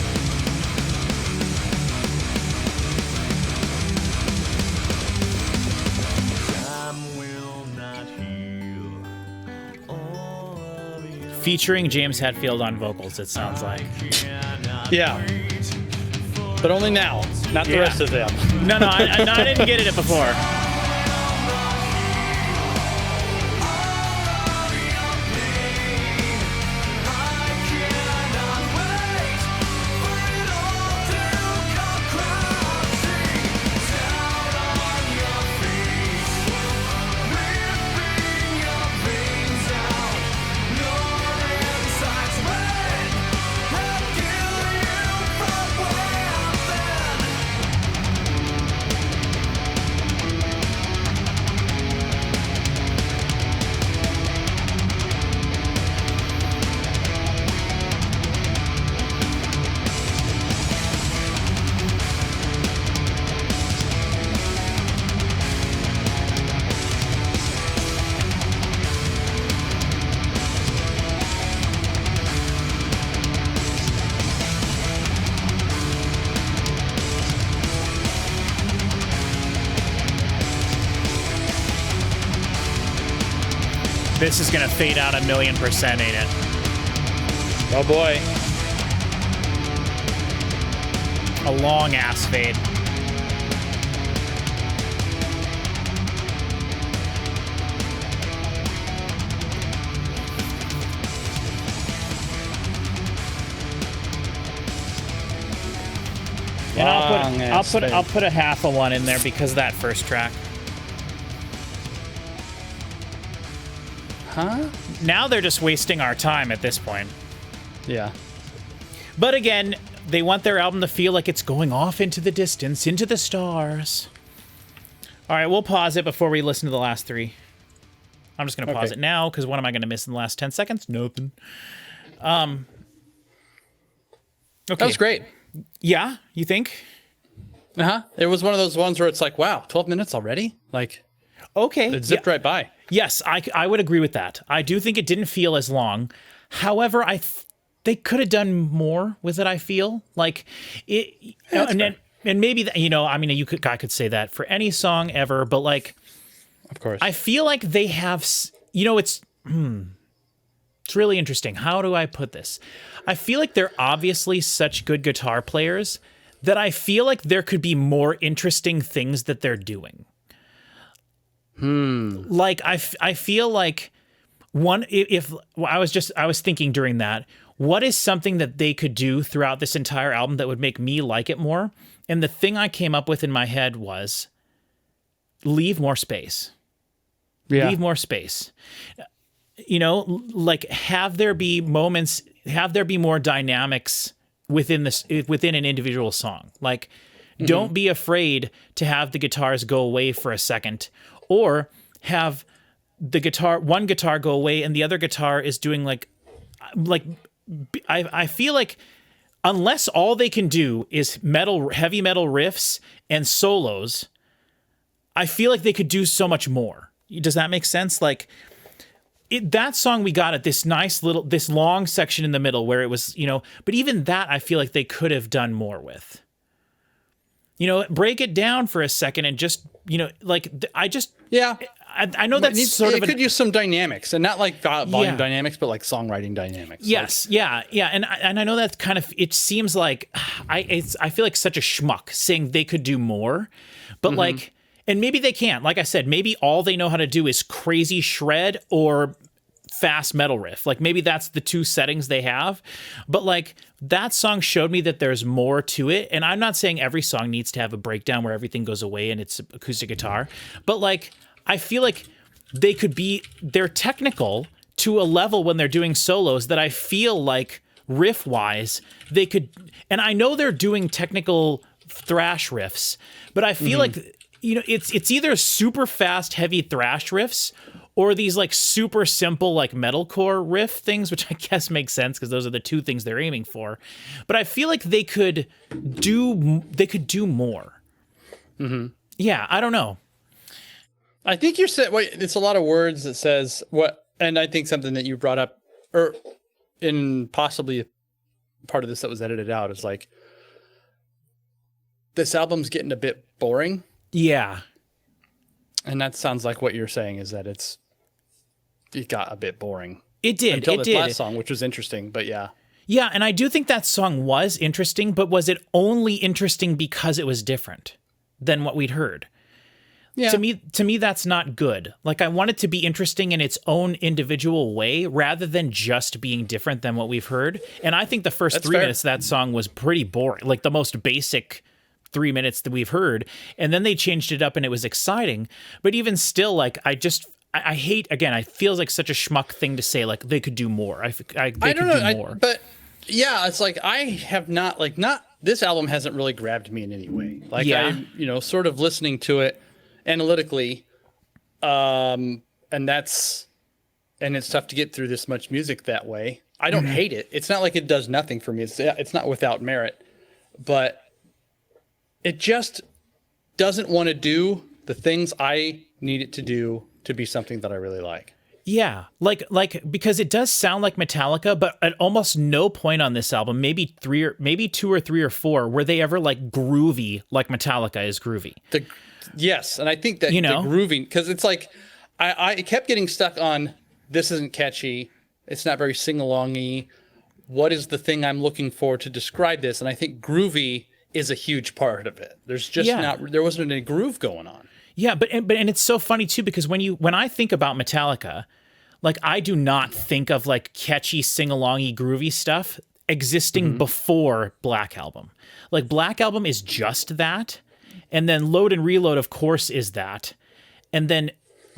Featuring James Hetfield on vocals, it sounds like.
Yeah. But only now, not the rest of them.
No, I didn't get it before. This is gonna fade out 1,000,000%, ain't it?
Oh boy.
A long ass fade. And I'll put a half a one in there because of that first track.
Huh?
Now they're just wasting our time at this point.
Yeah.
But again, they want their album to feel like it's going off into the distance, into the stars. All right, we'll pause it before we listen to the last three. I'm just going to pause it now because what am I going to miss in the last 10 seconds? Nothing. Okay.
That was great.
Yeah, you think?
It was one of those ones where it's like, wow, 12 minutes already? Like,
okay.
It zipped right by.
Yes, I would agree with that. I do think it didn't feel as long. However, they could have done more with it, I feel. Like, it, and maybe, I mean, I could say that for any song ever, but like,
of course,
I feel like they have, it's really interesting. How do I put this? I feel like they're obviously such good guitar players that I feel like there could be more interesting things that they're doing. Like, I feel like I was thinking during that, what is something that they could do throughout this entire album that would make me like it more? And the thing I came up with in my head was leave more space. Yeah. Leave more space. Like have there be moments, have there be more dynamics within an individual song. Like, don't be afraid to have the guitars go away for a second, or have one guitar go away and the other guitar is doing I feel like unless all they can do is heavy metal riffs and solos, I feel like they could do so much more. Does that make sense? Like, that song we got at this long section in the middle where it was, but even that I feel like they could have done more with. Break it down for a second and just, I know that's
it could use some dynamics, and not like volume dynamics, but like songwriting dynamics.
Yes, yeah, and I know that's kind of, it seems like I feel like such a schmuck saying they could do more, but like, and maybe they can't. Like I said, maybe all they know how to do is crazy shred or fast metal riff. Like maybe that's the two settings they have. But like that song showed me that there's more to it. And I'm not saying every song needs to have a breakdown where everything goes away and it's acoustic guitar. But like I feel like they're technical to a level when they're doing solos that I feel like riff wise they could. And I know they're doing technical thrash riffs, but I feel like it's either super fast, heavy thrash riffs or these like super simple like metalcore riff things, which I guess makes sense because those are the two things they're aiming for. But I feel like they could do more. Yeah, I don't know.
I think you're saying, it's a lot of words that says what, and I think something that you brought up, or in possibly part of this that was edited out, is like, this album's getting a bit boring.
Yeah.
And that sounds like what you're saying is that it got a bit boring.
It did.
Until this last song, which was interesting, but yeah.
Yeah, and I do think that song was interesting, but was it only interesting because it was different than what we'd heard? Yeah. To me, that's not good. Like, I want it to be interesting in its own individual way rather than just being different than what we've heard. And I think the first 3 minutes of that song was pretty boring, like the most basic 3 minutes that we've heard. And then they changed it up and it was exciting. But even still, like, I hate, again, it feels like such a schmuck thing to say, like, they could do more. I don't know, more.
But yeah, it's like, I have not, this album hasn't really grabbed me in any way. Like, I'm, sort of listening to it analytically, and it's tough to get through this much music that way. I don't hate it. It's not like it does nothing for me. It's not without merit, but it just doesn't want to do the things I need it to do to be something that I really like.
Yeah, like because it does sound like Metallica, but at almost no point on this album, maybe 2 or 3 or 4, were they ever like groovy like Metallica is groovy.
Yes, and I think that the grooving, because it's like I kept getting stuck on, this isn't catchy, it's not very sing-along-y. What is the thing I'm looking for to describe this? And I think groovy is a huge part of it. There's just there wasn't a groove going on.
Yeah, but it's so funny too, because when I think about Metallica, like I do not think of like catchy sing-alongy groovy stuff existing before Black Album. Like Black Album is just that, and then Load and Reload of course is that. And then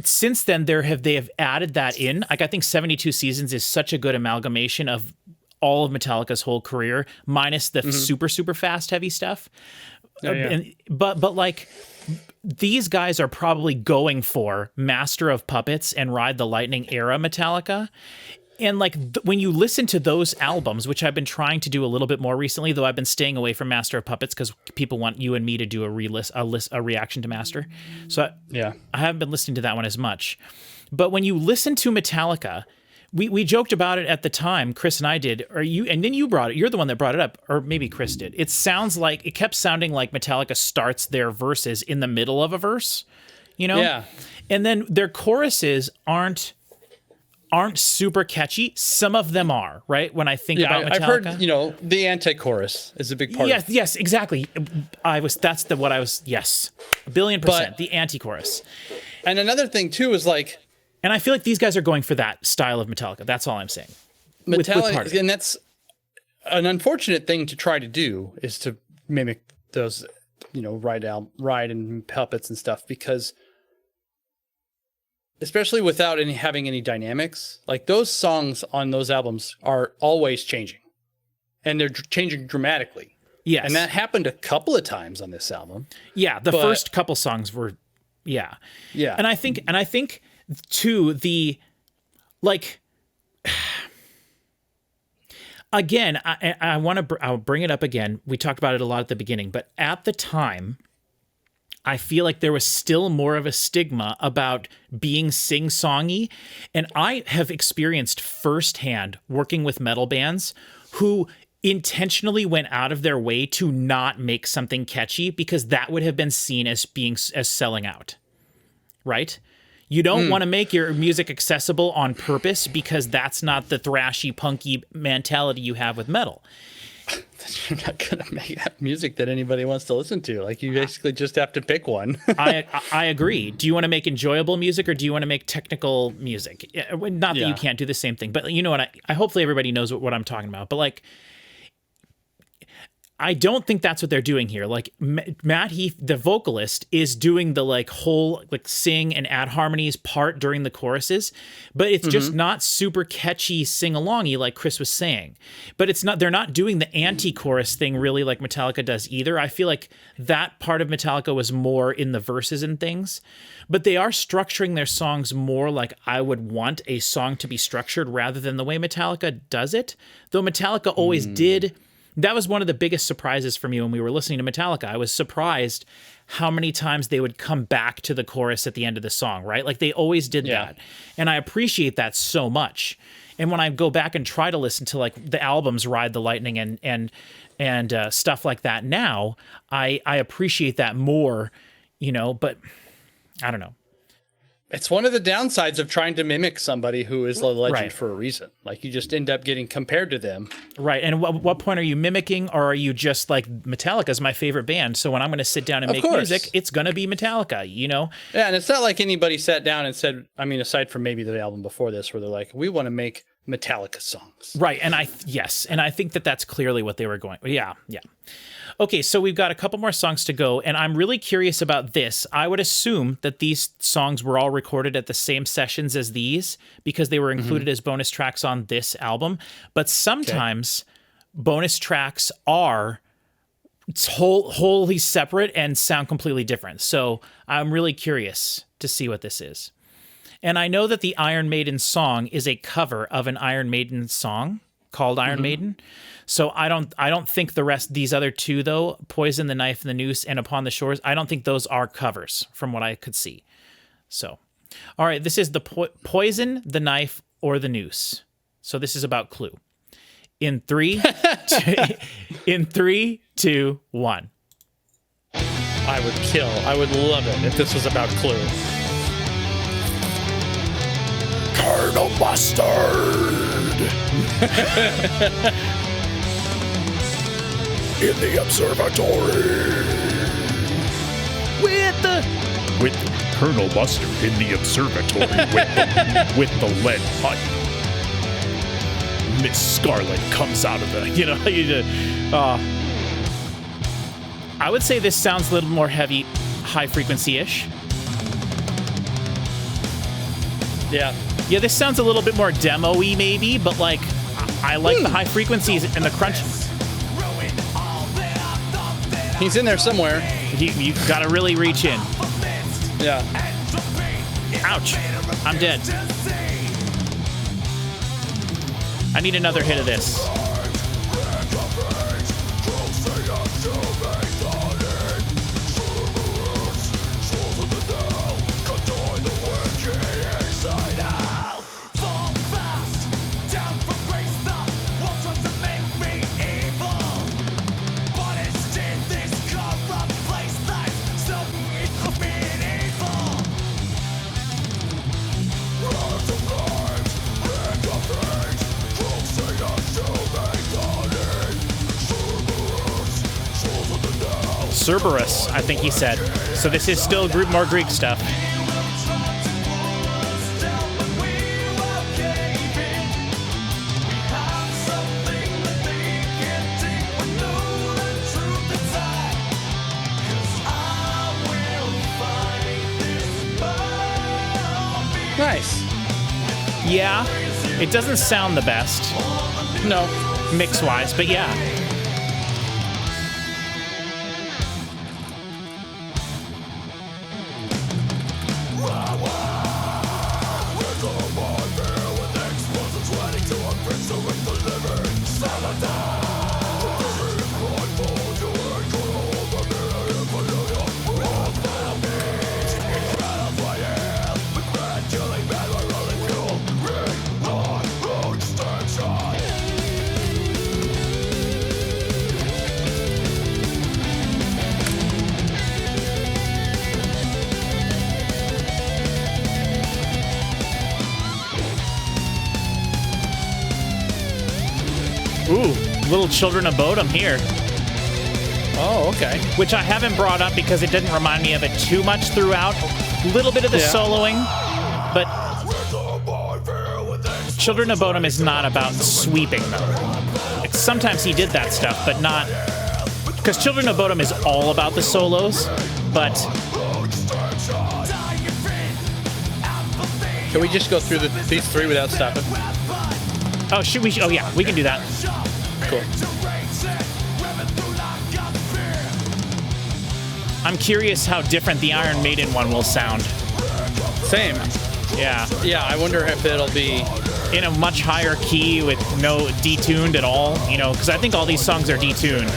since then they have added that in. Like I think 72 Seasons is such a good amalgamation of all of Metallica's whole career, minus the super fast heavy stuff. But like these guys are probably going for Master of Puppets and Ride the Lightning era Metallica. And like when you listen to those albums, which I've been trying to do a little bit more recently, though I've been staying away from Master of Puppets because people want you and me to do a reaction to Master. So I haven't been listening to that one as much. But when you listen to Metallica, we joked about it at the time, Chris and I did, and then you brought it. You're the one that brought it up, or maybe Chris did. It kept sounding like Metallica starts their verses in the middle of a verse, you know?
Yeah.
And then their choruses aren't super catchy. Some of them are, right? When I think about Metallica. I've
heard, the anti-chorus is a big part of it.
Yes, exactly. Yes, 1,000,000,000%, the anti-chorus.
And another thing too is like,
and I feel like these guys are going for that style of Metallica. That's all I'm saying.
Metallica, and that's an unfortunate thing to try to do, is to mimic those, Ride and Puppets and stuff, because especially without having any dynamics, like those songs on those albums are always changing, and they're changing dramatically.
Yes,
and that happened a couple of times on this album.
Yeah, the first couple songs were, yeah. And I think too, again, I'll bring it up again. We talked about it a lot at the beginning, but at the time, I feel like there was still more of a stigma about being sing-songy. And I have experienced firsthand working with metal bands who intentionally went out of their way to not make something catchy because that would have been seen as selling out, right? You don't want to make your music accessible on purpose because that's not the thrashy, punky mentality you have with metal.
You're not going to make that music that anybody wants to listen to. Like, you basically just have to pick one.
I agree. Do you want to make enjoyable music or do you want to make technical music? Not that you can't do the same thing, but you know what? I hopefully everybody knows what I'm talking about. But like, I don't think that's what they're doing here. Like Matt Heath, the vocalist, is doing the like whole like sing and add harmonies part during the choruses, but it's just not super catchy sing-alongy like Chris was saying. But they're not doing the anti-chorus thing really like Metallica does either. I feel like that part of Metallica was more in the verses and things, but they are structuring their songs more like I would want a song to be structured rather than the way Metallica does it. Though Metallica always did. That was one of the biggest surprises for me when we were listening to Metallica. I was surprised how many times they would come back to the chorus at the end of the song, right? Like they always did that. And I appreciate that so much. And when I go back and try to listen to like the albums Ride the Lightning and stuff like that now, I appreciate that more, but I don't know.
It's one of the downsides of trying to mimic somebody who is a legend for a reason. Like you just end up getting compared to them. Right.
And what point are you mimicking, or are you just like, Metallica's my favorite band, so when I'm going to sit down and make music, it's going to be Metallica, Yeah,
and it's not like anybody sat down and said, aside from maybe the album before this, where they're like, we want to make Metallica songs.
Right. And I think that's clearly what they were going. Yeah. Okay, so we've got a couple more songs to go, and I'm really curious about this. I would assume that these songs were all recorded at the same sessions as these because they were included as bonus tracks on this album. But sometimes bonus tracks are wholly separate and sound completely different. So I'm really curious to see what this is. And I know that the Iron Maiden song is a cover of an Iron Maiden song called Iron Maiden. So I don't think these other two though, Poison, the Knife, and the Noose, and Upon the Shores, I don't think those are covers from what I could see. So, all right, this is the Poison, the Knife, or the Noose. So this is about Clue. In 3, 2, 1.
I would love it if this was about Clue.
Colonel Mustard.
in the observatory. With Colonel Mustard in the observatory with the lead pipe. Miss Scarlet comes out of the...
I would say this sounds a little more heavy, high frequency-ish.
Yeah.
Yeah, this sounds a little bit more demo-y maybe, but like, I like the high frequencies and the crunch.
He's in there somewhere.
You've got to really reach in.
Yeah.
Ouch. I'm dead. I need another hit of this. Cerberus, I think he said. So this is still more Greek stuff.
Nice.
Yeah, it doesn't sound the best.
No.
Mix-wise, but yeah. Ooh, little Children of Bodom here.
Oh, okay.
Which I haven't brought up because it didn't remind me of it too much throughout. A little bit of the soloing, but Children of Bodom is not about sweeping, though. Sometimes he did that stuff, but not... Because Children of Bodom is all about the solos, but...
Can we just go through these three without stopping?
Oh, should we? Oh, yeah, we can do that.
Cool.
I'm curious how different the Iron Maiden one will sound.
Same.
Yeah.
Yeah, I wonder if it'll be...
in a much higher key with no detuned at all, you know, because I think all these songs are detuned.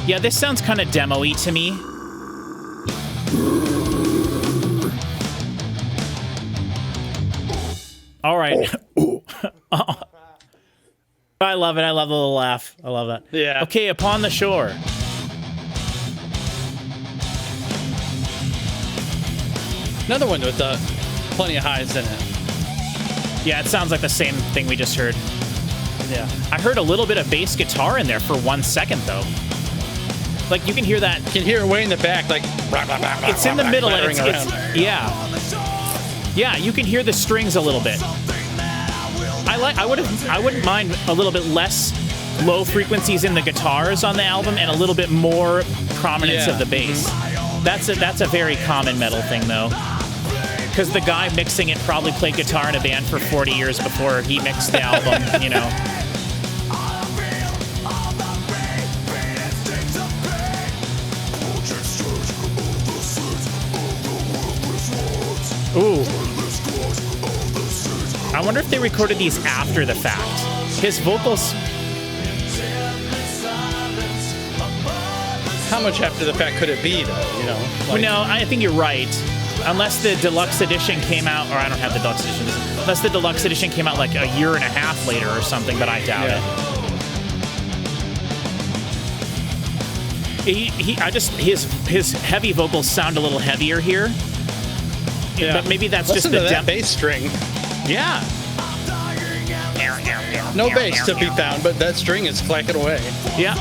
Yeah, this sounds kind of demo-y to me. All right. I love it. I love the little laugh. I love that.
Yeah.
Okay, Upon the Shore.
Another one with plenty of highs in it.
Yeah, it sounds like the same thing we just heard.
Yeah.
I heard a little bit of bass guitar in there for 1 second, though. Like, you can hear that.
You can hear it way in the back, like...
It's in the middle, and it's yeah. Yeah, you can hear the strings a little bit. I wouldn't mind a little bit less low frequencies in the guitars on the album and a little bit more prominence of the bass. That's a very common metal thing, though. Because the guy mixing it probably played guitar in a band for 40 years before he mixed the album, you know. Ooh. I wonder if they recorded these after the fact. His vocals...
how much after the fact could it be, though? You know. Like,
No, I think you're right. Unless the deluxe edition came out, or I don't have the deluxe edition. Unless the deluxe edition came out like a year and a half later or something, but I doubt it. His heavy vocals sound a little heavier here.
Yeah.
But maybe that's
Listen
just the
to that bass string.
Yeah.
No bass to be found, but that string is clacking away.
Yeah.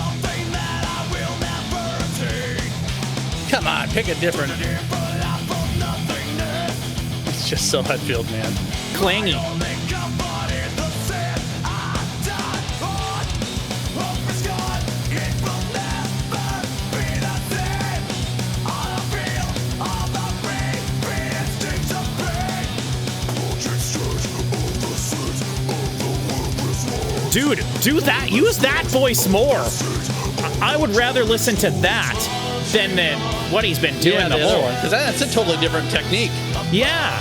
Come on, pick a different. It's just so Hetfield, man.
Clangy. Dude, do that. Use that voice more. I would rather listen to that than what he's been doing the whole
one. Because that's a totally different technique.
Yeah.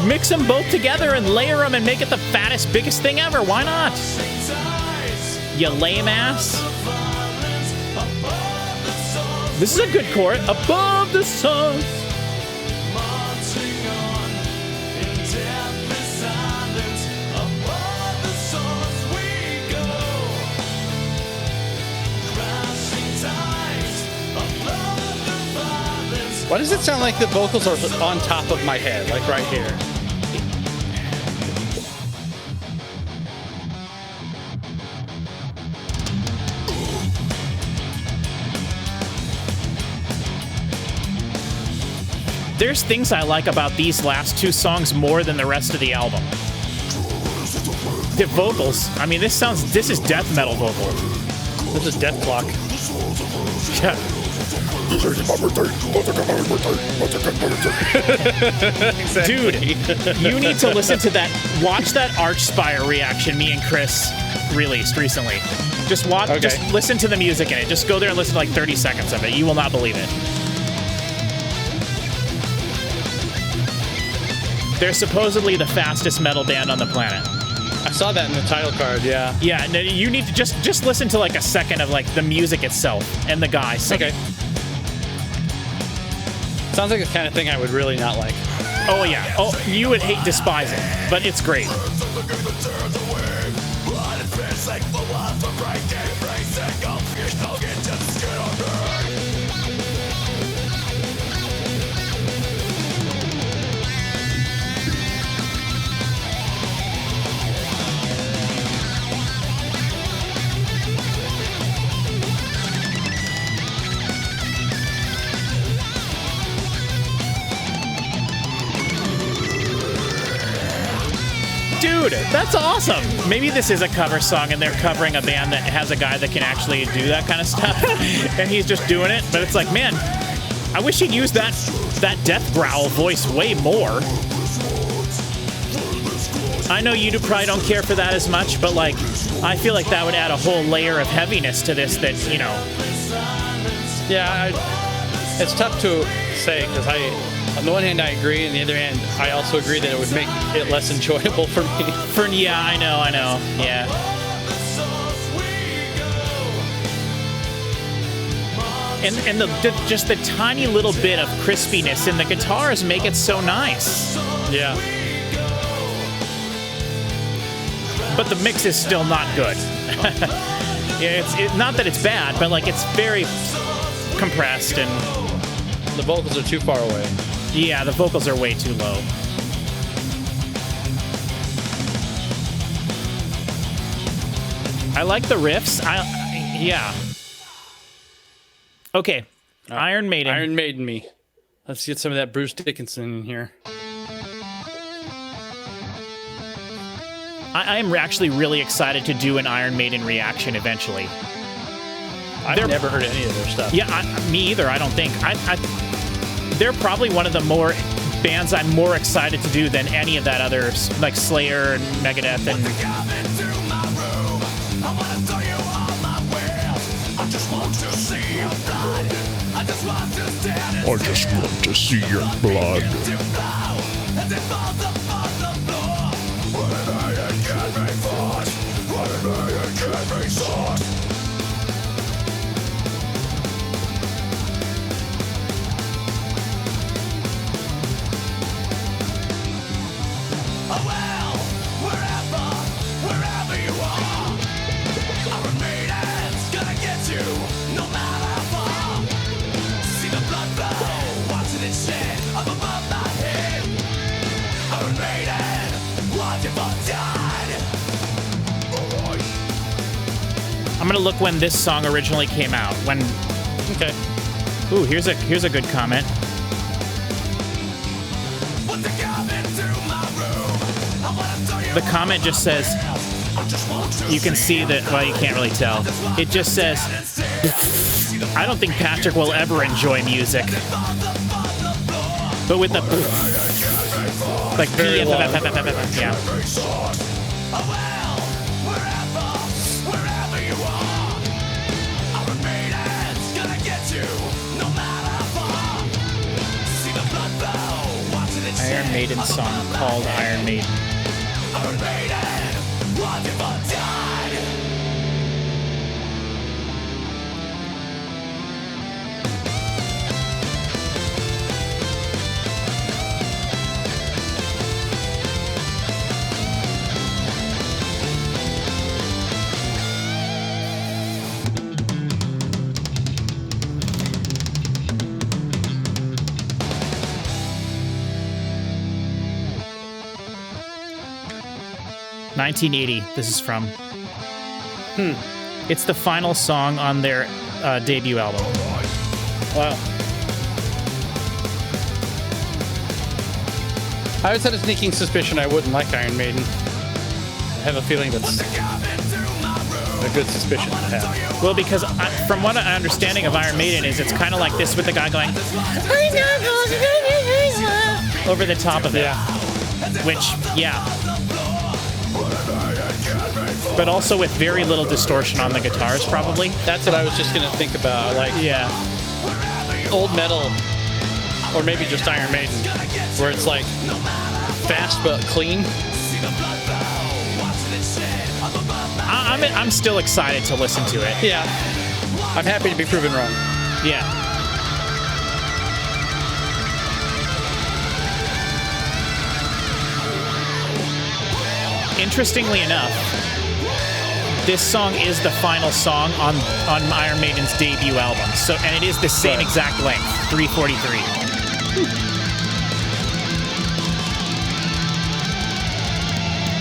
Mix them both together and layer them and make it the fattest, biggest thing ever. Why not? You lame ass. This is a good chord. Above the sun.
Why does it sound like the vocals are on top of my head, like right here?
There's things I like about these last two songs more than the rest of the album. The vocals. I mean, this is death metal vocal.
This is Death Clock.
Yeah.
Exactly.
Dude, you need to listen to that. Watch that Archspire reaction me and Chris released recently. Just watch.
Okay.
Just listen to the music in it. Just go there and listen to like 30 seconds of it. You will not believe it. They're supposedly the fastest metal band on the planet.
I saw that in the title card, yeah.
Yeah, no, you need to just listen to like a second of like the music itself and the guy singing.
Okay. Sounds like the kind of thing I would really not like.
Oh yeah. Oh, you would despise it, but it's great. Dude, that's awesome. Maybe this is a cover song and they're covering a band that has a guy that can actually do that kind of stuff and he's just doing it. But it's like, man, I wish he'd use that death growl voice way more. I know you probably don't care for that as much, but like, I feel like that would add a whole layer of heaviness to this that, you know.
Yeah, it's tough to say because on the one hand, I agree, and on the other hand, I also agree that it would make it less enjoyable for me.
Yeah, I know, yeah. And just the tiny little bit of crispiness in the guitars make it so nice.
Yeah.
But the mix is still not good. It's not that it's bad, but like it's very compressed and
the vocals are too far away.
Yeah, the vocals are way too low. I like the riffs. Yeah. Okay. Iron Maiden.
Iron Maiden me. Let's get some of that Bruce Dickinson in here.
I am actually really excited to do an Iron Maiden reaction eventually.
I've never heard any of their stuff.
Yeah, me either, I don't think. They're probably one of the more bands I'm more excited to do than any of that other, like Slayer and Megadeth and...
I just want to see your blood. I just want to see your blood.
I'm gonna look when this song originally came out. When.
Okay.
Ooh, here's a good comment. The comment just says, you can see that, well, you can't really tell. It just says, I don't think Patrick will ever enjoy music. But with the, like,
Very long.
yeah. Iron Maiden song called Iron Maiden. $1980, this is from. It's the final song on their debut album.
Wow. I always had a sneaking suspicion I wouldn't like Iron Maiden. I have a feeling that's a good suspicion to have.
Well, because from what my understanding of Iron Maiden is, it's kind of like this with the guy going over the top of it.
Yeah.
Which, yeah. But also with very little distortion on the guitars, probably.
That's what I was just going to think about. Like,
Yeah.
old metal, or maybe just Iron Maiden, where it's like fast but clean.
I'm still excited to listen to it.
Yeah. I'm happy to be proven wrong.
Yeah. Interestingly enough, this song is the final song on Iron Maiden's debut album. So, and it is the same exact length, 3:43.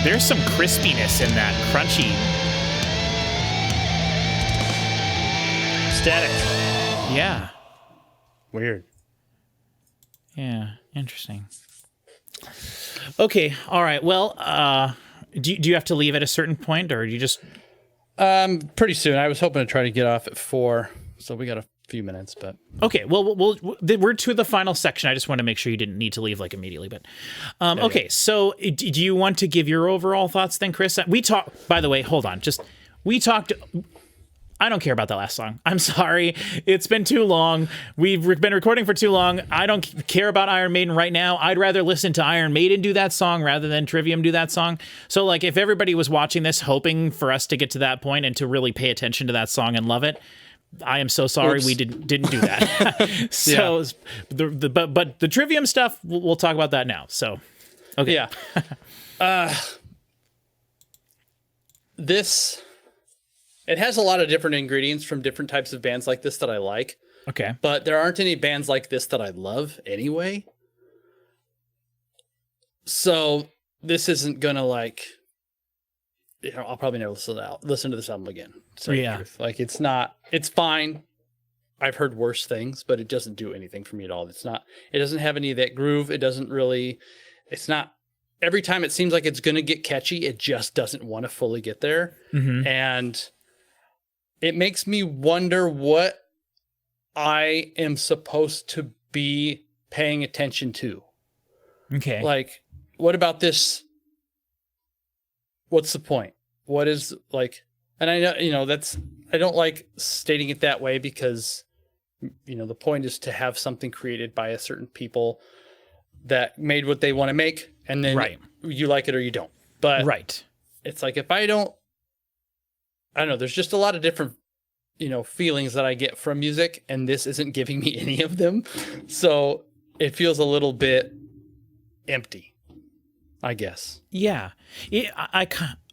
There's some crispiness in that, crunchy.
Static.
Yeah.
Weird.
Yeah. Interesting. Okay. All right. Well, do you have to leave at a certain point, or do you just?
Pretty soon. I was hoping to try to get off at 4, so we got a few minutes, but
Okay, well, we're to the final section. I just want to make sure you didn't need to leave like immediately. But okay, so do you want to give your overall thoughts then, Chris? We talked. By the way, hold on. We talked. I don't care about that last song. I'm sorry. It's been too long. We've been recording for too long. I don't care about Iron Maiden right now. I'd rather listen to Iron Maiden do that song rather than Trivium do that song. So, like, if everybody was watching this hoping for us to get to that point and to really pay attention to that song and love it, I am so sorry.
Oops.
We didn't do that. So, but the Trivium stuff, we'll talk about that now. So, okay.
Yeah. It has a lot of different ingredients from different types of bands like this that I like,
Okay.
but there aren't any bands like this that I love anyway. So this isn't gonna like, I'll probably never listen to this album again. So
Yeah.
like it's fine. I've heard worse things, but it doesn't do anything for me at all. It doesn't have any of that groove. Every time it seems like it's going to get catchy, it just doesn't want to fully get there.
Mm-hmm.
And it makes me wonder what I am supposed to be paying attention to.
Okay.
Like, what about this? What's the point? What is like, and I know, I don't like stating it that way because, the point is to have something created by a certain people that made what they want to make. And then you like it or you don't. But it's like, if I don't know, there's just a lot of different, feelings that I get from music, and this isn't giving me any of them. So it feels a little bit empty, I guess.
Yeah.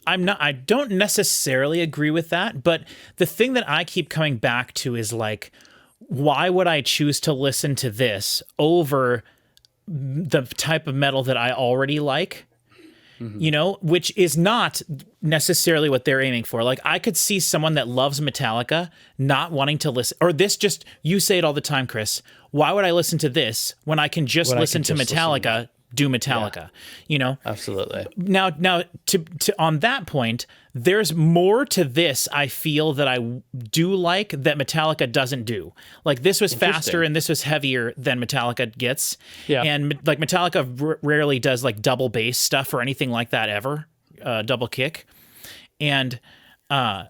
I don't necessarily agree with that, but the thing that I keep coming back to is like, why would I choose to listen to this over the type of metal that I already like? you know, which is not necessarily what they're aiming for. Like, I could see someone that loves Metallica not wanting to listen, or this just, you say it all the time, Chris. Why would I listen to this when I can just listen to Metallica? Do Metallica, you know?
Absolutely.
Now, to on that point, there's more to this. I feel that I do like that Metallica doesn't do. Like, this was faster and this was heavier than Metallica gets. Yeah. And like Metallica rarely does like double bass stuff or anything like that ever, double kick. And I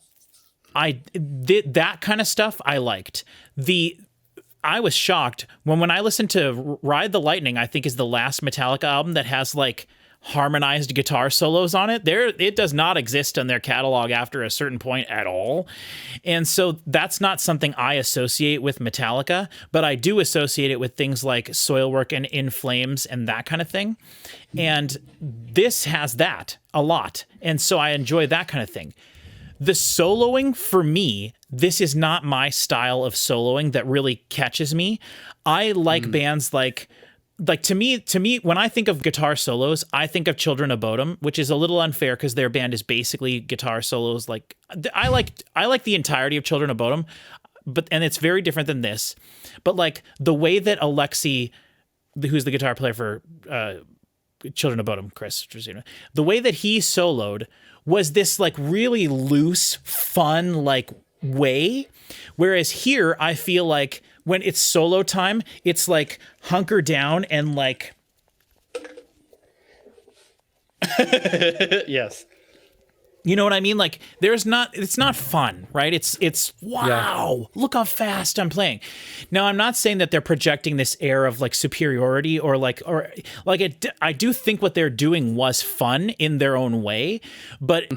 did that kind of stuff. I liked I was shocked when I listened to Ride the Lightning, I think is the last Metallica album that has like harmonized guitar solos on it. It does not exist in their catalog after a certain point at all. And so that's not something I associate with Metallica, but I do associate it with things like Soilwork and In Flames and that kind of thing. And this has that a lot. And so I enjoy that kind of thing. The soloing, for me, this is not my style of soloing that really catches me. I like bands like to me, when I think of guitar solos, I think of Children of Bodom, which is a little unfair because their band is basically guitar solos. Like, I like the entirety of Children of Bodom, and it's very different than this. But like the way that Alexi, who's the guitar player for Children of Bodom, Chris, the way that he soloed was this like really loose, fun, like way. Whereas here, I feel like when it's solo time, it's like hunker down and like.
Yes.
You know what I mean? Like it's not fun, right? It's wow, look how fast I'm playing. Now, I'm not saying that they're projecting this air of like superiority or I do think what they're doing was fun in their own way, but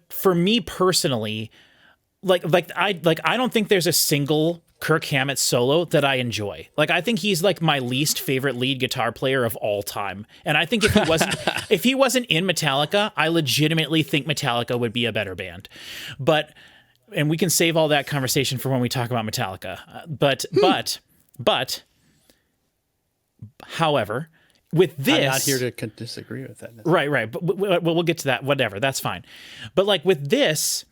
for me personally, I don't think there's a single Kirk Hammett solo that I enjoy. Like, I think he's like my least favorite lead guitar player of all time. And I think if he wasn't in Metallica, I legitimately think Metallica would be a better band. And we can save all that conversation for when we talk about Metallica. But however, with this,
I'm not here to disagree with that.
Right. But we'll get to that. Whatever. That's fine. But like with this,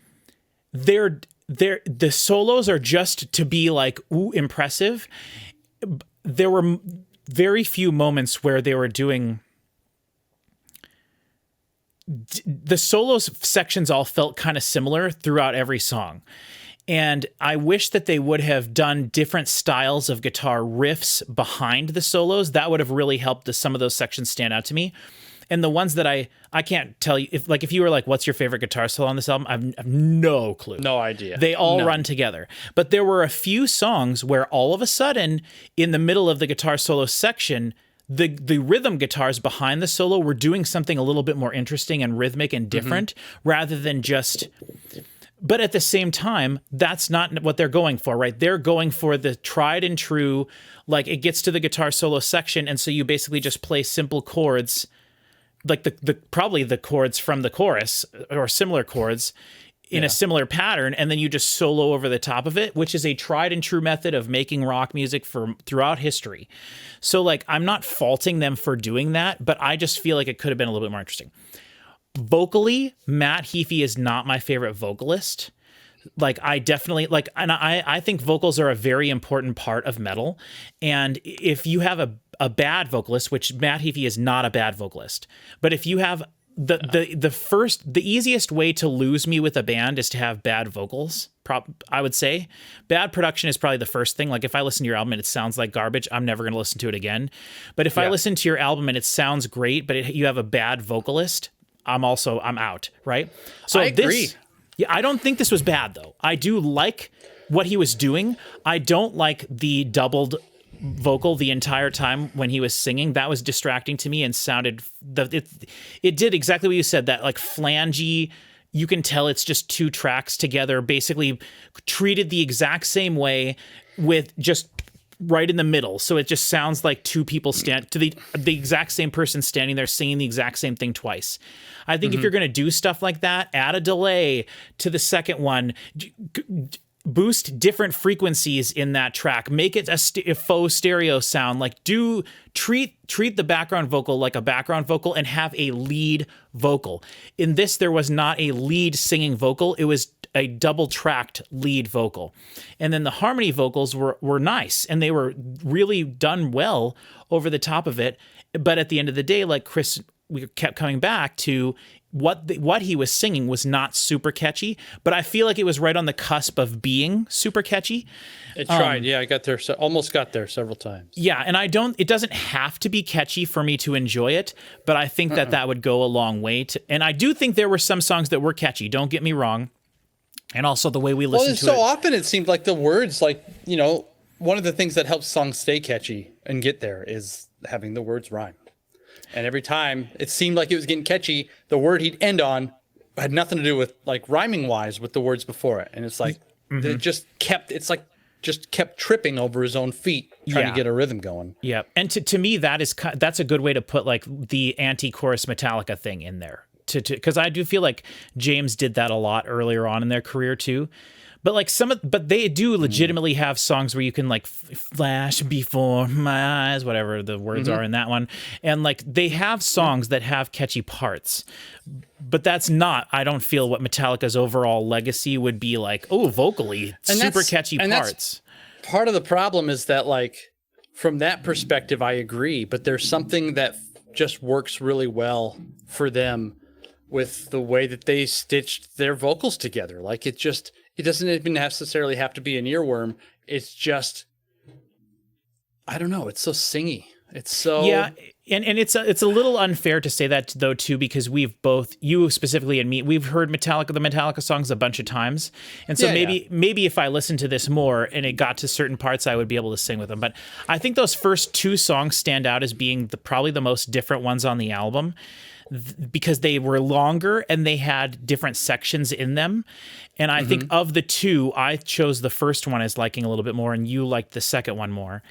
the solos are just to be like, ooh, impressive. There were very few moments where they were doing the solos sections all felt kind of similar throughout every song. And I wish that they would have done different styles of guitar riffs behind the solos. That would have really helped some of those sections stand out to me. And the ones that I can't tell you, if you were like, what's your favorite guitar solo on this album? I have no clue.
No idea.
They all run together. But there were a few songs where all of a sudden, in the middle of the guitar solo section, the rhythm guitars behind the solo were doing something a little bit more interesting and rhythmic and different rather than just... But at the same time, that's not what they're going for, right? They're going for the tried and true, like it gets to the guitar solo section, and so you basically just play simple chords, like the probably the chords from the chorus or similar chords in a similar pattern, and then you just solo over the top of it, which is a tried and true method of making rock music throughout history. So like, I'm not faulting them for doing that, but I just feel like it could have been a little bit more interesting. Vocally, Matt Heafy is not my favorite vocalist. Like, I definitely like, and I think vocals are a very important part of metal. And if you have a bad vocalist, which Matt Heafy is not a bad vocalist, but if you have the easiest way to lose me with a band is to have bad vocals. I would say bad production is probably the first thing. Like, if I listen to your album and it sounds like garbage, I'm never going to listen to it again. But if I listen to your album and it sounds great, but you have a bad vocalist, I'm out, right? So I agree. I don't think this was bad, though. I do like what he was doing. I don't like the doubled vocal the entire time when he was singing. That was distracting to me and sounded... It did exactly what you said, that like flangey... You can tell it's just two tracks together, basically treated the exact same way with just right in the middle. So it just sounds like two people stand to the exact same person standing there singing the exact same thing twice. I think if you're going to do stuff like that, add a delay to the second one. boost different frequencies in that track, make it a faux stereo sound, like treat the background vocal like a background vocal and have a lead vocal. In this, there was not a lead singing vocal, it was a double tracked lead vocal. And then the harmony vocals were nice, and they were really done well over the top of it. But at the end of the day, like Chris, we kept coming back to what he was singing was not super catchy, but I feel like it was right on the cusp of being super catchy.
It tried, I got there, almost got there several times.
Yeah, and it doesn't have to be catchy for me to enjoy it, but I think that would go a long way. And I do think there were some songs that were catchy, don't get me wrong. And also the way we listened to it.
Well, so often it seemed like the words, like, you know, one of the things that helps songs stay catchy and get there is having the words rhyme. And every time it seemed like it was getting catchy, the word he'd end on had nothing to do with, like, rhyming wise with the words before it. And it's like, it just kept tripping over his own feet, trying to get a rhythm going.
Yeah. And to me, that's a good way to put, like, the anti-chorus Metallica thing in there. Because I do feel like James did that a lot earlier on in their career too. But like but they do legitimately have songs where you can like flash before my eyes, whatever the words are in that one. And like they have songs that have catchy parts, but that's not, I don't feel, what Metallica's overall legacy would be like, oh, vocally, super catchy parts.
Part of the problem is that, like, from that perspective, I agree, but there's something that just works really well for them with the way that they stitched their vocals together. Like, it doesn't even necessarily have to be an earworm. It's just, I don't know. It's so singy. It's so...
Yeah, and it's a little unfair to say that, though, too, because we've both, you specifically and me, we've heard the Metallica songs a bunch of times. And so maybe if I listened to this more and it got to certain parts, I would be able to sing with them. But I think those first two songs stand out as being probably the most different ones on the album, because they were longer and they had different sections in them. And I think of the two, I chose the first one as liking a little bit more, and you liked the second one more.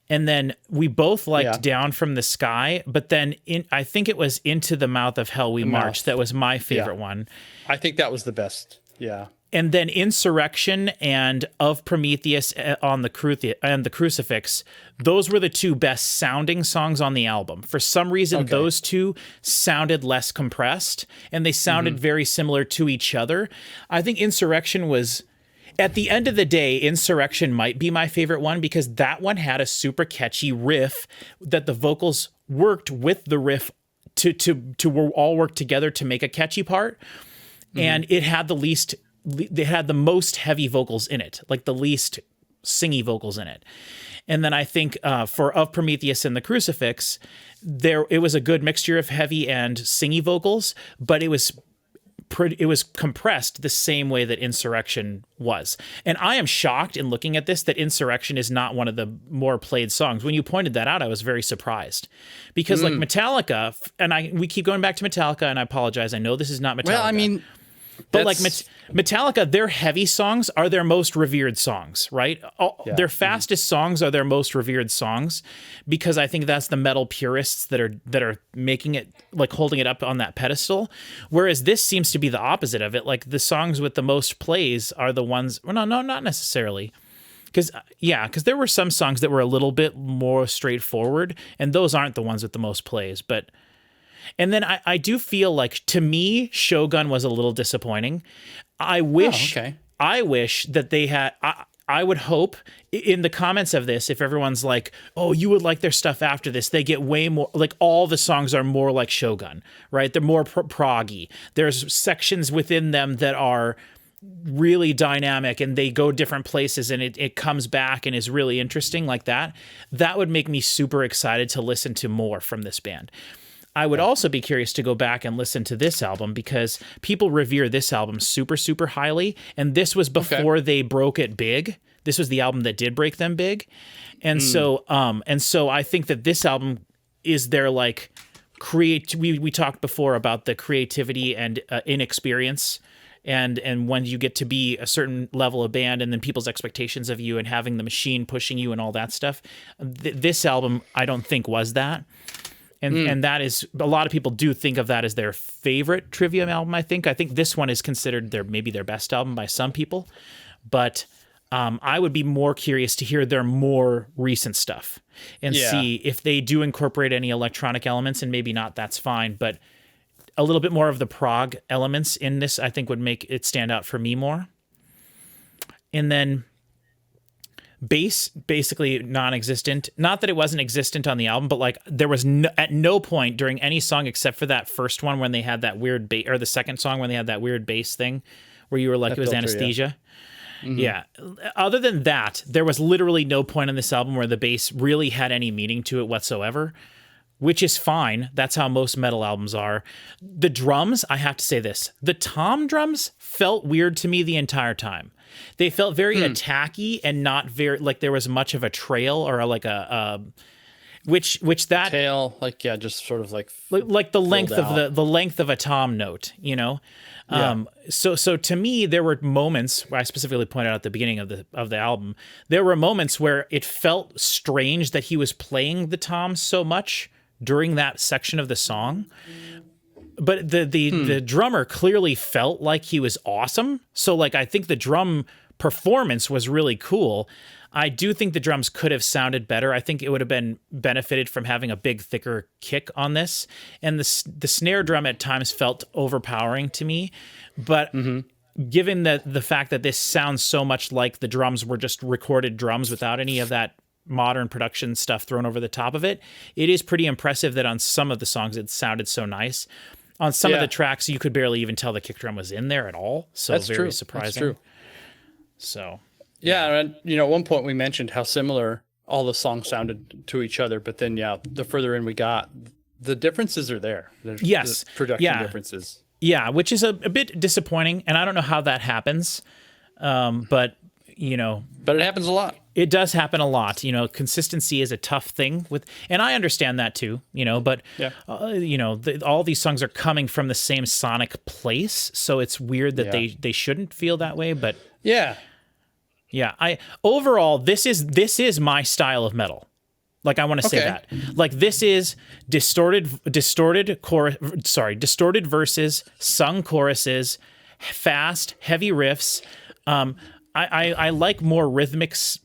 And then we both liked Down from the Sky, but then I think it was Into the Mouth of Hell We March. That was my favorite one.
I think that was the best. Yeah.
And then Insurrection and Of Prometheus on the Crucifix, those were the two best sounding songs on the album. For some reason, those two sounded less compressed, and they sounded very similar to each other. I think Insurrection was, at the end of the day, Insurrection might be my favorite one, because that one had a super catchy riff that the vocals worked with the riff to all work together to make a catchy part. And it had they had the most heavy vocals in it, like the least singy vocals in it. And then I think for Of Prometheus and the Crucifix, it was a good mixture of heavy and singy vocals, but it was compressed the same way that Insurrection was. And I am shocked in looking at this that Insurrection is not one of the more played songs. When you pointed that out, I was very surprised, because like Metallica, and we keep going back to Metallica, and I apologize, I know this is not Metallica.
Well, I mean,
but like Metallica, their heavy songs are their most revered songs, right? Their fastest songs are their most revered songs, because I think that's the metal purists that are making it, like, holding it up on that pedestal. Whereas this seems to be the opposite of it. Like, the songs with the most plays are the ones. Well, no, not necessarily. Because there were some songs that were a little bit more straightforward, and those aren't the ones with the most plays, but. And then I do feel like, to me, Shogun was a little disappointing. I wish that they had. I would hope in the comments of this, if everyone's like, "Oh, you would like their stuff after this," they get way more. Like, all the songs are more like Shogun, right? They're more proggy. There's sections within them that are really dynamic, and they go different places, and it comes back and is really interesting like that. That would make me super excited to listen to more from this band. I would also be curious to go back and listen to this album, because people revere this album super, super highly. And this was before they broke it big. This was the album that did break them big. And so I think that this album is their, like, we talked before about the creativity and inexperience. And when you get to be a certain level of band, and then people's expectations of you and having the machine pushing you and all that stuff, this album, I don't think, was that. And that is, a lot of people do think of that as their favorite Trivium album, I think. I think this one is considered maybe their best album by some people. But I would be more curious to hear their more recent stuff and see if they do incorporate any electronic elements, and maybe not, that's fine. But a little bit more of the prog elements in this, I think, would make it stand out for me more. And then bass, basically non-existent. Not that it wasn't existent on the album, but like there was at no point during any song except for that first one when they had that weird bass, or the second song when they had that weird bass thing where you were like, it was anesthesia. Yeah. Other than that, there was literally no point in this album where the bass really had any meaning to it whatsoever, which is fine. That's how most metal albums are. The drums, I have to say this. The tom drums felt weird to me the entire time. They felt very attacky and not very, like there was much of a trail or like which that
tail, like, yeah, just sort of like
the length of the length of a tom note, you know? So to me, there were moments where I specifically pointed out at the beginning of the album, there were moments where it felt strange that he was playing the toms so much during that section of the song. But the drummer clearly felt like he was awesome. So like, I think the drum performance was really cool. I do think the drums could have sounded better. I think it would have been benefited from having a big, thicker kick on this. And the snare drum at times felt overpowering to me. But given the fact that this sounds so much like the drums were just recorded drums without any of that modern production stuff thrown over the top of it, it is pretty impressive that on some of the songs it sounded so nice. On some of the tracks, you could barely even tell the kick drum was in there at all. So that's very surprising. That's true. So... yeah, and at one point we mentioned how similar all the songs sounded to each other, but then the further in we got, the differences are there. There's the production differences. Yeah, which is a bit disappointing, and I don't know how that happens, but it happens a lot. It does happen a lot. Consistency is a tough thing and I understand that too. But all these songs are coming from the same sonic place, so it's weird that they shouldn't feel that way. But yeah, overall this is my style of metal. Like, I want to say that. Like, this is distorted verses, sung choruses, fast, heavy riffs. I like more rhythm-based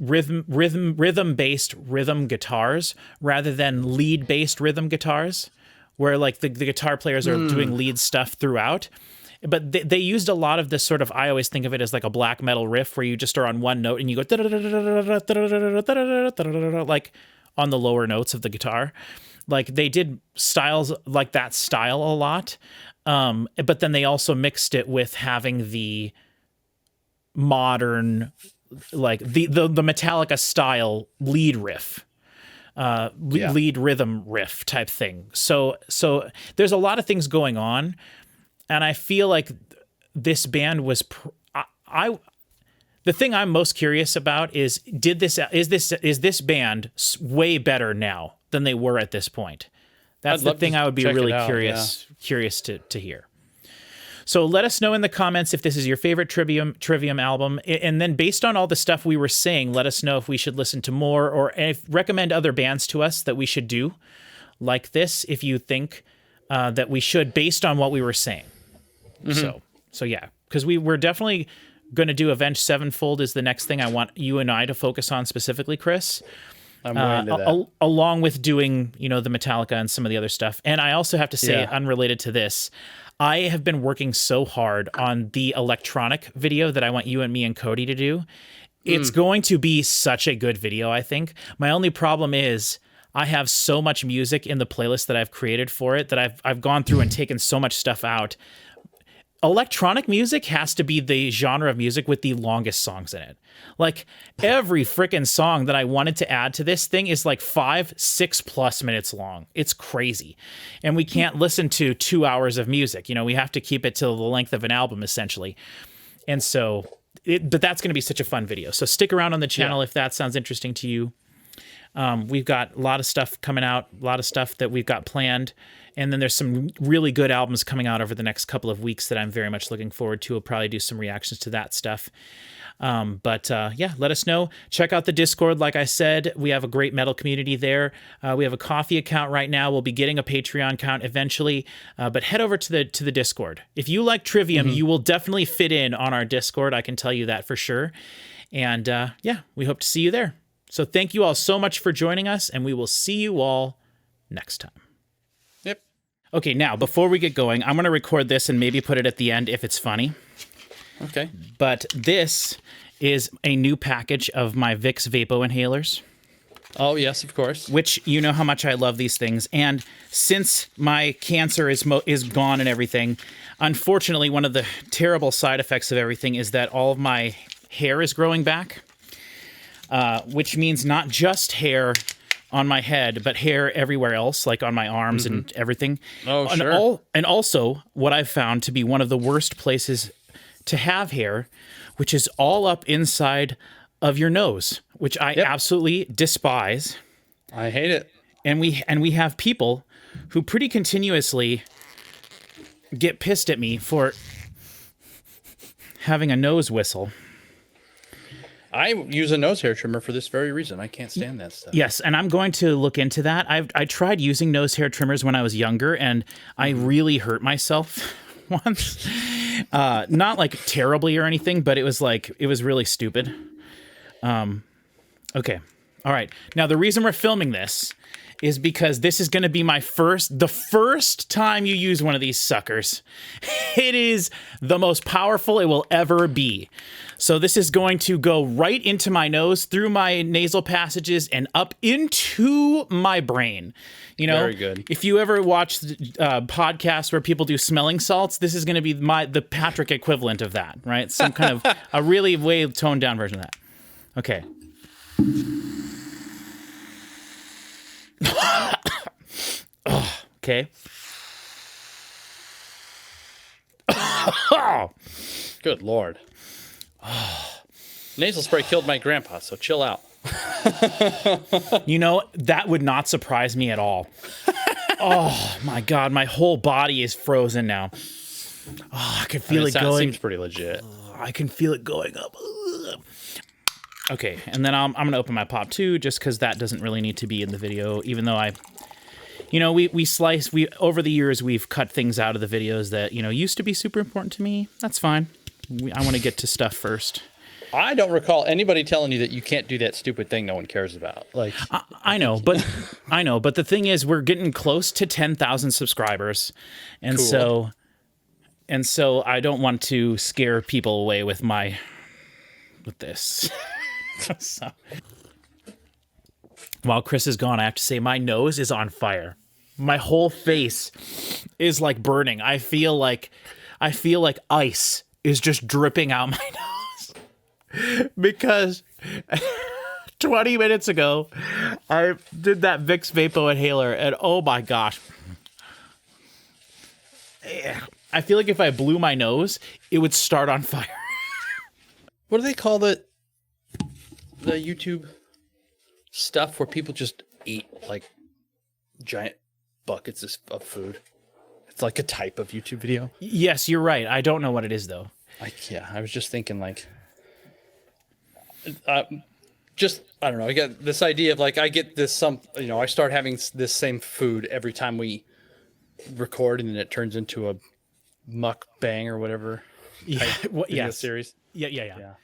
rhythm guitars rather than lead-based rhythm guitars, where like the guitar players are doing lead stuff throughout. But they used a lot of this sort of, I always think of it as like a black metal riff where you just are on one note and you go like on the lower notes of the guitar. Like, they did styles like that style a lot. But then they also mixed it with having the modern, like the Metallica style lead riff. Lead rhythm riff type thing. So there's a lot of things going on. And I feel like this band was, the thing I'm most curious about is this band way better now than they were at this point? That's the thing I would be really curious to hear. So let us know in the comments if this is your favorite Trivium album. And then based on all the stuff we were saying, let us know if we should listen to more, or recommend other bands to us that we should do like this, if you think that we should, based on what we were saying. So yeah, because we're definitely going to do Avenged Sevenfold is the next thing I want you and I to focus on specifically, Chris. I'm willing to that. Along with doing, the Metallica and some of the other stuff. And I also have to say, unrelated to this, I have been working so hard on the electronic video that I want you and me and Cody to do. It's going to be such a good video, I think. My only problem is I have so much music in the playlist that I've created for it that I've gone through and taken so much stuff out. Electronic music has to be the genre of music with the longest songs in it. Like, every freaking song that I wanted to add to this thing is like 5-6+ minutes long. It's crazy. And we can't listen to 2 hours of music. We have to keep it to the length of an album, essentially. And so, but that's going to be such a fun video. So stick around on the channel if that sounds interesting to you. We've got a lot of stuff coming out, a lot of stuff that we've got planned. And then there's some really good albums coming out over the next couple of weeks that I'm very much looking forward to. We'll probably do some reactions to that stuff. But let us know. Check out the Discord. Like I said, we have a great metal community there. We have a coffee account right now. We'll be getting a Patreon account eventually. But head over to the Discord. If you like Trivium, you will definitely fit in on our Discord. I can tell you that for sure. And yeah, we hope to see you there. So thank you all so much for joining us, and we will see you all next time.
Yep.
Okay, now, before we get going, I'm going to record this and maybe put it at the end if it's funny.
Okay.
But this is a new package of my Vicks Vapo inhalers,
Oh, yes, of course.
which you know how much I love these things. And since my cancer is gone and everything, unfortunately, one of the terrible side effects of everything is that all of my hair is growing back, which means not just hair on my head, but hair everywhere else, like on my arms and everything.
Oh,
and
sure.
And also, what I've found to be one of the worst places to have hair, which is all up inside of your nose, which I absolutely despise.
I hate it.
And we have people who pretty continuously get pissed at me for having a nose whistle.
I use a nose hair trimmer for this very reason. I can't stand that stuff.
Yes, and I'm going to look into that. I tried using nose hair trimmers when I was younger, and I really hurt myself once. Not like terribly or anything, but it was really stupid. Okay. All right. Now, the reason we're filming this is because this is going to be the first time you use one of these suckers. It is the most powerful it will ever be. So this is going to go right into my nose, through my nasal passages, and up into my brain. You know,
Very good.
If you ever watch podcasts where people do smelling salts, this is going to be the Patrick equivalent of that, right? Some kind of a really way toned down version of that. Okay. Okay.
Good Lord. Nasal spray killed my grandpa, so chill out.
You know, that would not surprise me at all. Oh, my God. My whole body is frozen now. Oh, I can feel it going.
Seems pretty legit.
I can feel it going up. Okay, and then I'm going to open my pop too, just because that doesn't really need to be in the video, even though we over the years, we've cut things out of the videos that, used to be super important to me. That's fine. I want to get to stuff first.
I don't recall anybody telling you that you can't do that stupid thing no one cares about. Like,
I know, but the thing is, we're getting close to 10,000 subscribers, and
Cool.
so I don't want to scare people away with this. So, while Chris is gone, I have to say my nose is on fire. My whole face is like burning. I feel like ice is just dripping out my nose because 20 minutes ago I did that Vicks Vapo inhaler, and oh my gosh, I feel like if I blew my nose, it would start on fire.
what do they call the YouTube stuff where people just eat like giant buckets of food? It's like a type of YouTube video.
Yes, you're right. I don't know what it is though.
I was just thinking like, I don't know. I get this idea of like, I get this I start having this same food every time we record, and then it turns into a mukbang or whatever.
Yeah,
Video series.
Yeah.